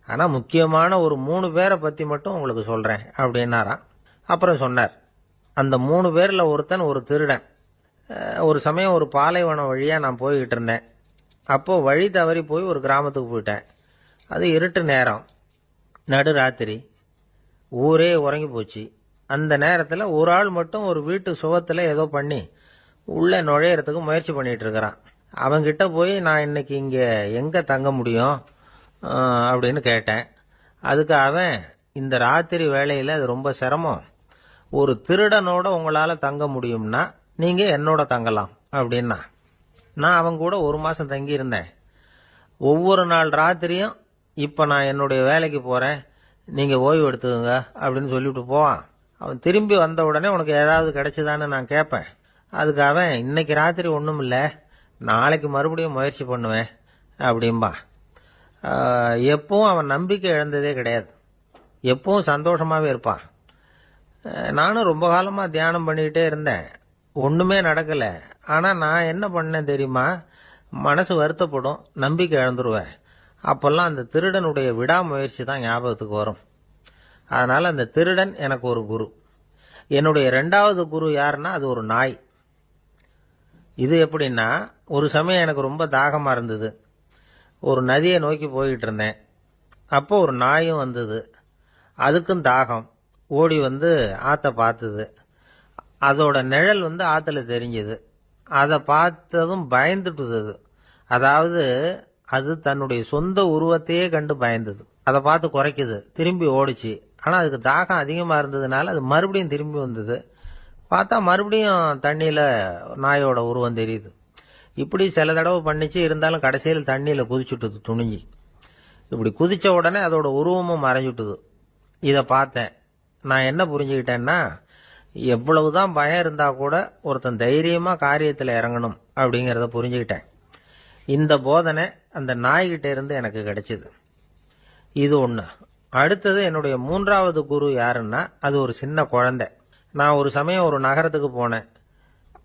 ஆனா முக்கியமான ஒரு 3 பேரை பத்தி மட்டும் உங்களுக்கு சொல்றேன் அப்படின்னாராம். அப்புறம் சொன்னார், அந்த 3 பேர்ல ஒருத்தன் ஒரு திருடன். ஒரு சமயம் ஒரு பாலைவனம் வழியா நான் போய்கிட்டு இருந்தேன். அப்போ வழி தவறி போய் ஒரு கிராமத்துக்கு போயிட்டேன். அது இருட்டு நேரம், நடுராத்திரி, ஊரே உறங்கி போச்சு. அந்த நேரத்தில் ஒரு ஆள் மட்டும் ஒரு வீட்டு சுவத்தில் ஏதோ பண்ணி உள்ளே நுழையறதுக்கு முயற்சி பண்ணிட்டு இருக்கிறான். அவங்கிட்ட போய் நான் இன்னைக்கு இங்கே எங்கே தங்க முடியும் அப்படின்னு கேட்டேன். அதுக்கு அவன், இந்த ராத்திரி வேளையில் அது ரொம்ப சிரமம், ஒரு திருடனோட உங்களால் தங்க முடியும்னா நீங்கள் என்னோட தங்கலாம் அப்படின்னா. நான் அவங்க கூட 1 மாதம் தங்கியிருந்தேன். ஒவ்வொரு நாள் ராத்திரியும் இப்போ நான் என்னுடைய வேலைக்கு போகிறேன், நீங்கள் ஓய்வு எடுத்துக்கோங்க அப்படின்னு சொல்லிவிட்டு போவான். அவன் திரும்பி வந்த உடனே உனக்கு ஏதாவது கிடைச்சிதான்னு நான் கேட்பேன். அதுக்கு அவன் இன்னைக்கு ராத்திரி ஒன்றும் இல்லை, நாளைக்கு மறுபடியும் முயற்சி பண்ணுவேன் அப்படின்பா. எப்பவும் அவன் நம்பிக்கை இழந்ததே கிடையாது, எப்பவும் சந்தோஷமாகவே இருப்பான். நானும் ரொம்ப காலமாக தியானம் பண்ணிக்கிட்டே இருந்தேன், ஒன்றுமே நடக்கலை. ஆனால் நான் என்ன பண்ணேன் தெரியுமா, மனசு வருத்தப்படும், நம்பிக்கை இழந்துருவேன். அப்போல்லாம் அந்த திருடனுடைய விடாமுயற்சி தான் ஞாபகத்துக்கு வரும். அதனால் அந்த திருடன் எனக்கு ஒரு குரு. என்னுடைய 2வது குரு யாருன்னா அது ஒரு நாய். இது எப்படின்னா, ஒரு சமயம் எனக்கு ரொம்ப தாகமாக இருந்தது. ஒரு நதியை நோக்கி போய்கிட்டு இருந்தேன். அப்போ ஒரு நாயும் வந்தது, அதுக்கும் தாகம். ஓடி வந்து ஆற்றை பார்த்தது. அதோட நிழல் வந்து ஆற்றுல தெரிஞ்சுது. அதை பார்த்ததும் பயந்துட்டுது. அதாவது அது தன்னுடைய சொந்த உருவத்தையே கண்டு பயந்தது. அதை பார்த்து குறைக்குது, திரும்பி ஓடிச்சு. ஆனால் அதுக்கு தாகம் அதிகமாக இருந்ததுனால அது மறுபடியும் திரும்பி வந்தது. பார்த்தா மறுபடியும் தண்ணியில் நாயோட உருவம் தெரியுது. இப்படி சில தடவை பண்ணிச்சு. இருந்தாலும் கடைசியில் தண்ணியில் குதிச்சுட்டுது துணிஞ்சி. இப்படி குதித்த உடனே அதோட உருவமும் மறைஞ்சுட்டுது. இதை பார்த்தேன். நான் என்ன புரிஞ்சுக்கிட்டேன்னா, எவ்வளவுதான் பயம் இருந்தால் கூட ஒருத்தன் தைரியமாக காரியத்தில் இறங்கணும் அப்படிங்கிறத புரிஞ்சுக்கிட்டேன். இந்த போதனை அந்த நாய்கிட்ட இருந்து எனக்கு கிடைச்சிது. இது ஒன்று. அடுத்தது என்னுடைய 3வது குரு யாருன்னா அது ஒரு சின்ன குழந்தை. நான் ஒரு சமயம் ஒரு நகரத்துக்கு போனேன்.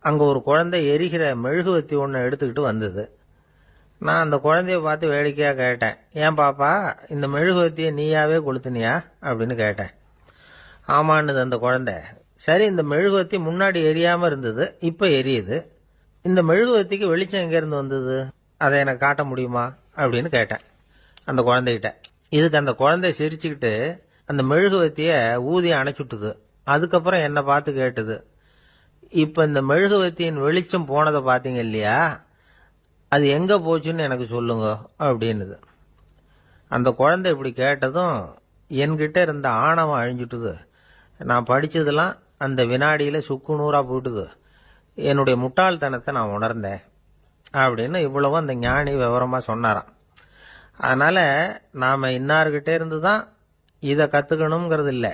அங்கே ஒரு குழந்தை எரிகிற மெழுகுவத்தி ஒன்று எடுத்துக்கிட்டு வந்தது. நான் அந்த குழந்தைய பார்த்து வேடிக்கையாக கேட்டேன், ஏன் பாப்பா இந்த மெழுகுவத்தியை நீயாவே கொளுத்துனியா அப்படின்னு கேட்டேன். ஆமான்னுது அந்த குழந்தை. சரி, இந்த மெழுகுவத்தி முன்னாடி எரியாமல் இருந்தது, இப்போ எரியுது. இந்த மெழுகுவத்திக்கு வெளிச்சம் எங்கேருந்து வந்தது, அதை எனக்கு காட்ட முடியுமா அப்படின்னு கேட்டேன் அந்த குழந்தைகிட்ட. இதுக்கு அந்த குழந்தை சிரிச்சுக்கிட்டு அந்த மெழுகுவத்தியை ஊதி அணைச்சுட்டுது. அதுக்கப்புறம் என்னை பார்த்து கேட்டுது, இப்போ இந்த மெழுகுவத்தியின் வெளிச்சம் போனதை பார்த்தீங்க இல்லையா, அது எங்கே போச்சுன்னு எனக்கு சொல்லுங்க அப்படின்னுது. அந்த குழந்தை இப்படி கேட்டதும் என்கிட்ட இருந்த ஆணவம் அழிஞ்சுட்டுது. நான் படித்ததெல்லாம் அந்த வினாடியில் சுக்கு நூறாக போயிட்டுது. என்னுடைய முட்டாள்தனத்தை நான் உணர்ந்தேன் அப்படின்னு இவ்வளவும் அந்த ஞானி விவரமாக சொன்னாராம். அதனால் நாம் இன்னார்கிட்ட இருந்து தான் இதை கற்றுக்கணுங்கிறது இல்லை,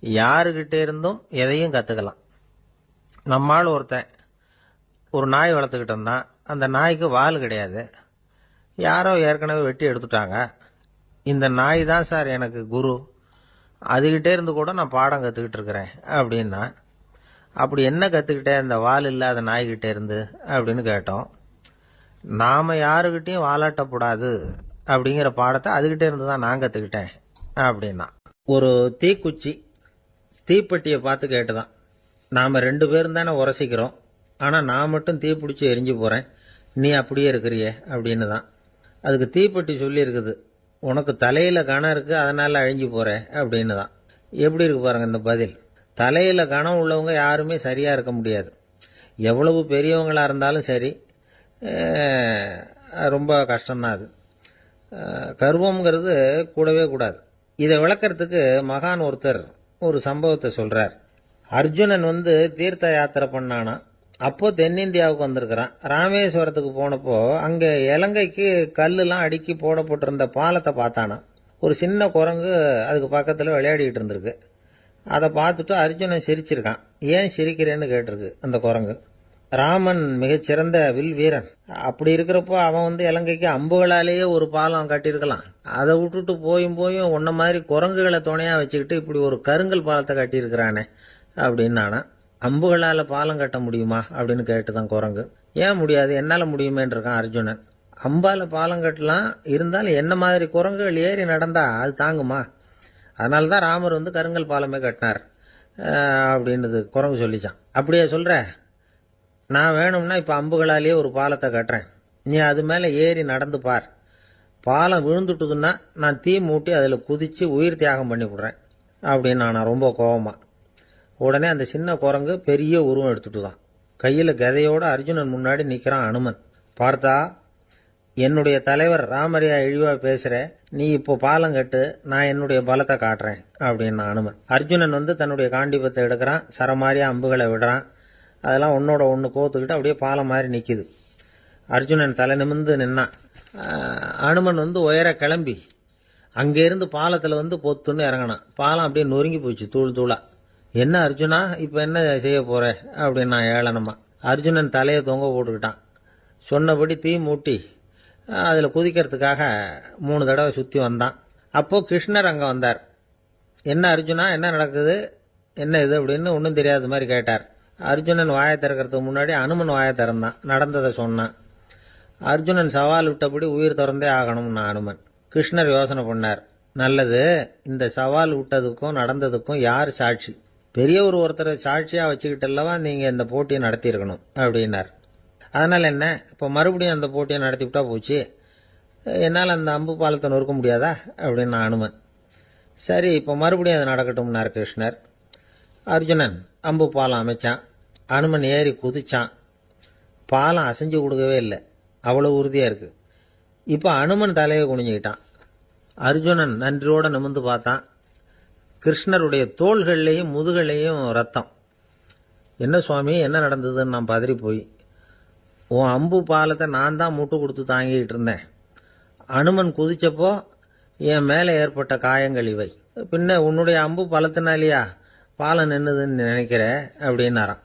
யாருக்கிட்ட இருந்தும் எதையும் கற்றுக்கலாம். நம்மால் ஒருத்தன் ஒரு நாய் வளர்த்துக்கிட்டு இருந்தான். அந்த நாய்க்கு வால் கிடையாது, யாரோ ஏற்கனவே வெட்டி எடுத்துட்டாங்க. இந்த நாய் தான் சார் எனக்கு குரு, அதுகிட்டே இருந்து கூட நான் பாடம் கற்றுக்கிட்டு இருக்கிறேன் அப்படின்னா. அப்படி என்ன கற்றுக்கிட்டேன் இந்த வால் இல்லாத நாய்கிட்டே இருந்து அப்படின்னு கேட்டோம். நாம் யாருக்கிட்டையும் வாலாட்டக்கூடாது அப்படிங்கிற பாடத்தை அதுகிட்டே இருந்து தான் நான் கற்றுக்கிட்டேன் அப்படின்னா. ஒரு தீக்குச்சி தீப்பெட்டியை பார்த்து கேட்டுதான், நாம் 2 பேரும் தானே உரசிக்கிறோம், ஆனால் நான் மட்டும் தீ பிடிச்சி எரிஞ்சு போகிறேன், நீ அப்படியே இருக்கிறியே அப்படின்னு தான். அதுக்கு தீப்பெட்டி சொல்லியிருக்குது, உனக்கு தலையில் கணம் இருக்குது அதனால் அழிஞ்சு போகிற அப்படின்னு தான். எப்படி இருக்கு பாருங்கள் இந்த பதில். தலையில் கணம் உள்ளவங்க யாருமே சரியாக இருக்க முடியாது. எவ்வளவு பெரியவங்களாக இருந்தாலும் சரி, ரொம்ப கஷ்டம்தான் அது. கர்வம்ங்கிறது கூடவே கூடாது. இதை விளக்கறதுக்கு மகான் ஒருத்தர் ஒரு சம்பவத்தை சொல்கிறார். அர்ஜுனன் வந்து தீர்த்த யாத்திரை பண்ணானா. அப்போ தென்னிந்தியாவுக்கு வந்திருக்கிறான். ராமேஸ்வரத்துக்கு போனப்போ அங்கே இலங்கைக்கு கல்லுலாம் அடுக்கி போடப்பட்டிருந்த பாலத்தை பார்த்தானா. ஒரு சின்ன குரங்கு அதுக்கு பக்கத்தில் விளையாடிக்கிட்டு இருந்திருக்கு. அதை பார்த்துட்டு அர்ஜுனன் சிரிச்சிருக்கான். ஏன் சிரிக்கிறேன்னு கேட்டிருக்கு அந்த குரங்கு. ராமன் மிகச்சிறந்த வில் வீரன், அப்படி இருக்கிறப்போ அவன் வந்து இலங்கைக்கு அம்புகளாலேயே ஒரு பாலம் கட்டியிருக்கலாம். அதை விட்டுட்டு போயும் உன்ன மாதிரி குரங்குகளை துணையாக வச்சுக்கிட்டு இப்படி ஒரு கருங்கல் பாலத்தை கட்டியிருக்கிறானே அப்படின்னு நானா. அம்புகளால் பாலம் கட்ட முடியுமா அப்படின்னு கேட்டுதான் குரங்கு. ஏன் முடியாது, என்னால் முடியுமேன்னு இருக்கான் அர்ஜுனன். அம்பால் பாலம் கட்டலாம், இருந்தாலும் என்ன மாதிரி குரங்குகள் ஏறி நடந்தா அது தாங்குமா? அதனால தான் ராமர் வந்து கருங்கல் பாலமே கட்டினார் அப்படின்னுது குரங்கு சொல்லிச்சான். அப்படியே சொல்கிற, நான் வேணும்னா இப்போ அம்புகளாலேயே ஒரு பாலத்தை கட்டுறேன், நீ அது மேலே ஏறி நடந்து பார். பாலம் விழுந்துட்டுதுன்னா நான் தீ மூட்டி அதில் குதித்து உயிர் தியாகம் பண்ணி விடுறேன் அப்படின்னு நான் ரொம்ப கோபமாக. உடனே அந்த சின்ன குரங்கு பெரிய உருவம் எடுத்துட்டு தான் கையில் கதையோடு அர்ஜுனன் முன்னாடி நிற்கிறான் அனுமன். பார்த்தா, என்னுடைய தலைவர் ராமரையா இழிவாக பேசுகிற, நீ இப்போ பாலம் கட்டு, நான் என்னுடைய பலத்தை காட்டுறேன் அப்படின்னு அனுமன். அர்ஜுனன் வந்து தன்னுடைய காண்டிபத்தை எடுக்கிறான், சரமாரியாக அம்புகளை விடுறான். அதெல்லாம் ஒன்னோட ஒன்று கோத்துக்கிட்டு அப்படியே பாலம் மாதிரி நிற்கிது. அர்ஜுனன் தலை நிமிர்ந்து நின்னான். அனுமன் வந்து உயர கிளம்பி அங்கேருந்து பாலத்தில் வந்து பொத்துன்னு இறங்கினான். பாலம் அப்படியே நொறுங்கி போச்சு தூள் தூளா. என்ன அர்ஜுனா, இப்போ என்ன செய்ய போற அப்படின்னா ஏளனமா. அர்ஜுனன் தலையை தொங்க போட்டுக்கிட்டான். சொன்னபடி தீ மூட்டி அதில் குதிக்கிறதுக்காக 3 தடவை சுற்றி வந்தான். அப்போ கிருஷ்ணர் அங்கே வந்தார். என்ன அர்ஜுனா, என்ன நடக்குது, என்ன இது அப்படின்னு ஒன்றும் தெரியாத மாதிரி கேட்டார். அர்ஜுனன் வாயை திறக்கிறதுக்கு முன்னாடி அனுமன் வாயை திறந்தான், நடந்ததை சொன்னான். அர்ஜுனன் சவால் விட்டபடி உயிர் திறந்தே ஆகணும்னா அனுமன். கிருஷ்ணர் யோசனை பண்ணார். நல்லது, இந்த சவால் விட்டதுக்கும் நடந்ததுக்கும் யார் சாட்சி? பெரியவர் ஒருத்தரை சாட்சியாக வச்சுக்கிட்டல்லவா நீங்கள் இந்த போட்டியை நடத்தியிருக்கணும் அப்படின்னார். அதனால் என்ன, இப்போ மறுபடியும் அந்த போட்டியை நடத்தி விட்டா போச்சு, என்னால் அந்த அம்பு பாலத்தை நொறுக்க முடியாதா அப்படின்னா அனுமன். சரி, இப்போ மறுபடியும் அது நடக்கட்டும்னார் கிருஷ்ணர். அர்ஜுனன் அம்பு பாலம் அமைச்சான். அனுமன் ஏறி குதிச்சான். பாலம் அசைஞ்சு கொடுக்கவே இல்லை, அவ்வளோ உறுதியாக இருக்கு. இப்போ அனுமன் தலையை குனிஞ்சுக்கிட்டான். அர்ஜுனன் நன்றியோடு நிமிர்ந்து பார்த்தான். கிருஷ்ணருடைய தோள்கள்லையும் முதுகள்லையும் ரத்தம். என்ன சுவாமி, என்ன நடந்ததுன்னு நான் பதறி போய், உன் அம்பு பாலத்தை நான் தான் முட்டு கொடுத்து தாங்கிட்டு இருந்தேன். அனுமன் குதிச்சப்போ என் மேலே ஏற்பட்ட காயங்கள் இவை. பின்ன உன்னுடைய அம்பு பலத்தினாலேயா பாலம் நின்னுதுன்னு நினைக்கிற அப்படின்னாராம்.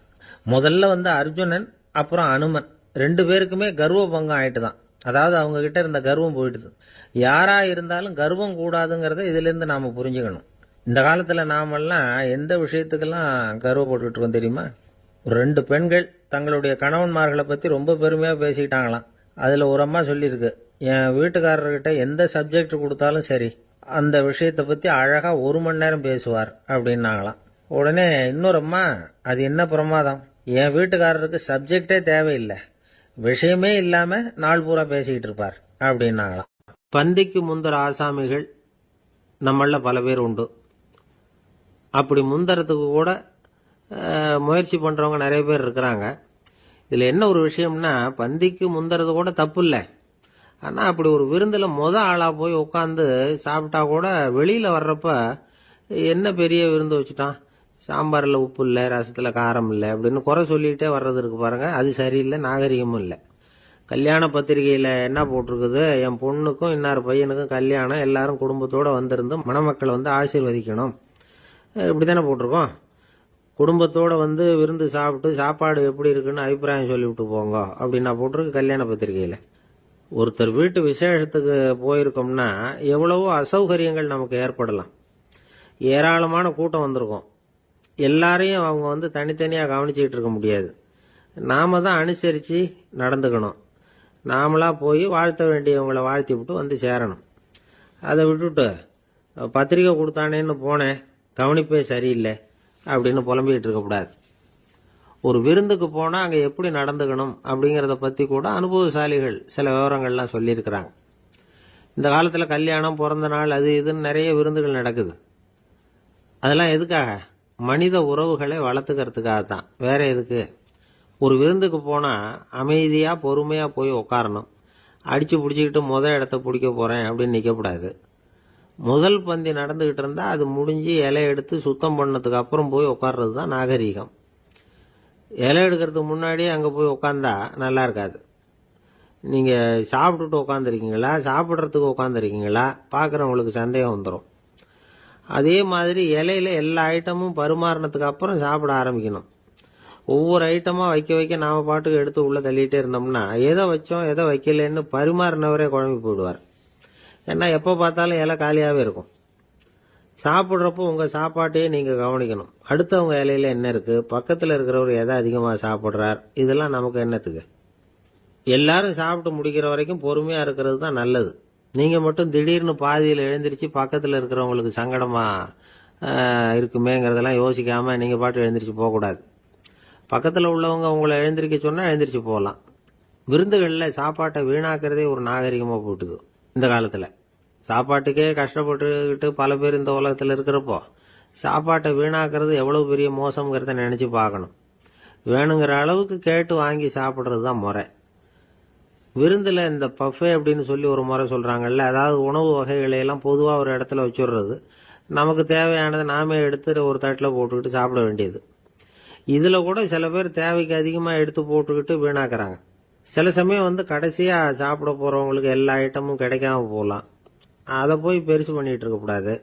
முதல்ல வந்து அர்ஜுனன், அப்புறம் அனுமன் 2 பேருக்குமே கர்வ பங்கம் ஆயிட்டு தான். அதாவது அவங்க கிட்ட இருந்த கர்வம் போயிட்டுது. யாரா இருந்தாலும் கர்வம் கூடாதுங்கிறத இதிலிருந்து நாம புரிஞ்சுக்கணும். இந்த காலத்துல நாமெல்லாம் எந்த விஷயத்துக்கெல்லாம் கர்வப்பட்டுக்கிட்டு இருக்கோம் தெரியுமா? 2 பெண்கள் தங்களுடைய கணவன்மார்களை பத்தி ரொம்ப பெருமையா பேசிக்கிட்டாங்களாம். அதுல ஒரு அம்மா சொல்லியிருக்கு, என் வீட்டுக்காரர்கிட்ட எந்த சப்ஜெக்ட் கொடுத்தாலும் சரி அந்த விஷயத்தை பத்தி அழகா 1 மணி நேரம் பேசுவார் அப்படின்னாங்களாம். உடனே இன்னொரு அம்மா, அது என்ன பிரமாதம், என் வீட்டுக்காரருக்கு சப்ஜெக்டே தேவையில்லை, விஷயமே இல்லாம நாள் பூரா பேசிக்கிட்டு இருப்பார் அப்படின்னாங்களாம். பந்திக்கு முந்தர ஆசாமிகள் நம்மள பல பேர் உண்டு. அப்படி முந்தறதுக்கு கூட முயற்சி பண்றவங்க நிறைய பேர் இருக்கிறாங்க. இதுல என்ன ஒரு விஷயம்னா, பந்திக்கு முந்தறது கூட தப்பு இல்லை. ஆனா அப்படி ஒரு விருந்துல ஆளா போய் உட்காந்து சாப்பிட்டா கூட வெளியில வர்றப்ப என்ன பெரிய விருந்து வச்சுட்டான், சாம்பார்ல உப்பு இல்லை, ரசத்துல காரம் இல்லை அப்படின்னு குறை சொல்லிட்டே வர்றது இருக்கு பாருங்க, அது சரியில்லை, நாகரிகமும் இல்லை. கல்யாண பத்திரிகையில என்ன போட்டிருக்குது, என் பொண்ணுக்கும் இன்னார் பையனுக்கும் கல்யாணம், எல்லாரும் குடும்பத்தோட வந்திருந்து மணமக்களை வந்து ஆசீர்வதிக்கணும், இப்படித்தானே போட்டிருக்கோம். குடும்பத்தோட வந்து விருந்து சாப்பிட்டு சாப்பாடு எப்படி இருக்குன்னு அபிப்பிராயம் சொல்லிவிட்டு போங்க அப்படின்னா போட்டிருக்கு கல்யாண பத்திரிகையில. ஒருத்தர் வீட்டு விசேஷத்துக்கு போயிருக்கோம்னா எவ்வளவோ அசௌகரியங்கள் நமக்கு ஏற்படலாம். ஏராளமான கூட்டம் வந்திருக்கும். எல்லாரையும் அவங்க வந்து தனித்தனியாக கவனிச்சுக்கிட்டு இருக்க முடியாது. நாம தான் அனுசரித்து நடந்துக்கணும். நாமளா போய் வாழ்த்த வேண்டியவங்களை வாழ்த்தி விட்டு வந்து சேரணும். அதை விட்டுட்டு பத்திரிக்கை கொடுத்தானேன்னு போனேன், கவனிப்பே சரியில்லை அப்படின்னு புலம்பிக்கிட்டு இருக்கக்கூடாது. ஒரு விருந்துக்கு போனால் அங்கே எப்படி நடந்துக்கணும் அப்படிங்கிறத பற்றி கூட அனுபவசாலிகள் சில விவரங்கள்லாம் சொல்லியிருக்கிறாங்க. இந்த காலத்தில் கல்யாணம், பிறந்த நாள், அது இதுன்னு நிறைய விருந்துகள் நடக்குது. அதெல்லாம் எதுக்காக? மனித உறவுகளை வளர்த்துக்கிறதுக்காக தான், வேற எதுக்கு? ஒரு விருந்துக்கு போனால் அமைதியாக பொறுமையாக போய் உட்காரணும். அடித்து பிடிச்சிக்கிட்டு இடத்த பிடிக்க போகிறேன் அப்படின்னு நிற்கக்கூடாது. முதல் பந்தி நடந்துக்கிட்டு இருந்தால் அது முடிஞ்சு இலை எடுத்து சுத்தம் பண்ணதுக்கு அப்புறம் போய் உட்கார்றது தான் நாகரீகம். இலை எடுக்கிறதுக்கு முன்னாடியே அங்கே போய் உட்காந்தா நல்லா இருக்காது. நீங்கள் சாப்பிட்டுட்டு உட்காந்துருக்கீங்களா, சாப்பிட்றதுக்கு உட்காந்துருக்கீங்களா, பார்க்குறவங்களுக்கு சந்தேகம் வந்துடும். அதே மாதிரி இலையில எல்லா ஐட்டமும் பரிமாறினதுக்கு அப்புறம் சாப்பிட ஆரம்பிக்கணும். ஒவ்வொரு ஐட்டமாக வைக்க வைக்க நாம பாட்டுக்கு எடுத்து உள்ளே தள்ளிகிட்டே இருந்தோம்னா எதை வச்சோம் எதை வைக்கலன்னு பரிமாறினவரே குழம்பி போயிடுவார். ஏன்னா எப்போ பார்த்தாலும் இலை காலியாகவே இருக்கும். சாப்பிட்றப்போ உங்கள் சாப்பாட்டையே நீங்கள் கவனிக்கணும். அடுத்தவங்க இலையில என்ன இருக்குது, பக்கத்தில் இருக்கிறவர் எதை அதிகமாக சாப்பிட்றார், இதெல்லாம் நமக்கு என்னத்துக்கு? எல்லாரும் சாப்பிட்டு முடிக்கிற வரைக்கும் பொறுமையாக இருக்கிறது தான் நல்லது. நீங்கள் மட்டும் திடீர்னு பாதியில் எழுந்திரிச்சு பக்கத்தில் இருக்கிறவங்களுக்கு சங்கடமாக இருக்குமேங்கிறதெல்லாம் யோசிக்காமல் நீங்கள் பாட்டு எழுந்திரிச்சு போகக்கூடாது. பக்கத்தில் உள்ளவங்க உங்களை எழுந்திரிக்க சொன்னால் எழுந்திரிச்சு போகலாம். விருந்துகளில் சாப்பாட்டை வீணாக்கிறதே ஒரு நாகரிகமாக போட்டுது. இந்த காலத்தில் சாப்பாட்டுக்கே கஷ்டப்பட்டுக்கிட்டு பல பேர் இந்த உலகத்தில் இருக்கிறப்போ சாப்பாட்டை வீணாக்கிறது எவ்வளவு பெரிய மோசங்கிறத நினச்சி பார்க்கணும். வேணுங்கிற அளவுக்கு கேட்டு வாங்கி சாப்பிட்றது தான் முறை. விருந்தில் இந்த பஃபே அப்படின்னு சொல்லி ஒரு முறை சொல்கிறாங்கல்ல, அதாவது உணவு வகைகளையெல்லாம் பொதுவாக ஒரு இடத்துல வச்சுடுறது, நமக்கு தேவையானதை நாமே எடுத்து ஒரு தட்டில் போட்டுக்கிட்டு சாப்பிட வேண்டியது. இதில் கூட சில பேர் தேவைக்கு அதிகமாக எடுத்து போட்டுக்கிட்டு வீணாக்குறாங்க. சில சமயம் வந்து கடைசியாக சாப்பிட போகிறவங்களுக்கு எல்லா ஐட்டமும் கிடைக்காம போகலாம். அதை போய் பெருசு பண்ணிகிட்டு இருக்கக்கூடாது.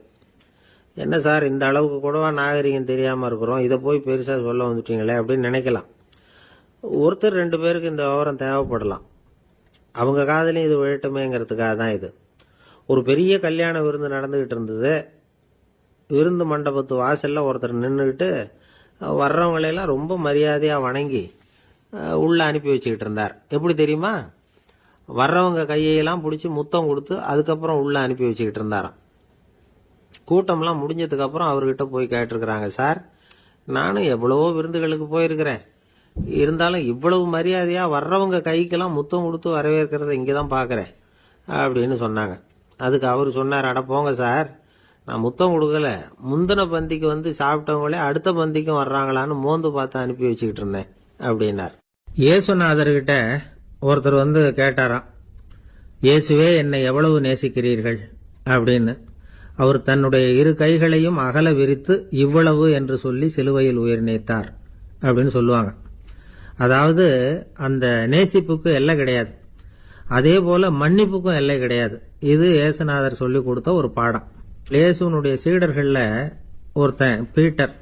என்ன சார் இந்த அளவுக்கு கூடவா நாகரிகம் தெரியாமல் இருக்கிறோம், இதை போய் பெருசாக சொல்ல வந்துட்டீங்களே அப்படின்னு நினைக்கலாம். ஒருத்தர் 2 பேருக்கு இந்த விவரம் தேவைப்படலாம். அவங்க காதலையும் இது விழட்டுமேங்கிறதுக்காக தான் இது. ஒரு பெரிய கல்யாண விருந்து நடந்துக்கிட்டு இருந்தது. விருந்து மண்டபத்து வாசலில் ஒருத்தர் நின்றுக்கிட்டு வர்றவங்களையெல்லாம் ரொம்ப மரியாதையாக வணங்கி உள்ளே அனுப்பி வச்சுக்கிட்டு இருந்தார். எப்படி தெரியுமா? வர்றவங்க கையெல்லாம் பிடிச்சி முத்தம் கொடுத்து அதுக்கப்புறம் உள்ளே அனுப்பி வச்சுக்கிட்டு இருந்தாராம். கூட்டம்லாம் முடிஞ்சதுக்கப்புறம் அவர்கிட்ட போய் கேட்டிருக்கிறாங்க, சார் நானும் எவ்வளவோ விருந்துகளுக்கு போயிருக்கிறேன், இருந்தாலும் இவ்வளவு மரியாதையாக வர்றவங்க கைக்கெல்லாம் முத்தம் கொடுத்து வரவேற்கிறத இங்கே தான் பார்க்குறேன் அப்படின்னு சொன்னாங்க. அதுக்கு அவர் சொன்னார், அட போங்க சார், நான் முத்தம் கொடுக்கல, முந்தின பந்திக்கு வந்து சாப்பிட்டவங்களே அடுத்த பந்திக்கும் வர்றாங்களான்னு மோந்து பார்த்து அனுப்பி வச்சுக்கிட்டு இருந்தேன் அப்படின்னார். இயேசுநாதர்கிட்ட ஒருத்தர் வந்து கேட்டாராம், இயேசுவே என்னை எவ்வளவு நேசிக்கிறீர்கள் அப்படின்னு. அவர் தன்னுடைய 2 கைகளையும் அகல விரித்து இவ்வளவு என்று சொல்லி சிலுவையில் உயிர் நீத்தார் அப்படின்னு சொல்லுவாங்க. அதாவது அந்த நேசிப்புக்கு எல்லை கிடையாது, அதே போல மன்னிப்புக்கும் எல்லை கிடையாது. இது இயேசுநாதர் சொல்லி கொடுத்த ஒரு பாடம். இயேசுனுடைய சீடர்களில் ஒருத்தன் பீட்டர்,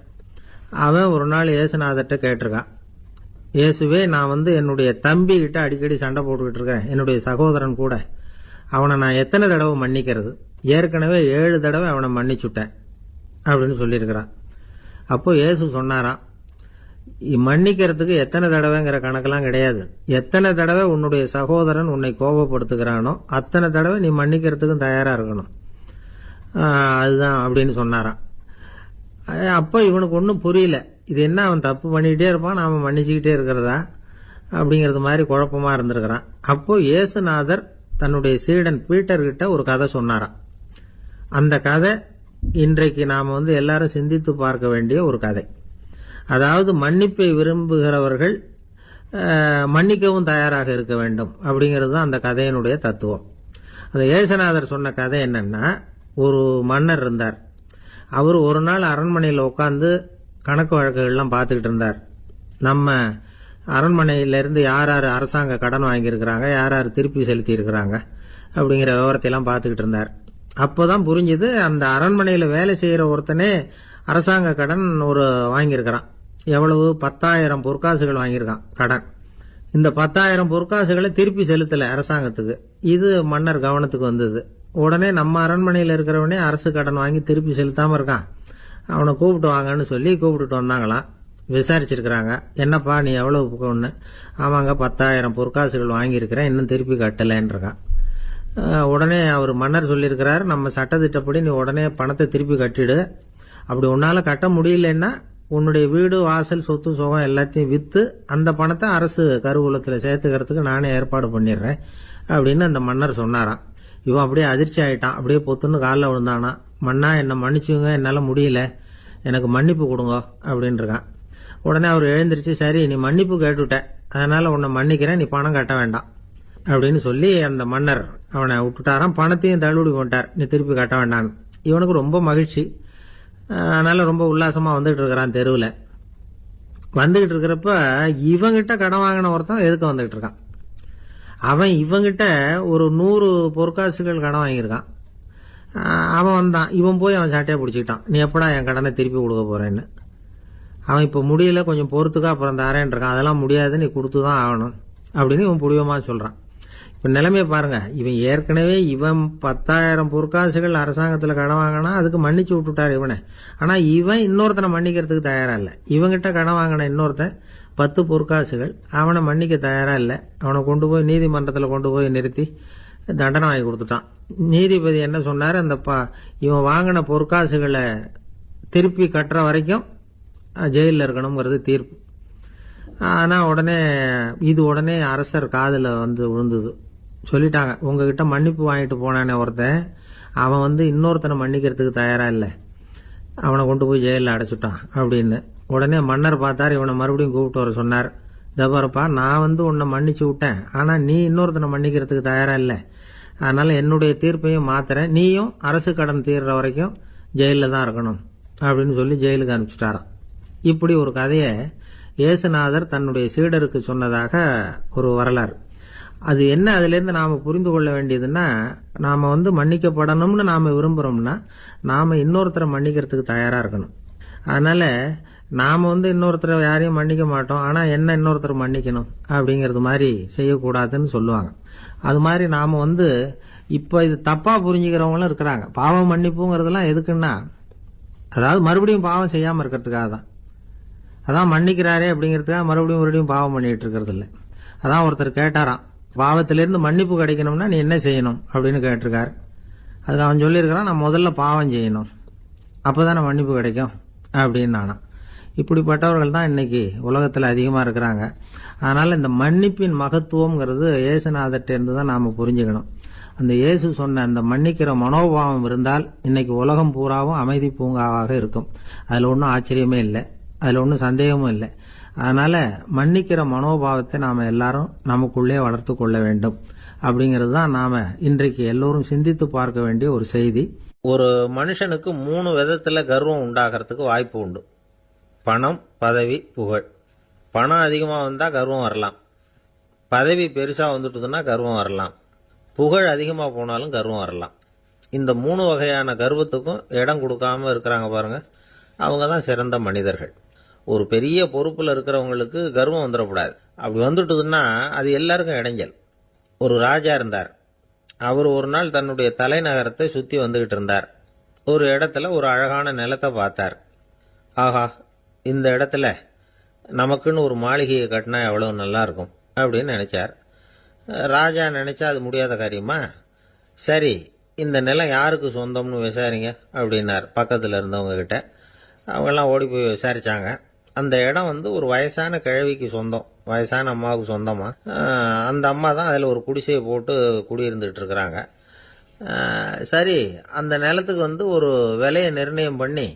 அவன் ஒரு நாள் இயேசுநாதர்கிட்ட கேட்டிருக்கான், இயேசுவே நான் வந்து என்னுடைய தம்பி கிட்ட அடிக்கடி சண்டை போட்டுக்கிட்டு இருக்கேன், என்னுடைய சகோதரன் கூட, அவனை நான் எத்தனை தடவை மன்னிக்கிறது? ஏற்கனவே 7 தடவை அவனை மன்னிச்சுட்டேன் அப்படின்னு சொல்லியிருக்கிறான். அப்போ இயேசு சொன்னாராம், மன்னிக்கிறதுக்கு எத்தனை தடவைங்கிற கணக்கெல்லாம் கிடையாது, எத்தனை தடவை உன்னுடைய சகோதரன் உன்னை கோபப்படுத்துகிறானோ அத்தனை தடவை நீ மன்னிக்கிறதுக்கும் தயாரா இருக்கணும், அதுதான் அப்படின்னு சொன்னாராம். அப்போ இவனுக்கு ஒன்றும் புரியல, இது என்ன அவன் தப்பு பண்ணிக்கிட்டே இருப்பான், நாம மன்னிச்சுக்கிட்டே இருக்கிறதா அப்படிங்கிறது மாதிரி குழப்பமா இருந்திருக்கிறான். அப்போ இயேசுநாதர் தன்னுடைய சீடன் பீட்டர்கிட்ட ஒரு கதை சொன்னாராம். அந்த கதை இன்றைக்கு நாம் வந்து எல்லாரும் சிந்தித்து பார்க்க வேண்டிய ஒரு கதை. அதாவது மன்னிப்பை விரும்புகிறவர்கள் மன்னிக்கவும் தயாராக இருக்க வேண்டும் அப்படிங்கிறது தான் அந்த கதையினுடைய தத்துவம். அந்த இயேசுநாதர் சொன்ன கதை என்னன்னா, ஒரு மன்னர் இருந்தார். அவர் ஒரு நாள் அரண்மனையில் உட்காந்து கணக்கு வழக்குகள்லாம் பார்த்துக்கிட்டு இருந்தார். நம்ம அரண்மனையிலிருந்து யார் யார் அரசாங்க கடன் வாங்கியிருக்கிறாங்க, யார் யார் திருப்பி செலுத்தி இருக்கிறாங்க அப்படிங்கிற விவரத்தையெல்லாம் பார்த்துக்கிட்டு இருந்தார். அப்போதான் புரிஞ்சுது, அந்த அரண்மனையில் வேலை செய்கிற ஒருத்தனே அரசாங்க கடன் ஒரு வாங்கியிருக்கிறான். எவ்வளவு? 10,000 பொற்காசுகள் வாங்கியிருக்கான் கடன். இந்த 10,000 பொற்காசுகளை திருப்பி செலுத்தலை அரசாங்கத்துக்கு. இது மன்னர் கவனத்துக்கு வந்தது. உடனே நம்ம அரண்மனையில் இருக்கிறவனே அரசு கடன் வாங்கி திருப்பி செலுத்தாமல் இருக்கான், அவனை கூப்பிட்டு வாங்கன்னு சொல்லி கூப்பிட்டுட்டு வந்தாங்களாம். விசாரிச்சிருக்கிறாங்க, என்னப்பா நீ எவ்வளவு ஒன்று? ஆமாங்க 10,000 பொற்காசுகள் வாங்கியிருக்கிறேன், இன்னும் திருப்பி கட்டலைன்றான். உடனே அவர் மன்னர் சொல்லியிருக்கிறார், நம்ம சட்டத்திட்டப்படி நீ உடனே பணத்தை திருப்பி கட்டிடு, அப்படி உன்னால கட்ட முடியலன்னா உன்னுடைய வீடு வாசல் சொத்து சுகம் எல்லாத்தையும் விற்று அந்த பணத்தை அரசு கருவூலத்தில் சேர்த்துக்கிறதுக்கு நானே ஏற்பாடு பண்ணிடுறேன் அப்படின்னு அந்த மன்னர் சொன்னாராம். இவன் அப்படியே அதிர்ச்சி ஆயிட்டான், அப்படியே பொத்துன்னு காலில் விழுந்தானா, மன்னா என்னை மன்னிச்சுங்க, என்னால் முடியல, எனக்கு மன்னிப்பு கொடுங்க அப்படின்னு இருக்கான். உடனே அவர் எழுந்திருச்சு, சரி நீ மன்னிப்பு கேட்டுவிட்ட, அதனால உன்னை மன்னிக்கிறேன், நீ பணம் கட்ட வேண்டாம் அப்படின்னு சொல்லி அந்த மன்னர் அவனை விட்டுட்டாராம். பணத்தையும் தள்ளுபடி போட்டார், நீ திருப்பி கட்ட வேண்டான்னு. இவனுக்கு ரொம்ப மகிழ்ச்சி, அதனால ரொம்ப உல்லாசமா வந்துகிட்டு இருக்கிறான். தெருவில் வந்துகிட்டு இருக்கிறப்ப இவங்கிட்ட கடன் வாங்கின ஒருத்தன் எதுக்கு வந்துகிட்டு இருக்கான். அவன் இவங்கிட்ட ஒரு 100 பொற்காசுகள் கடன் வாங்கியிருக்கான். அவன் வந்தான், இவன் போய் அவன் சாட்டையை பிடிச்சிக்கிட்டான், நீ எப்படா என் கடனை திருப்பி கொடுக்க போறேன்னு. அவன் இப்போ முடியல, கொஞ்சம் பொறுத்துக்கா, அப்புறம் தரேன் இருக்கான். அதெல்லாம் முடியாது, நீ கொடுத்து தான் ஆகணும் அப்படின்னு இவன் புடிவமா சொல்றான். இப்ப நிலைமையை பாருங்க, இவன் ஏற்கனவே இவன் 10,000 பொற்காசுகள் அரசாங்கத்தில் கடன் வாங்கினா அதுக்கு மன்னிச்சு விட்டுட்டார் இவனை. ஆனா இவன் இன்னொருத்தனை மன்னிக்கிறதுக்கு தயாரா இல்லை. இவங்கிட்ட கடன் வாங்கின இன்னொருத்தன் 10 பொற்காசுகள், அவனை மன்னிக்க தயாரா இல்லை. அவனை கொண்டு போய் நீதிமன்றத்தில் கொண்டு போய் நிறுத்தி தண்டனை வாங்கி கொடுத்துட்டான். நீதிபதி என்ன சொன்னார், அந்த இவன் வாங்கின பொற்காசுகளை திருப்பி கட்டுற வரைக்கும் ஜெயிலில் இருக்கணுங்கிறது தீர்ப்பு. ஆனா உடனே அரசர் காதுல வந்து விழுந்தது. சொல்லிட்டாங்க, உங்ககிட்ட மன்னிப்பு வாங்கிட்டு போனானே ஒருத்தன், அவன் இன்னொருத்தனை மன்னிக்கிறதுக்கு தயாரா இல்லை, அவனை கொண்டு போய் ஜெயிலில் அடைச்சுட்டான் அப்படின்னு. உடனே மன்னர் பார்த்தார், இவனை மறுபடியும் கூப்பிட்டு வர சொன்னார். தபரப்பா, நான் உன்னை மன்னிச்சு விட்டேன், ஆனா நீ இன்னொருத்தனை மன்னிக்கிறதுக்கு தயாரா இல்லை, அதனால என்னுடைய தீர்ப்பையும் மாத்துறேன், நீயும் அரசு கடன் தீர்ற வரைக்கும் ஜெயிலில் தான் இருக்கணும் அப்படின்னு சொல்லி ஜெயிலுக்கு அனுப்பிச்சுட்டாராம். இப்படி ஒரு கதையை இயேசுநாதர் தன்னுடைய சீடருக்கு சொன்னதாக ஒரு வரலாறு. அது என்ன அதிலிருந்து நாம புரிந்து கொள்ள வேண்டியதுன்னா, நாம மன்னிக்கப்படணும்னு நாம விரும்புறோம்னா நாம இன்னொருத்தரை மன்னிக்கிறதுக்கு தயாரா இருக்கணும். அதனால நாம இன்னொருத்தரை யாரையும் மன்னிக்க மாட்டோம், ஆனா என்ன இன்னொருத்தர் மன்னிக்கணும் அப்படிங்கறது மாதிரி செய்யக்கூடாதுன்னு சொல்லுவாங்க. அது மாதிரி நாம இப்ப இது தப்பா புரிஞ்சுக்கிறவங்களும் இருக்கிறாங்க. பாவம் மன்னிப்புங்கிறதுலாம் எதுக்குன்னா, அதாவது மறுபடியும் பாவம் செய்யாம இருக்கிறதுக்காக தான். அதான் மன்னிக்கிறாரே அப்படிங்கிறதுக்காக மறுபடியும் பாவம் பண்ணிட்டு இருக்கிறது இல்லை. அதான் ஒருத்தர் கேட்டாராம், பாவத்திலிருந்து மன்னிப்பு கிடைக்கணும்னா நீ என்ன செய்யணும் அப்படின்னு கேட்டிருக்காரு. அதுக்கு அவன் சொல்லியிருக்கிறான், நான் முதல்ல பாவம் செய்யணும், அப்பதானே மன்னிப்பு கிடைக்கும் அப்படின்னு நானா. இப்படிப்பட்டவர்கள் தான் இன்னைக்கு உலகத்தில் அதிகமா இருக்கிறாங்க. அதனால இந்த மன்னிப்பின் மகத்துவம்ங்கிறது இயேசுநாதர்ட்ட இருந்து தான் நாம புரிஞ்சுக்கணும். அந்த இயேசு சொன்ன அந்த மன்னிக்கிற மனோபாவம் இருந்தால் இன்னைக்கு உலகம் பூராவும் அமைதி பூங்காவாக இருக்கும். அதுல ஒன்றும் ஆச்சரியமே இல்லை, அதுல ஒன்றும் சந்தேகமும் இல்லை. அதனால மன்னிக்கிற மனோபாவத்தை நாம எல்லாரும் நமக்குள்ளே வளர்த்து கொள்ள வேண்டும் அப்படிங்கிறது தான் நாம இன்றைக்கு எல்லோரும் சிந்தித்து பார்க்க வேண்டிய ஒரு செய்தி. ஒரு மனுஷனுக்கு 3 விதத்துல கர்வம் உண்டாகிறதுக்கு வாய்ப்பு உண்டு. பணம், பதவி, புகழ். பணம் அதிகமா வந்தா கர்வம் வரலாம், பதவி பெருசா வந்துட்டுதுன்னா கர்வம் வரலாம், புகழ் அதிகமா போனாலும் கர்வம் வரலாம். இந்த 3 வகையான கர்வத்துக்கும் இடம் கொடுக்காம இருக்கிறாங்க பாருங்க, அவங்க தான் சிறந்த மனிதர்கள். ஒரு பெரிய பொறுப்புல இருக்கிறவங்களுக்கு கர்வம் வந்துடக்கூடாது. அப்படி வந்துட்டுதுன்னா அது எல்லாருக்கும் இடைஞ்சல். ஒரு ராஜா இருந்தார். அவர் ஒரு நாள் தன்னுடைய தலைநகரத்தை சுத்தி வந்துகிட்டு இருந்தார். ஒரு இடத்துல ஒரு அழகான நிலத்தை பார்த்தார். ஆஹா, இந்த இடத்துல நமக்குன்னு ஒரு மாளிகையை கட்டினா எவ்வளவு நல்லா இருக்கும் அப்படின்னு நினைச்சார். ராஜா நினைச்சா அது முடியாத காரியமா? சரி, இந்த நிலம் யாருக்கு சொந்தம்னு விசாரிங்க அப்படின்னார் பக்கத்துல இருந்தவங்க கிட்ட. அவங்கெல்லாம் ஓடி போய் விசாரிச்சாங்க. அந்த இடம் ஒரு வயசான கிழவிக்கு சொந்தம், வயசான அம்மாவுக்கு சொந்தமா. அந்த அம்மா தான் அதுல ஒரு குடிசையை போட்டு குடியிருந்துட்டு இருக்கிறாங்க. சரி, அந்த நிலத்துக்கு ஒரு விலையை நிர்ணயம் பண்ணி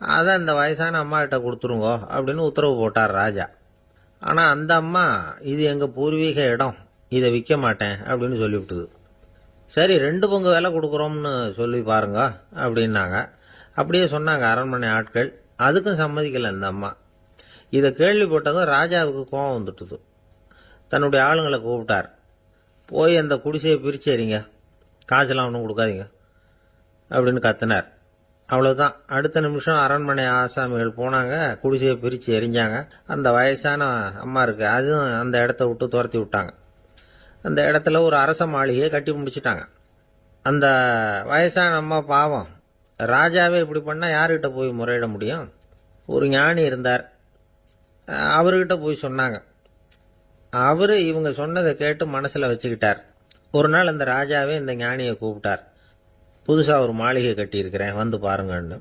அதை அந்த வயசான அம்மா கிட்ட கொடுத்துருங்க அப்படின்னு உத்தரவு போட்டார் ராஜா. ஆனா அந்த அம்மா, இது எங்க பூர்வீக இடம், இதை விற்க மாட்டேன் அப்படின்னு சொல்லிவிட்டுது. சரி, 2 பங்கு விலை கொடுக்குறோம்னு சொல்லி பாருங்க அப்படின்னாங்க. அப்படியே சொன்னாங்க அரண்மனை ஆட்கள். அதுக்கும் சம்மதிக்கல அந்த அம்மா. இதை கேள்விப்பட்டதும் ராஜாவுக்கு கோபம் வந்துட்டுது. தன்னுடைய ஆளுங்களை கூப்பிட்டார். போய் அந்த குடிசையை பிரிச்சு எறிங்க, காசெல்லாம் ஒன்றும் கொடுக்காதீங்க அப்படின்னு கத்தினார். அவ்வளவுதான். அடுத்த நிமிஷம் அரண்மனை ஆசாமிகள் போனாங்க, குடிசையை பிரிச்சு எரிஞ்சாங்க. அந்த வயசான அம்மா இருக்கு, அதுவும் அந்த இடத்த விட்டு துரத்தி விட்டாங்க. அந்த இடத்துல ஒரு அரச மாளிகையை கட்டி முடிச்சுட்டாங்க. அந்த வயசான அம்மா பாவம், ராஜாவே இப்படி பண்ணா யாருகிட்ட போய் முறையிட முடியும்? ஒரு ஞானி இருந்தார், அவர்கிட்ட போய் சொன்னாங்க. அவரு இவங்க சொன்னதை கேட்டு மனசுல வச்சுக்கிட்டார். ஒரு நாள் அந்த ராஜாவே இந்த ஞானியை கூப்பிட்டார். புதுசா ஒரு மாளிகை கட்டி இருக்கிறேன், வந்து பாருங்கன்னு.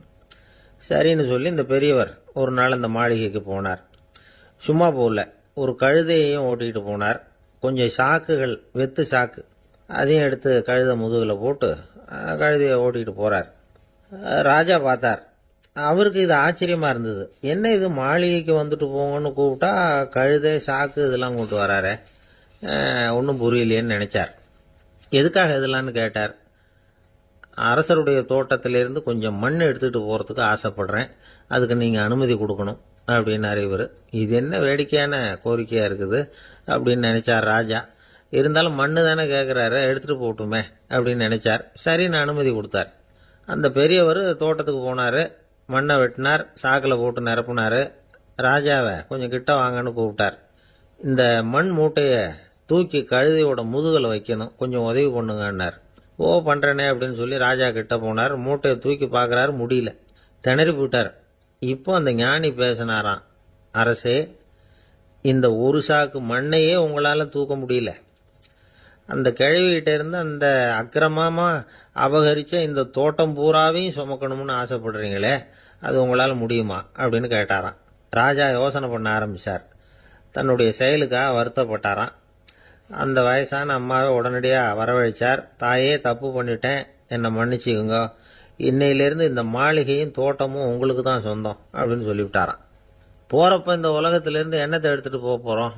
சரின்னு சொல்லி இந்த பெரியவர் ஒரு நாள் அந்த மாளிகைக்கு போனார். சும்மா போகல, ஒரு கழுதையையும் ஓட்டிக்கிட்டு போனார். கொஞ்சம் சாக்குகள், வெத்து சாக்கு, அதையும் எடுத்து கழுதை முதுகுல போட்டு கழுதையை ஓட்டிக்கிட்டு போறார். ராஜா பார்த்தார். அவருக்கு இது ஆச்சரியமா இருந்தது. என்ன இது, மாளிகைக்கு வந்துட்டு போங்கன்னு கூப்பிட்டா கழுதை சாக்கு இதெல்லாம் கூப்பிட்டு வராரு, ஒன்றும் புரியலையேன்னு நினைச்சார். எதுக்காக இதெல்லாம்னு கேட்டார். அரசருடைய தோட்டத்திலிருந்து கொஞ்சம் மண் எடுத்துட்டு போறதுக்கு ஆசைப்படுறேன், அதுக்கு நீங்க அனுமதி கொடுக்கணும் அப்படின்னாரு இவர். இது என்ன வேடிக்கையான கோரிக்கையா இருக்குது அப்படின்னு நினைச்சார் ராஜா. இருந்தாலும் மண்ணு தானே கேட்கிறாரு, எடுத்துட்டு போட்டுமே அப்படின்னு நினைச்சார். சரின்னு அனுமதி கொடுத்தார். அந்த பெரியவர் தோட்டத்துக்கு போனாரு, மண்ணை வெட்டினார், சாக்கில் போட்டு நிரப்புனாரு. ராஜாவை கொஞ்சம் கிட்ட வாங்கன்னு கூப்பிட்டார். இந்த மண் மூட்டையை தூக்கி கழுதையோட முதுகலை வைக்கணும், கொஞ்சம் உதவி பண்ணுங்கன்னார். ஓ, பண்றேனே அப்படின்னு சொல்லி ராஜா கிட்ட போனார். மூட்டையை தூக்கி பார்க்கறாரு, முடியல, திணறி போயிட்டார். இப்போ அந்த ஞானி பேசினாராம். அரசே, இந்த ஒரு சாக்கு மண்ணையே உங்களால தூக்க முடியல, அந்த கிழவிகிட்ட இருந்து அந்த அக்கிரமமா அபகரிச்ச இந்த தோட்டம் பூராவையும் சுமக்கணும்னு ஆசைப்படுறீங்களே, அது உங்களால முடியுமா அப்படின்னு கேட்டாராம். ராஜா யோசனை பண்ண ஆரம்பிச்சார். தன்னுடைய செயலுக்காக வருத்தப்பட்டாராம். அந்த வயசான அம்மாவை உடனடியா வரவழைச்சார். தாயே, தப்பு பண்ணிட்டேன், என்னை மன்னிச்சுக்குங்க, இன்னையிலிருந்து இந்த மாளிகையும் தோட்டமும் உங்களுக்கு தான் சொந்தம் அப்படின்னு சொல்லிவிட்டாராம். போறப்ப இந்த உலகத்திலிருந்து என்னத்தை எடுத்துட்டு போறோம்,